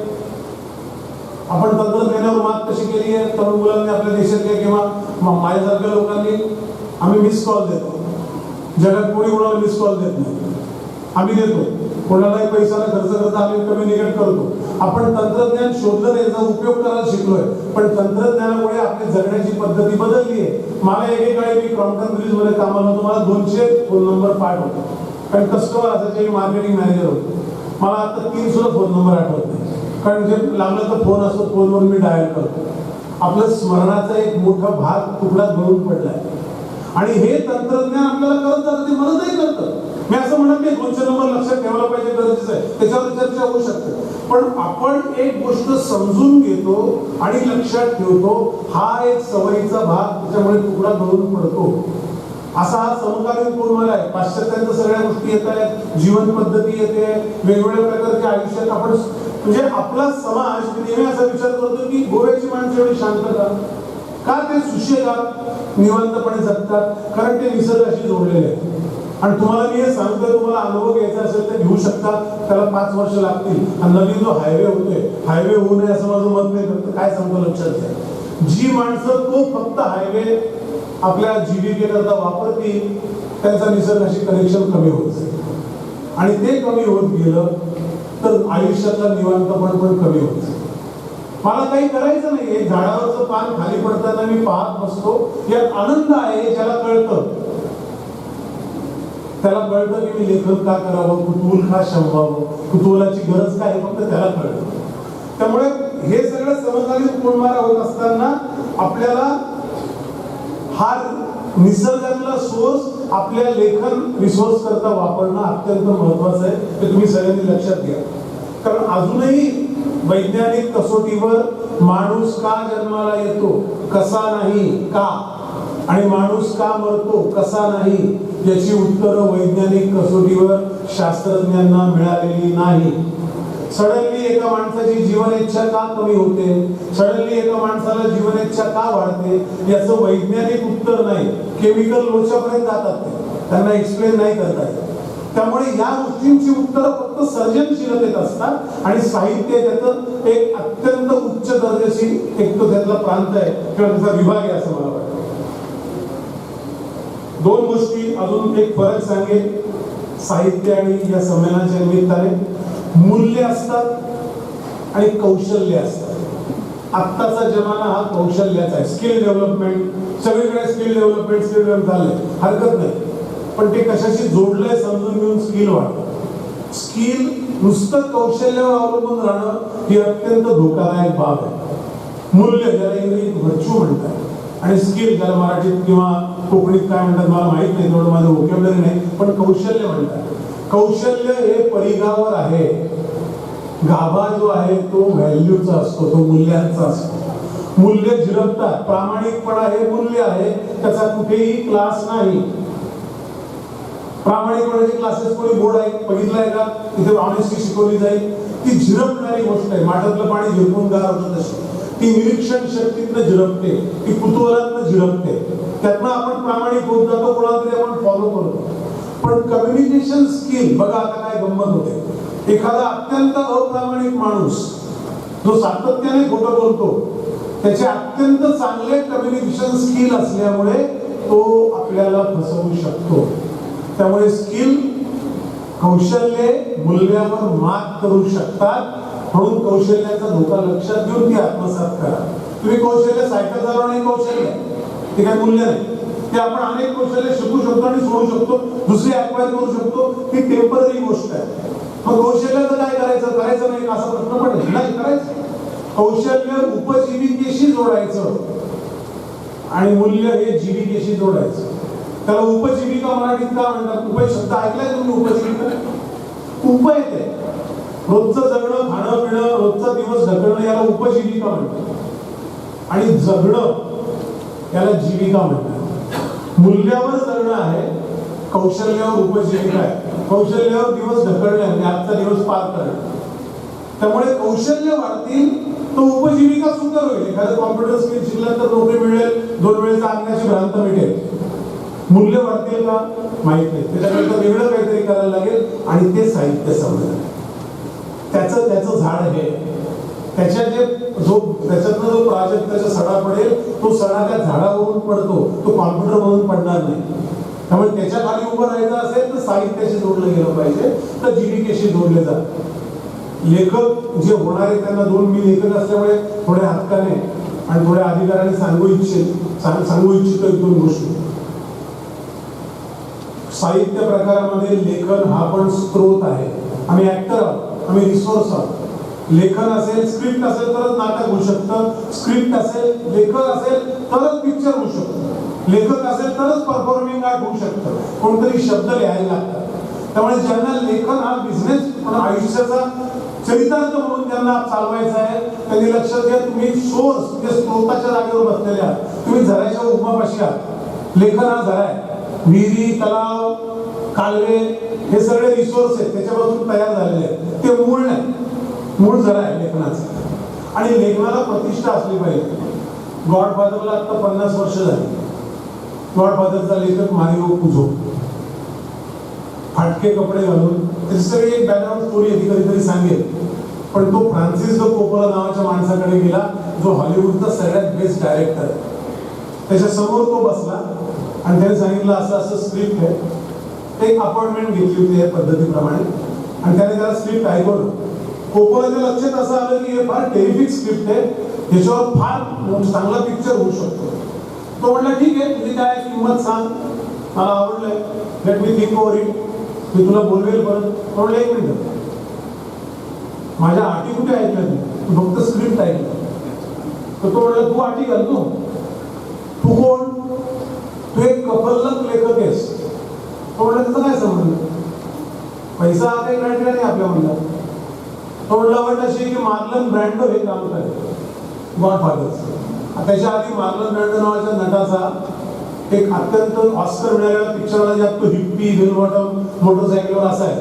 आपण तंत्रज्ञानावर मात कशी केली आहे तरुण मुलांनी आपल्या देशातल्या किंवा माझ्यासारख्या लोकांनी. आम्ही मिस कॉल देतो, जगात कोणी कोणाला मिस कॉल देत नाही, आम्ही देतो. कोणालाही पैसा खर्च करता आम्ही कम्युनिकेट करतो. आपण तंत्रज्ञान शोधलं, त्याचा उपयोग करायला शिकलोय. पण तंत्रज्ञानामुळे आपली जगण्याची पद्धती बदलली आहे. मला एकेकाळी मी क्रॉम्प्टन ब्रिज मध्ये कामाला होतो, मला 200 फोन नंबर पाठ होते. कारण कस्टमर असायचे, मी मार्केटिंग मॅनेजर होतो. मला आता 3 सुद्धा फोन नंबर आठवत नाही. कारण जे लागलं तर फोन असतो, फोनवर मी डायल करतो. आपलं स्मरणाचा एक मोठा भाग तुकडा गळून पडलाय आणि हे तंत्रज्ञान आपल्याला करत जातं, ते मदतही करतं. मी असं म्हणत नाही 200 नंबर लक्षात ठेवायला पाहिजे, गरजेचं आहे, त्याच्यावर चर्चा होऊ शकते. पण आपण एक गोष्ट समजून घेतो आणि लक्षात ठेवतो, हा एक सवयीचा भाग, त्याच्यामुळे तुकडा गळून पडतो. असा हा समकालीन तोडमार आहे. पाश्चात्यांच्या सगळ्या गोष्टी येत आहेत, जीवन पद्धती येते, वेगवेगळ्या प्रकारच्या आयुष्यात आपण म्हणजे आपला समाज नेहमी असा विचार करतो की गोव्याची माणसं एवढी शांत का ते सुशेगात निवांतपणे जगतात? कारण ते निसर्गाशी जोडलेले आहेत. आणि तुम्हाला मी हे सांगतोय, तुम्हाला अनुभव घ्यायचा असेल तर घेऊ शकता. त्याला 5 वर्ष लागतील. आणि नवीन जो हायवे होतोय, हायवे होऊ नये असं माझं मत नाही. फक्त काय सांगतो लक्षात घ्या, जी माणसं तो फक्त हायवे आपल्या जीविकेकरता वापरतील त्यांचा निसर्गाशी कनेक्शन कमी होत जाईल. आणि ते कमी होत गेलं तर आयुष्यातला निवांतपण पण कमी होत जाईल. मला काही करायचं नाही, एक झाडावरचं पान खाली पडताना मी पाहत बसतो, यात आनंद आहे. ज्याला कळतं त्याला कळतं की मी लेखन का करावं, कुतूहल का शमवावं, कुतूहलाची गरज काय आहे, फक्त त्याला कळतं. त्यामुळे हे सगळं समजणारी कोणमारा होत असताना आपल्याला हा निसर्गातला सोर्स आपल्या लेखन रिसोर्स करता वापरणं अत्यंत महत्वाचं आहे. ते तुम्ही सगळ्यांनी लक्षात घ्या. कारण अजूनही वैज्ञानिक कसोटीवर माणूस का जन्माला येतो, कसा नाही, का, आणि माणूस का मरतो, कसा नाही, याची उत्तरं वैज्ञानिक कसोटीवर शास्त्रज्ञांना मिळालेली नाही. सडनली एका माणसाची जीवन इच्छा का कमी होते, सडनली एका माणसाला जीवन इच्छा का वाढते, याचं वैज्ञानिक उत्तर नाही. केमिकल लोच्यापर्यंत जातात ते, त्यांना एक्सप्लेन नाही करता येत. त्यामुळे या गोष्टींची उत्तरं फक्त सर्जनशीलतेत असतात आणि साहित्य त्याचं एक अत्यंत उच्च दर्जाची एक तो त्यातला प्रांत आहे किंवा त्याचा विभाग आहे असं मला वाटतं. दोन गोष्टी अजून एक फरक सांगेल साहित्य आणि या संमेलनाच्या निमित्ताने. मूल्य असतात आणि कौशल्य असतात. आत्ताचा जमाना हा कौशल्याचा आहे. स्किल डेव्हलपमेंट सगळीकडे, स्किल डेव्हलपमेंट झालंय, हरकत नाही, पण ते कशाशी जोडलंय समजून घेऊन स्किल वाटतं. स्किल नुसतं कौशल्यावर अवलंबून राहणं ही अत्यंत धोकादायक बाब आहे. मूल्य ज्याला इंग्रजीत व्हर्च्यू म्हणतात आणि स्किल ज्याला मराठीत किंवा कोकणीत काय म्हणतात मला माहित नाही, तेवढं माझं व्होकॅब्युलरी नाही, पण कौशल्य म्हणतात. कौशल्य हे परिघावर आहे. गाभा जो आहे तो व्हॅल्यूचा असतो, तो मूल्यांचा असतो. मूल्य झिरपतात. प्रामाणिकपणा हे मूल्य आहे, त्याचा कुठेही क्लास नाही. प्रामाणिकपणाचे क्लासेस कोणी बोर्ड आहे बघितलाय का? तिथे ऑनेस्टी शिकवली जाईल. ती झिरपणारी गोष्ट आहे. माठातलं पाणी झिरपून गार होतं तशी. ती निरीक्षण शक्तीतनं झिरपते, ती कुतूहलातनं झिरपते. त्यातनं आपण प्रामाणिक होत जातो, कोणाला तरी आपण फॉलो करतो. पण कम्युनिकेशन स्किल बघा आता काय गंमत होते. एखादा अत्यंत अप्रामाणिक माणूस जो सातत्याने खोटं बोलतो, त्याचे अत्यंत चांगले कम्युनिकेशन स्किल असल्यामुळे तो आपल्याला फसवू शकतो. त्यामुळे स्किल, कौशल्य मूल्यावर मात करू शकतात. म्हणून कौशल्याचा धोका लक्षात घेऊन ती आत्मसात करा. तुम्ही कौशल्य सायकल चालवणे कौशल्य, ते काय मूल्य नाही. ते आपण अनेक कौशल्य शिकू शकतो आणि सोडू शकतो, दुसरी ऍक्वायर करू शकतो. ती टेम्पररी गोष्ट आहे. मग कौशल्याचं काय करायचं नाही असा प्रश्न पडेल. नाही करायचं. कौशल्य उपजीविकेशी जोडायचं आणि मूल्य हे जीविकेशी जोडायचं. त्याला उपजीविका मराठीत का म्हणतात? उपय शब्द ऐकलाय तुम्ही? उपजीविका उपय ते रोजचं जगणं, खाणं पिणं, रोजचा दिवस ढकलणं याला उपजीविका म्हणतात आणि जगणं याला जीविका म्हणतात. मूल्यावर जगणं आहे, कौशल्यावर उपजीविका आहे. कौशल्यावर दिवस ढकलणे म्हणजे आजचा दिवस पार करणे. त्यामुळे कौशल्य वाढतील तो उपजीविका सुंदर होईल. एखादं कॉम्प्युटर स्किल शिकलं तर नोकरी मिळेल, 2 वेळेचा अंगाची भ्रांत मिळेल. मूल्य वाढतील का माहित नाही. त्याच्याकरता वेगळं काहीतरी करायला लागेल आणि ते साहित्य संमेलन त्याचं झाड आहे. त्याच्यातनं जो प्राजक्ताचा सडा पडेल तो सडा त्या झाडावरून पडतो, तो कॉम्प्युटर मधून पडणार नाही. त्यामुळे त्याच्या खाली उभं राहायचं असेल तर साहित्याशी जोडलं गेलं पाहिजे, तर जीविकेशी जोडले जात. लेखक जे होणार आहे त्यांना मी लेखक असल्यामुळे थोड्या हक्काने आणि थोड्या अधिकाराने सांगू इच्छितो एक 2 गोष्टी. साहित्य प्रकारामध्ये लेखन हा पण स्त्रोत आहे. आम्ही ऍक्टर आहोत, आम्ही रिसोर्स आहोत. लेखन असेल, स्क्रिप्ट असेल तरच नाटक होऊ शकतं. स्क्रिप्ट असेल, लेखक असेल तरच पिक्चर होऊ शकतं. लेखक असेल तरच परफॉर्मिंग आर्ट होऊ शकतं. कोणतरी शब्द लिहायला लागतात. त्यामुळे ज्यांना लेखन हा बिझनेस आयुष्याचा चरितार्थ म्हणून ज्यांना चालवायचा आहे त्यांनी लक्षात घ्या, तुम्ही सोर्स म्हणजे स्त्रोताच्या जागेवर बसलेले आहात. तुम्ही झऱ्याच्या उगमापाशी आहात. लेखन हा झरा आहे. विहिरी, तलाव, कालवे हे सगळे रिसोर्स आहेत, त्याच्यापासून तयार झालेले आहेत. ते मूळ नाही, मूळ झरा आहे लेखनाचं. आणि लेखनाला प्रतिष्ठा असली पाहिजे. गॉडफादरला आता 50 वर्ष झाली. गॉडफादरचा लेखक मारिओ पुझो, फाटके कपडे घालून, त्याची सगळी एक बॅकग्राऊंड स्टोरी आहे, ती कधीतरी सांगेल. पण तो फ्रान्सिस द कोपोला नावाच्या माणसाकडे गेला, जो हॉलिवूडचा सगळ्यात बेस्ट डायरेक्टर आहे. त्याच्या समोर तो बसला आणि त्याने सांगितलं असं असं स्क्रिप्ट आहे. एक अपॉइंटमेंट घेतली होती या पद्धतीप्रमाणे आणि त्याने त्याला स्क्रिप्ट ऐकवलं. कोकोलाच्या लक्षात असं आलं की हे फार टेरिफिक स्क्रिप्ट आहे, ह्याच्यावर फार चांगला पिक्चर होऊ शकतो. तो म्हणला ठीक आहे, तुझी काय किंमत सांग, मला आवडलंय, let me think over it, मी तुला बोलवेल परत. म्हणलं एक मिनिट, माझ्या अटी कुठे ऐकल्या तू फक्त स्क्रिप्ट ऐकलं. तर तो म्हणला तू अटी घालतो, तू कोण, तू एक कफलक लेखक आहेस. तो म्हणला त्याचा काय संबंध, पैसा हा काही क्रायटेरिया नाही आपल्या म्हणला. तो म्हणला वाट अशी की मार्लन ब्रँडो हे काम करे गॉडफादरचं. त्याच्या आधी मार्लन ब्रँडो नावाच्या नटाचा एक अत्यंत ऑस्कर मिळालेला पिक्चर होता, ज्यात तो हिप्पी बिल बॉटम मोटरसायकलवर असा आहे.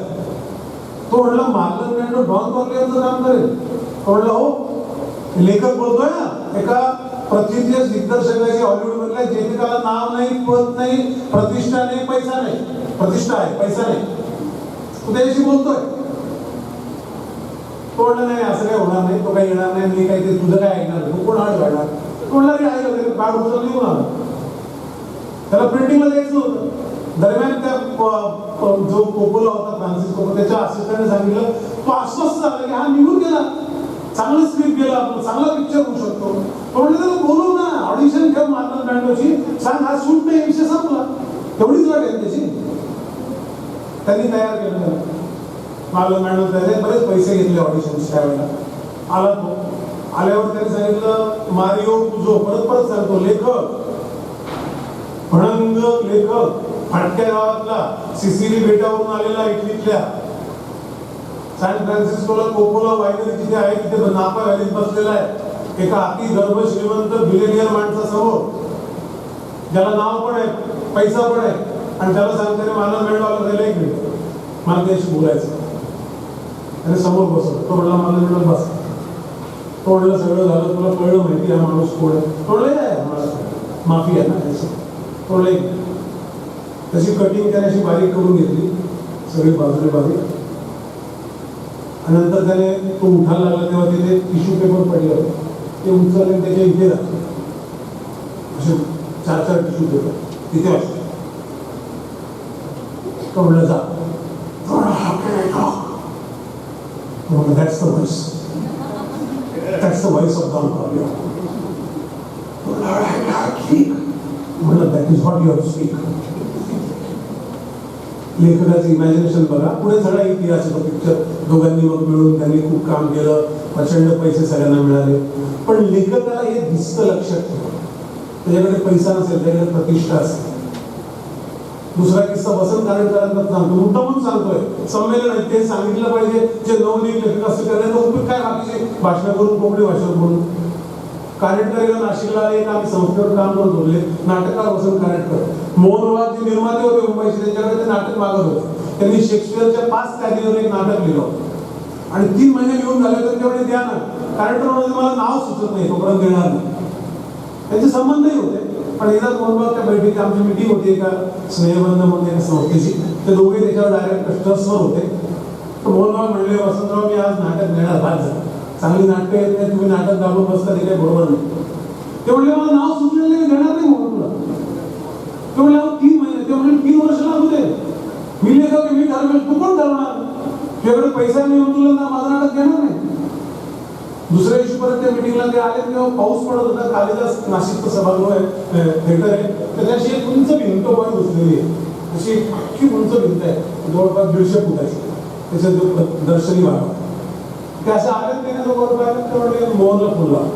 तो म्हणला मार्लन ब्रँडो डॉन कॉर्लियनचं काम करेल. तो म्हणला हो, लेखक बोलतोय ना, एका प्रथितयश दिग्दर्शकाची हॉलिवूड मधल्या जेनिकाला नाव नाही, पद नाही, प्रतिष्ठा नाही, पैसा नाही. प्रतिष्ठा आहे, पैसा नाही. तू त्याच्याशी बोलतोय. तो म्हणला नाही असं काही होणार नाही, तो काही येणार नाही, मी काही ते तुझं काय ऐकणार, तू कोण आड घालणार. तो म्हणला रे ऐकलं, कार्ड उचलून निघून आला. त्याला प्रिंटिंगला द्यायचं होतं. दरम्यान त्या जो कोकोला होता, फ्रान्सिस कोकोला, त्याच्या असिस्टंटने सांगितलं, तो अस्वस्थ झाला की हा निघून गेला, चांगलं स्क्रिप्ट गेला, आपलं चांगला पिक्चर होऊ शकतो. तो म्हणलं त्याला बोलू ना, ऑडिशन ठेव मार्लन ब्रँडोची, सांग हा शूट नाही, विषय संपला. एवढीच वाट आहे त्याची. त्यांनी तयार केलं मार्लन ब्रँडो. त्याने बरेच पैसे घेतले ऑडिशन्स त्यावेळेला. आला तो, आल्यावर त्याने सांगितलं मारिओ पुझो, परत परत सांगतो, लेखक, भणंग लेखक, फाटक्या गावातला, सिसिली बेटावरून आलेला, इटलीतल्या, सॅन फ्रान्सिस्कोला कोकोला वायनरी जिथे आहे तिथे नापा व्हॅलीत बसलेला आहे, एका अति गर्भ श्रीमंत बिलेनियर माणसासमोर, ज्याला नाव पण आहे, पैसा पण आहे, आणि त्याला सांगताना मला मिळवायला जायला एक मिनिट, मला त्याशी बोलायचं. आणि समोर बसवलं. तो म्हणला मला मिळत बस. तो म्हणलं सगळं झालं, तुला कळलं माहिती हा माणूस कोण आहे. तोडलं आहे मला माफी आहे ना त्याची. तोडलं त्याची कटिंग त्याने अशी बारीक करून घेतली, सगळी बाजूने बारीक. आणि नंतर त्याने तो उठायला लागला तेव्हा तिथे टिश्यू पेपर पडले होते, ते उचलले त्याच्या इथे राहते, असे 4-4 टिश्यू पेपर तिथे असते. तो म्हणलं जा. That's the voice. That's the voice of Don Corleone. म्हणलं that is what you have to speak. लेखकाचं इमॅजिनेशन बघा. पुढे सगळा इतिहास होता पिक्चर. दोघांनी मग मिळून त्यांनी खूप काम केलं, प्रचंड पैसे सगळ्यांना मिळाले. पण लेखकाला हे दिसतं लक्षात ठेवा, त्याच्याकडे पैसा नसेल, त्याच्याकडे प्रतिष्ठा असेल. दुसरा किस्सा वसंत कानेटकरांचा सांगतो, मुद्दामून सांगतोय, संमेलन आहे ते सांगितलं पाहिजे. जे नवनीत लेखक असते करण्याचा उपयोग काय, बाकीचे भाषण करून, कोकणी भाषा करून. कानेटकर नाशिकला एक आम्ही संस्थेवर काम करत होते, नाटककार वसंत कानेटकर. मोहनबाग जे निर्माते होते मुंबईचे, त्यांच्याकडे ते नाटक मागत होते. त्यांनी शेक्सपियरच्या 5 कॅदिवर एक नाटक लिहिलं होतं आणि 3 महिने लिहून झाले तर तेवढे द्या ना. कानेटकर म्हणजे मला नाव सुचत नाही, तोपर्यंत देणार नाही. त्यांचे संबंधही होते. पण एकदा मोहनबागच्या बैठकीत आमची मिटिंग होती एका स्नेहबंध म्हणून एका संस्थेची. ते दोघे त्याच्यावर डायरेक्ट ट्रस्टवर होते. तर मोहनबाग म्हणले, वसंतराव मी आज नाटक देणार, बाद झालं, चांगली नाटकं येत नाही, तुम्ही नाटक दाबून बसता, ते काही बरोबर नाही. ते म्हणले मला नाव सुचलेलं नाही, देणार नाही म्हणून तुला. ते म्हणले 3 महिने, ते म्हणले 3 वर्ष लागू दे, मी लेखक, मी ठरवेल, तू कोण ठरवणार, तुझ्याकडे पैसा मिळून तुला ना माझं नाटक घेणार नाही. दुसऱ्या दिवशी परत त्या मिटिंगला ते आले, तेव्हा पाऊस पडत होता. कालिदास नाशिकचं सभागृह आहे, थिएटर आहे, त्याच्याशी एक उंच भिंत वर बसलेली आहे, अशी अख्खी उंच भिंत आहे, जवळपास 150 फुटाची. त्याच्यात जो दर्शनी भाग आहे, ते असं आले, त्याने जो वर पाहिलं ते म्हणजे मोहनला फुलला,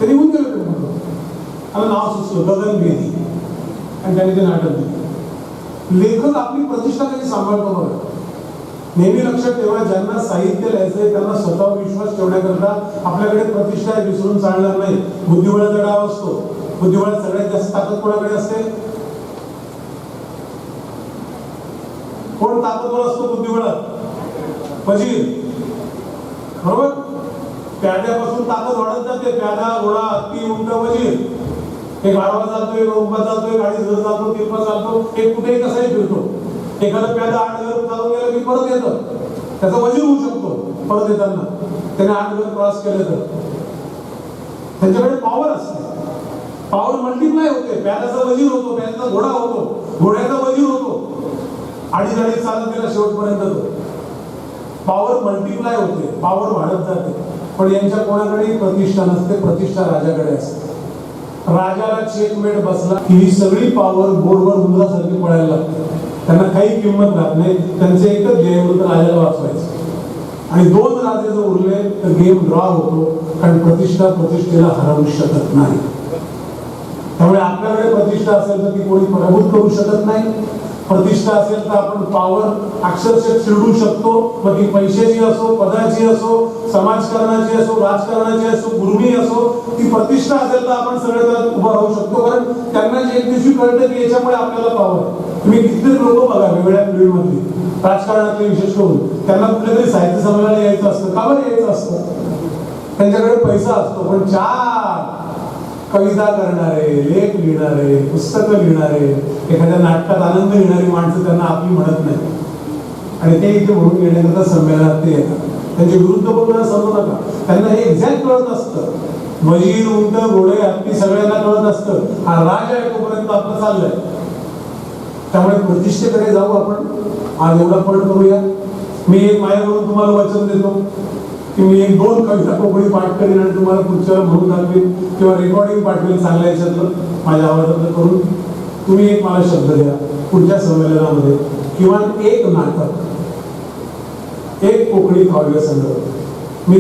ते निघून गेलं. ते म्हणतो आणि नाव सुचलं गगनभेदी, आणि त्याने ते नाटक दिलं. लेखक आपली प्रतिष्ठा कधी सांभाळतो बघा. नेहमी लक्षात ठेवा, ज्यांना साहित्य लिहायचंय त्यांना स्वतःवर विश्वास ठेवण्याकरता आपल्याकडे प्रतिष्ठा विसरून चालणार नाही. बुद्धिबळाचा डाव असतो. बुद्धिबळात सगळ्यात जास्त ताकद कोणाकडे असते, कोण ताकदवर असतो बुद्धिबळात, वजीर, बरोबर. प्याद्यापासून ताकद वाढत जाते, प्यादा, घोडा, हत्ती, उंट, वजीर. एक गाढवा चालतो, एक उंबा चालतो, एक अडीच घर चालतो, तिरपा चालतो, एक कुठेही कसाही फिरतो. एखादा प्यादा 8 घर चालून गेला की परत येतं, त्याचा वजीर होऊ शकतो. परत येताना त्याने 8 घर क्रॉस केले तर त्यांच्याकडे पॉवर असते, पॉवर मल्टिप्लाय होते. प्यादाचा वजीर होतो, प्यादाचा घोडा होतो, घोड्याचा वजीर होतो. 2.5 चालत गेला शेवटपर्यंत तो. पॉवर मल्टिप्लाय होते, पॉवर वाढत जाते. पण यांच्या कोणाकडेही प्रतिष्ठा नसते, प्रतिष्ठा राजाकडे असते. राजाला चेकमेट बसला की ही सगळी पॉवर बोरवर मुलासारखी पळायला लागते. त्यांना काही किंमत राहत नाही. त्यांचे एकच ध्येय होतं राजाला वाचवायचं. आणि 2 राजे जर उरले तर गेम ड्रॉ होतो, कारण प्रतिष्ठा प्रतिष्ठेला हरवू शकत नाही. त्यामुळे आपल्याकडे प्रतिष्ठा असेल तर ती कोणी पराभूत करू शकत नाही. प्रतिष्ठा असेल तर आपण पॉवर अक्षरशः चिरडू शकतो. मग ती पैशाची असो, पदाची असो, समाजकारणाची असो, राजकारणाची असो, गुरुनी असो, ती प्रतिष्ठा असेल तर आपण सगळे त्यात उभं राहू शकतो. कारण त्यांना जे एक दिवशी कळतं की याच्यामुळे आपल्याला पॉवर. तुम्ही कित्येक लोक बघा वेगवेगळ्या पिढीमधली राजकारणातले विशेष करून, त्यांना कुठल्या तरी साहित्य संमेलनाला यायचं असतं. का बरं यायचं असतं? त्यांच्याकडे पैसा असतो. पण 4 कविता करणारे, लेख लिहिणारे, पुस्तकं लिहिणारे, एखाद्या नाटकात आनंद घेणारी माणसं त्यांना आपली म्हणत नाही. आणि ते इथे म्हणून येण्याकरता संमेलनात ते येतात. त्यांच्या विरुद्ध बोलण्याला समजू नका. त्यांना हे एक्झॅक्ट कळत असतं. वजीर, उंट, घोडे, हत्ती सगळ्यांना कळत असतं हा राज आहे तोपर्यंत आपलं चाललंय. त्यामुळे प्रतिष्ठेकडे जाऊ आपण. आज एवढा पट करूया. मी एक माझ्याकडून तुम्हाला वचन देतो की मी 1-2 कविता कोकणी पाठ करीन आणि तुम्हाला पुढच्या वेळेला म्हणून दाखवेन किंवा रेकॉर्डिंग पाठवेन चांगल्या याच्यातलं माझ्या आवाजातलं करून. तुम्ही एक मला शब्द द्या पुढच्या संमेलनामध्ये किंवा एक नाटक, एक कोकणी काव्य संग्रह. मी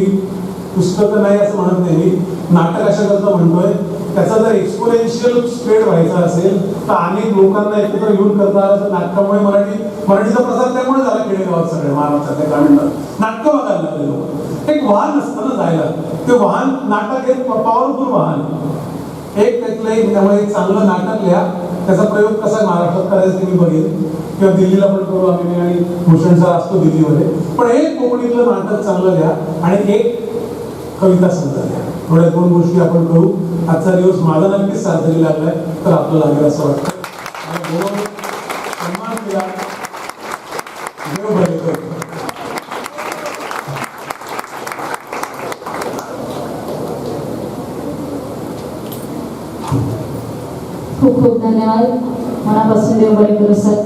पुस्तकं नाही असं म्हणत नाही, मी नाटक अशा करता म्हणतोय. त्याचा जर एक्सपोनेन्शियल स्प्रेड व्हायचा असेल तर अनेक लोकांना एकत्र घेऊन करता आलं तर नाटकामुळे मराठीचा प्रसार त्यामुळे झाला खेडेगावात सगळ्या महाराष्ट्रातल्या ग्रामीण नाटकं बघायला लागले लोक. एक वाहन असतं ना जायला, ते वाहन नाटक एक पॉवरफुल वाहन. एक त्यातलं एक त्यामुळे एक चांगलं नाटक लिहा. त्याचा प्रयोग कसा महाराष्ट्रात करायचा ते मी बघेन किंवा दिल्लीला पण करू आम्ही आणि भूषण सर असतो दिल्लीमध्ये. पण एक कोकणीतलं नाटक चांगलं लिहा आणि एक कविता संग्रह लिहा. थोड्या 2 गोष्टी आपण करू. आजचा दिवस माझा नक्कीच साजरी लागलाय तर आपलं लागेल असं वाटतं. सन्मान केला देव भले करू. खूप खूप धन्यवाद. मनापासून देव बरे करू सर.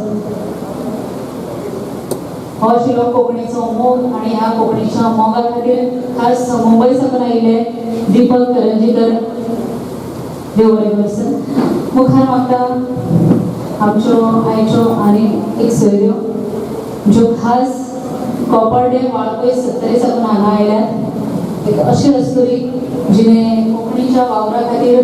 हो शिलो कोकणीचो मोग आणि ह्या कोकणीच्या मोगा खातीर खास मुंबई साकून आयिल्ले दीपक करंजीकर देव बरे करू सर. मुखार मागता आमच्यो आयच्यो आनी एक सोयऱ्यो ज्यो खास कोपर्डे वाळपय 70 साकून हांगा आयल्यात. एक अशी रस्तुरी जिणे कोकणीच्या वावरा खातीर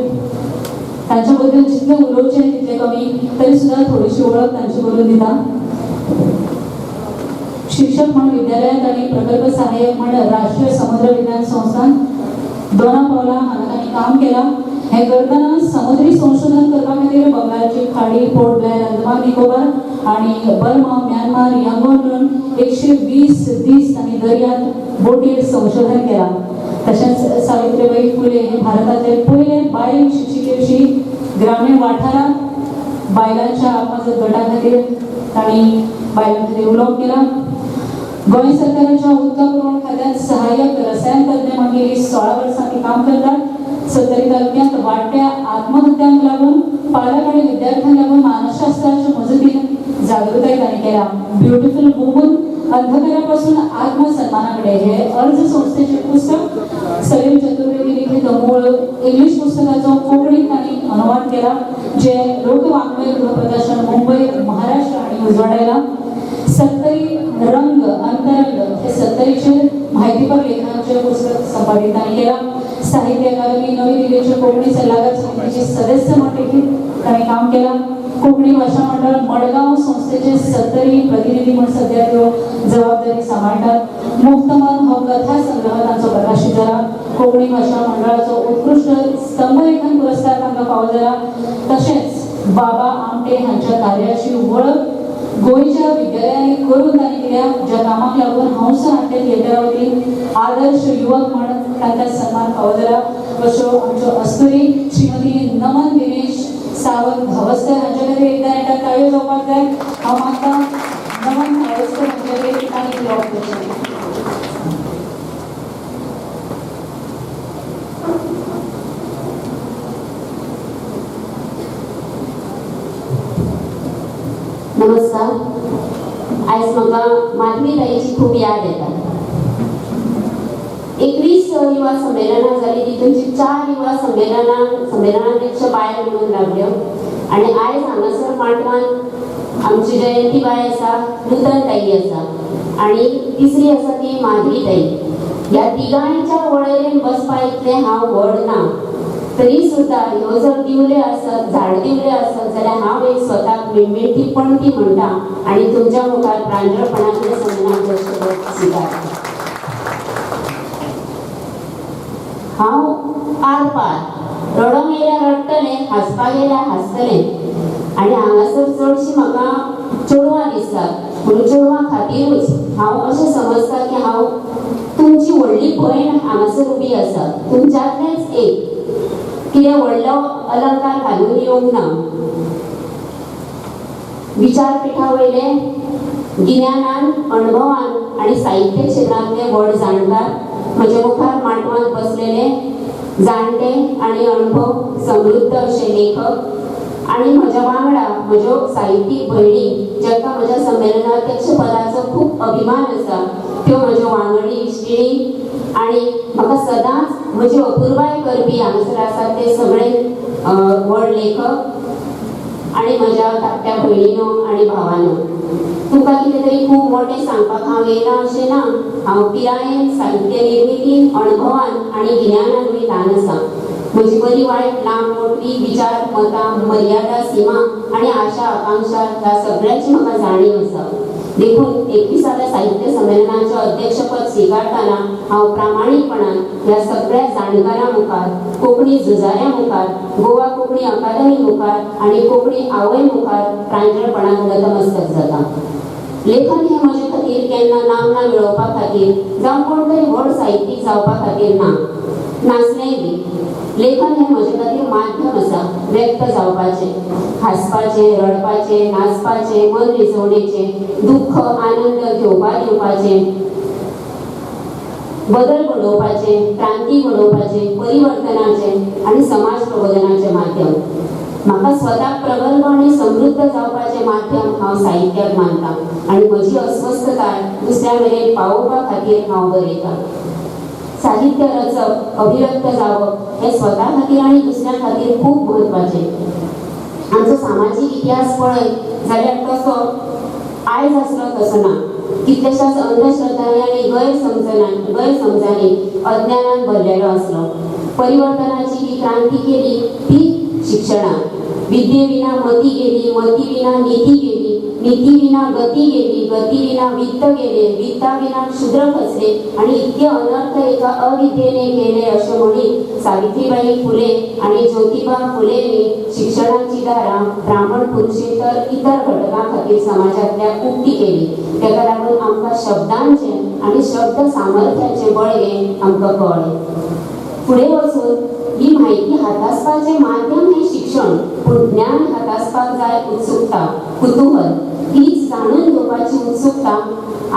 तांच्या बद्दल जितले उलोवचें तितले कमी, तरी सुद्धा थोडीशी ओळख तांची करून दिता. शिक्षक म्हणून विद्यालयात आणि प्रकल्प सहाय्यक म्हणून राष्ट्रीय समुद्र विज्ञान संस्थान दोनापावला हांगा काम केला. हे करताना समुद्री संशोधन करपा खातीर बंगालची खाडी, पोर्ट ब्लेअर, अंदमान निकोबार आणि बर्मा, म्यानमार, यांगोन 120 दीस तांणी दर्यांत बोटीर संशोधन केला. तशेंच सावित्रीबाई फुले हे भारतातले पहिले बायल शिक्षिकेची ग्रामीण वाठारात बायलांच्या आत्महत्या गटा खातीर तांणी बायलां खातीर उलोवप केला. गोंय सरकाराच्या उदका पुरवण खात्यांत सहाय्यक रसायन तज्ञ म्हणून गेली 16 वर्सां ती काम करतात. 70 तालुक्यांत वाडट्या आत्महत्यांक लागून पालक आणि विद्यार्थ्यांक लागून मानसशास्त्राच्या मजतीन जागृताय तांणी केला. ब्युटिफुल वुमन अंधकारापासून आत्मसन्मानाकडे हे अर्ज संस्थेचे पुस्तक सलीम चतुर्वेदी लिखित मूळ इंग्लिश पुस्तकाचो कोंकणीत तांणी अनुवाद केला, जे लोकवाङ्मय गृहप्रकाशन मुंबई, महाराष्ट्र आणि उजवाडायला. 70 रंग अंतरंग हे 70 माहितीपर लेखनाचे पुस्तक संपादित केला. साहित्य अकादमी नवी दिल्लीच्या कोकणी सल्लागार समितीचे सदस्य म्हणून तांणी काम केला. कोकणी भाषा मंडळ मडगाव संस्थेचे 70 प्रतिनिधी म्हणून सध्या त्यो जबाबदारी सांभाळतात. मुक्तमन हो कथा संग्रह तांचो प्रकाशित झाला. कोकणी भाषा मंडळाचो उत्कृष्ट स्तंभलेखन पुरस्कार तांकां फावो जाला. तशेंच बाबा आमटे हांच्या कार्याची वळख गोंयच्या विद्यालयांनी करून तांणी दिल्या, ज्या कामाक लागून हंस नाट्य थिएटरा वतीन आदर्श युवक म्हणून तांकां सन्मान फावो जाला. अश्यो आमच्यो अस्तुरी श्रीमती नमन दिनेश सावंत धावस्कर हांच्या खातीर एकदा एकदा ताळयो जावपाक जाय. हांव मागतां नमन धावस्कर हांच्या खातीर तांणी उलोवप करचें. नमस्कार. आयज म्हाका माधवी ताईची खूब याद येता. 21 युवा संमेलनां जाली तितूंची 4 युवा संमेलनाध्यक्ष बायल म्हणून लागल्यो आणि आयज हांगासर मांडवान आमची जयंती बाय आसा, नूतन ताई आसा आणि तिसरी आसा ती माधवी ताई. ह्या तिगांच्या वळेरेन बसपा इतले हांव व्हड ना, तरी सुद्धा ह्यो जर दिवले आसत, झाड दिवले आसत जाल्यार हांव एक स्वताक मिणमिणती पणती म्हणटा आणि तुमच्या मुखार प्रांजळपणान संमेलनाध्यक्ष स्वीकारता. हांव आर पार रडोंक येयल्यार रडटलें, हांसपाक येयल्यार हांसतलें आणि हांगासर चडशीं म्हाका चेडवां दिसतात म्हणून चेडवां खातीरूच हांव अशें समजता की हांव तुमची व्हडली भयण हांगासर उबी आसा, तुमच्यांतलेंच एक. कितें व्हडलो अलंकार घालून येवंक ना. विचारपिठा वयले गिन्यानान, अणभवान आणि साहित्य क्षेत्रांतले व्हड जाणकार म्हज्या मुखार मांडवांत बसलेले जाणटे आणि अणभव समृद्ध अशे लेखक आणि म्हज्या वांगडा म्हज्यो साहित्यीक भयणी जांकां म्हज्या संमेलनाध्यक्ष पदाचो खूब अभिमान आसा, त्यो म्हज्यो वांगडी इश्टिणी आणि म्हाका सदांच म्हजी अपुरबाय करपी हांगासर आसात ते सगळे व्हड लेखक आणि म्हज्या धाकट्या भयणीनो आणि भावानो. तुमकां कितें तरी खूब मोठें सांगपाक हांव येयना अशें ना. हांव पिरायेन, साहित्य निर्मितीन, अणभवान आणि गिन्यानानूय ल्हान आसा. म्हजी बरी वायट लांब मोठी विचार, मतां, मर्यादा, सीमा आणि आशा आकांक्षा ह्या सगळ्याची म्हाका जाणीव आसा. देखून 21व्या साहित्य संमेलनाचें अध्यक्षपद स्वीकारताना हांव प्रामाणीकपणान ह्या सगळ्या जाणकारां मुखार, कोंकणी झुजाऱ्यां मुखार, गोवा कोंकणी अकादमी मुखार आणि कोंकणी आवय मुखार प्रांजळपणान नतमस्तक जाता. लेखन हें म्हजे खातीर केन्ना नामना मेळोवपा खातीर जावं कोण तरी व्हड साहित्यीक जावपा खातीर ना, नासलेंय बी. लेखन हें म्हजे खातीर माध्यम आसा व्यक्त जावपाचें, हांसपाचें, रडपाचें, नाचपाचें, मन रिजवणेचें, दुख्ख आनंद घेवपा दिवपाचें, बदल घडोवपाचें, क्रांती घडोवपाचें, परिवर्तनाचें आणि समाज प्रबोधनाचें माध्यम. म्हाका स्वताक प्रगल्भ आणि समृद्ध जावपाचें माध्यम हांव साहित्याक मानतां आणि म्हजी अस्वस्थताय दुसऱ्या मेरेन पावोवपा खातीर हांव बरयतां. साहित्य रचप, अभिव्यक्त जावप हें स्वता खातीर आणि दुसऱ्या खातीर खूब म्हत्वाचें. आमचो सामाजीक इतिहास पळयत जाल्यार तसो आयज आसलो तसो ना. कितल्याशाच अंधश्रद्धांनी आनी गैरसमजांनी अज्ञानान भरलेलो आसलो. परिवर्तनाची जी क्रांती केली ती शिक्षणात. विद्ये विना मती गेली, मती विना नीती गेली, नीती विना गती गेली, गती विना वित्त गेले, वित्ता विना क्षुद्र खचले आणि इतके अनर्थ एका अविद्येने केले अशें म्हणी सावित्रीबाई फुले आणि ज्योतिबा फुलेंनी शिक्षणाची दारां ब्राह्मण पुरुषेतर इतर घटकां खातीर समाजांतल्या उक्ती केली. तेका लागून आमकां शब्दांचें आणि शब्द सामर्थ्याचें बळगें आमकां कळ्ळें. फुडें वचून ही माहिती हातासपाचें माध्यम हें शिक्षण, पूण ज्ञान हातासपाक जाय उत्सुकता, कुतूहल. हीच जाणून घेवपाची उत्सुकता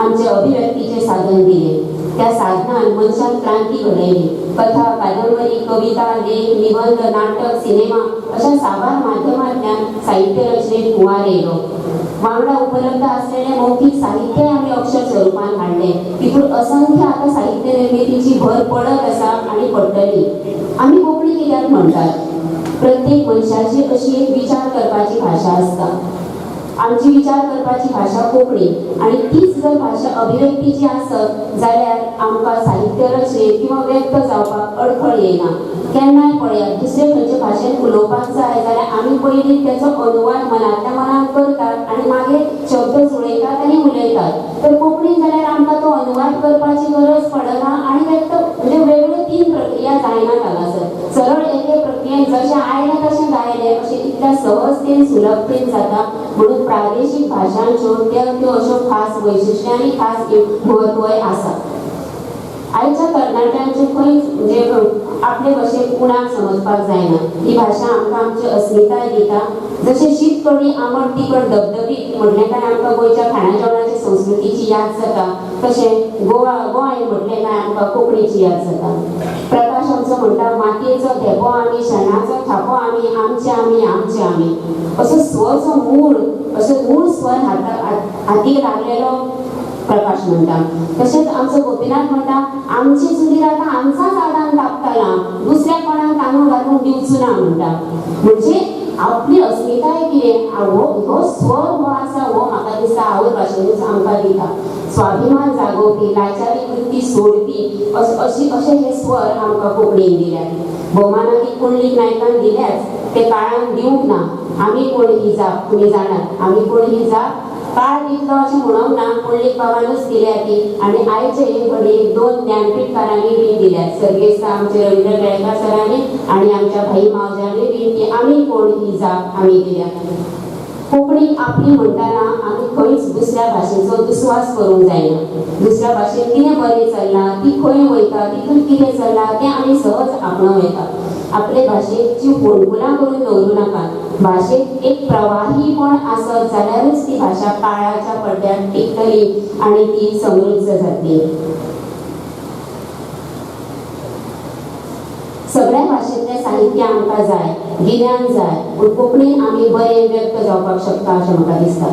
आमचे अभिव्यक्तीचें साधन दिलें. त्या साधनान मनशान क्रांती घडयली. कथा, कादंबरी, कविता, लेख, निबंध, नाटक, सिनेमा अशा साबार माध्यमांतल्यान साहित्य रचनेत कुंवार येयलो. वांगडा उपलब्ध असलेले मौखिक साहित्य आमी अक्षर स्वरूपान हाडले. तितून असंख्य आता साहित्य निर्मितीची भर पडत आसा आणि पडटली. आमी कोंकणी कित्याक म्हणटात? प्रत्येक मनशाची अशी एक विचार करपाची भाशा आसता. आमची विचार करपाची भाषा कोंकणी आणि तीच जर भाषा अभिव्यक्तीची आसत जाल्यार आमकां साहित्य रचनेत किंवा व्यक्त जावपाक अडखळ येना. केन्नाय पळयात दुसरे खंयचे भाशेन उलोवपाक जाय जाल्यार आमी पयलीं तेचो अनुवाद मनांतल्या मनान करतात आणि मागीर शब्द जुळयतात आनी उलयतात. तर कोंकणीन जाल्यार आमकां तो अनुवाद करपाची गरज पडना आणि व्यक्त म्हणजे वेगळ्यो 3 प्रक्रिया जायनात हांगासर. सरळ एके प्रक्रियेन जशें आयलें तशें गायलें अशें इतल्या सहजतेन सुलभतेन जाता. म्हणून प्रादेशीक भाशांच्यो त्यो अश्यो खास वैशिश्ट्यां आनी खास म्हत्वय आसा. आयच्या तरणाट्यांचे खंय म्हणजे आपले भाशेक उणाक समजपाक जायना. ही भाशा आमकां आमची अस्मिताय दिता. जशें शीत कडी आंबट तिखट धबधबीत म्हटलें काय आमकां गोंयच्या खाणा जेवणाच्या संस्कृतीची याद जाता, तशें गोंय म्हटलें काय आमकां कोंकणीची याद जाता. प्रकाश आमचो म्हणटा मातयेचो धेपो आमी, शेणाचो थापो आमी, आमचे आमी, आमचे आमी. असो स्वचो मूळ, असो मूळ स्वर हातीक लागलेलो प्रकाश म्हणटा तशेंच आमचो गोपीनाथ म्हणटा आमची चुलीर आतां आमचाच आदान तापताला दुसऱ्या कोणाक तांदूळ घालून दिवचो ना म्हणटा म्हणजे आपली अस्मिताय कितें हो स्वर हो आसा हो म्हाका दिसता आवय भाशेनूच आमकां दिता स्वाभिमान जागोवपी लाचारी वृत्ती सोडपी अशे हे स्वर आमकां कोंकणीन दिल्यात भोवमानादी पुंडलीक नायकान दिल्याच ते काळान दिवंक ना आमी कोण ही जाप तुमी जाणात आमी कोण ही जाप काळ दितलो अशें म्हणूंक ना पुंडलीक बाबानूच दिल्या ती आनी आयचे हे घडयेक 2 ज्ञानपीठकारांनी बीन दिल्यात सर्गेस्त आमचे रवींद्र केळेकर सरांनी आनी आमच्या भाई मावज्यांनी बीन ती आमी कोण ही जाप आमी दिल्या कोंकणी आपली म्हणटाना आमी खंयच दुसऱ्या भाशेचो दुस्वास करूंक जायना दुसऱ्या भाशेन कितें बरें चल्लां ती खंय वयता तितून कितें चल्लां तें आमी सहज आपणाव येता आपले भाशेची फोंडकुलां करून दवरूं नाकात भाशेक एक प्रवाहीपण आसत जाल्यारूच ती भाशा काळाच्या पड्ड्यार टिकतली आनी ती समृद्ध जातली सगळ्या भाशेंतलें साहित्य आमकां जाय गिन्यान जाय पूण कोंकणीन आमी बरें व्यक्त जावपाक शकता अशें म्हाका दिसता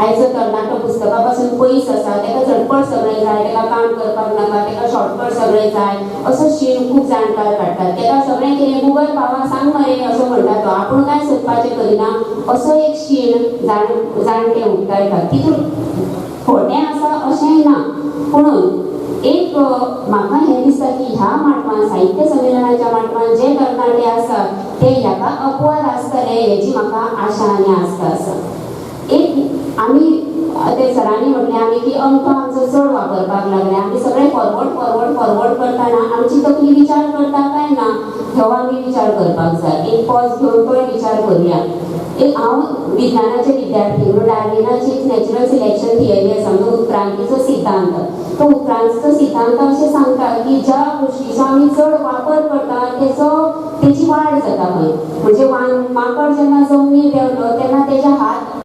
आयचो तरणाटो पुस्तका पासून पयस आसा तेका झटपट सगळें जाय तेका काम करपाक नाका तेका शॉर्टकट सगळें जाय असो शीण खूब जाणकार काडटात तेका सगळें कितें गुगल बाबा सांग मरे असो म्हणटा तो आपूण कांय सोदपाचें करिना असो एक शीण जाणटे उक्तायतात तितून खोटें आसा अशेंय ना पुणून एक म्हाका हें दिसता की ह्या माटवान साहित्य संमेलनाच्या माटवान जे तरणाटे आसा ते ह्याका अपवाद आसतले हेची म्हाका आशा आनी आस्त आसा एक आमी ते सरांनी म्हटलें आमी की अंक आमचो चड वापरपाक लागले आमी सगळें फॉरवर्ड करतना आमची तकली विचार करता काय ना हो आमी विचार करपाक जाय एक पॉज घेवन तो विचार करूया एक हांव विज्ञानाचे विद्यार्थी म्हणून डार्विनाची एक नॅचरल सिलेक्शन थियरी आसा म्हणजे उत्क्रांतीचो सिद्धांत तो उत्क्रांतीचो सिद्धांत अशें सांगता की ज्या गोश्टीचो आमी चड वापर करता तेची वाड जाता खंय म्हणजे माकड जेन्ना जमनीर देंवलो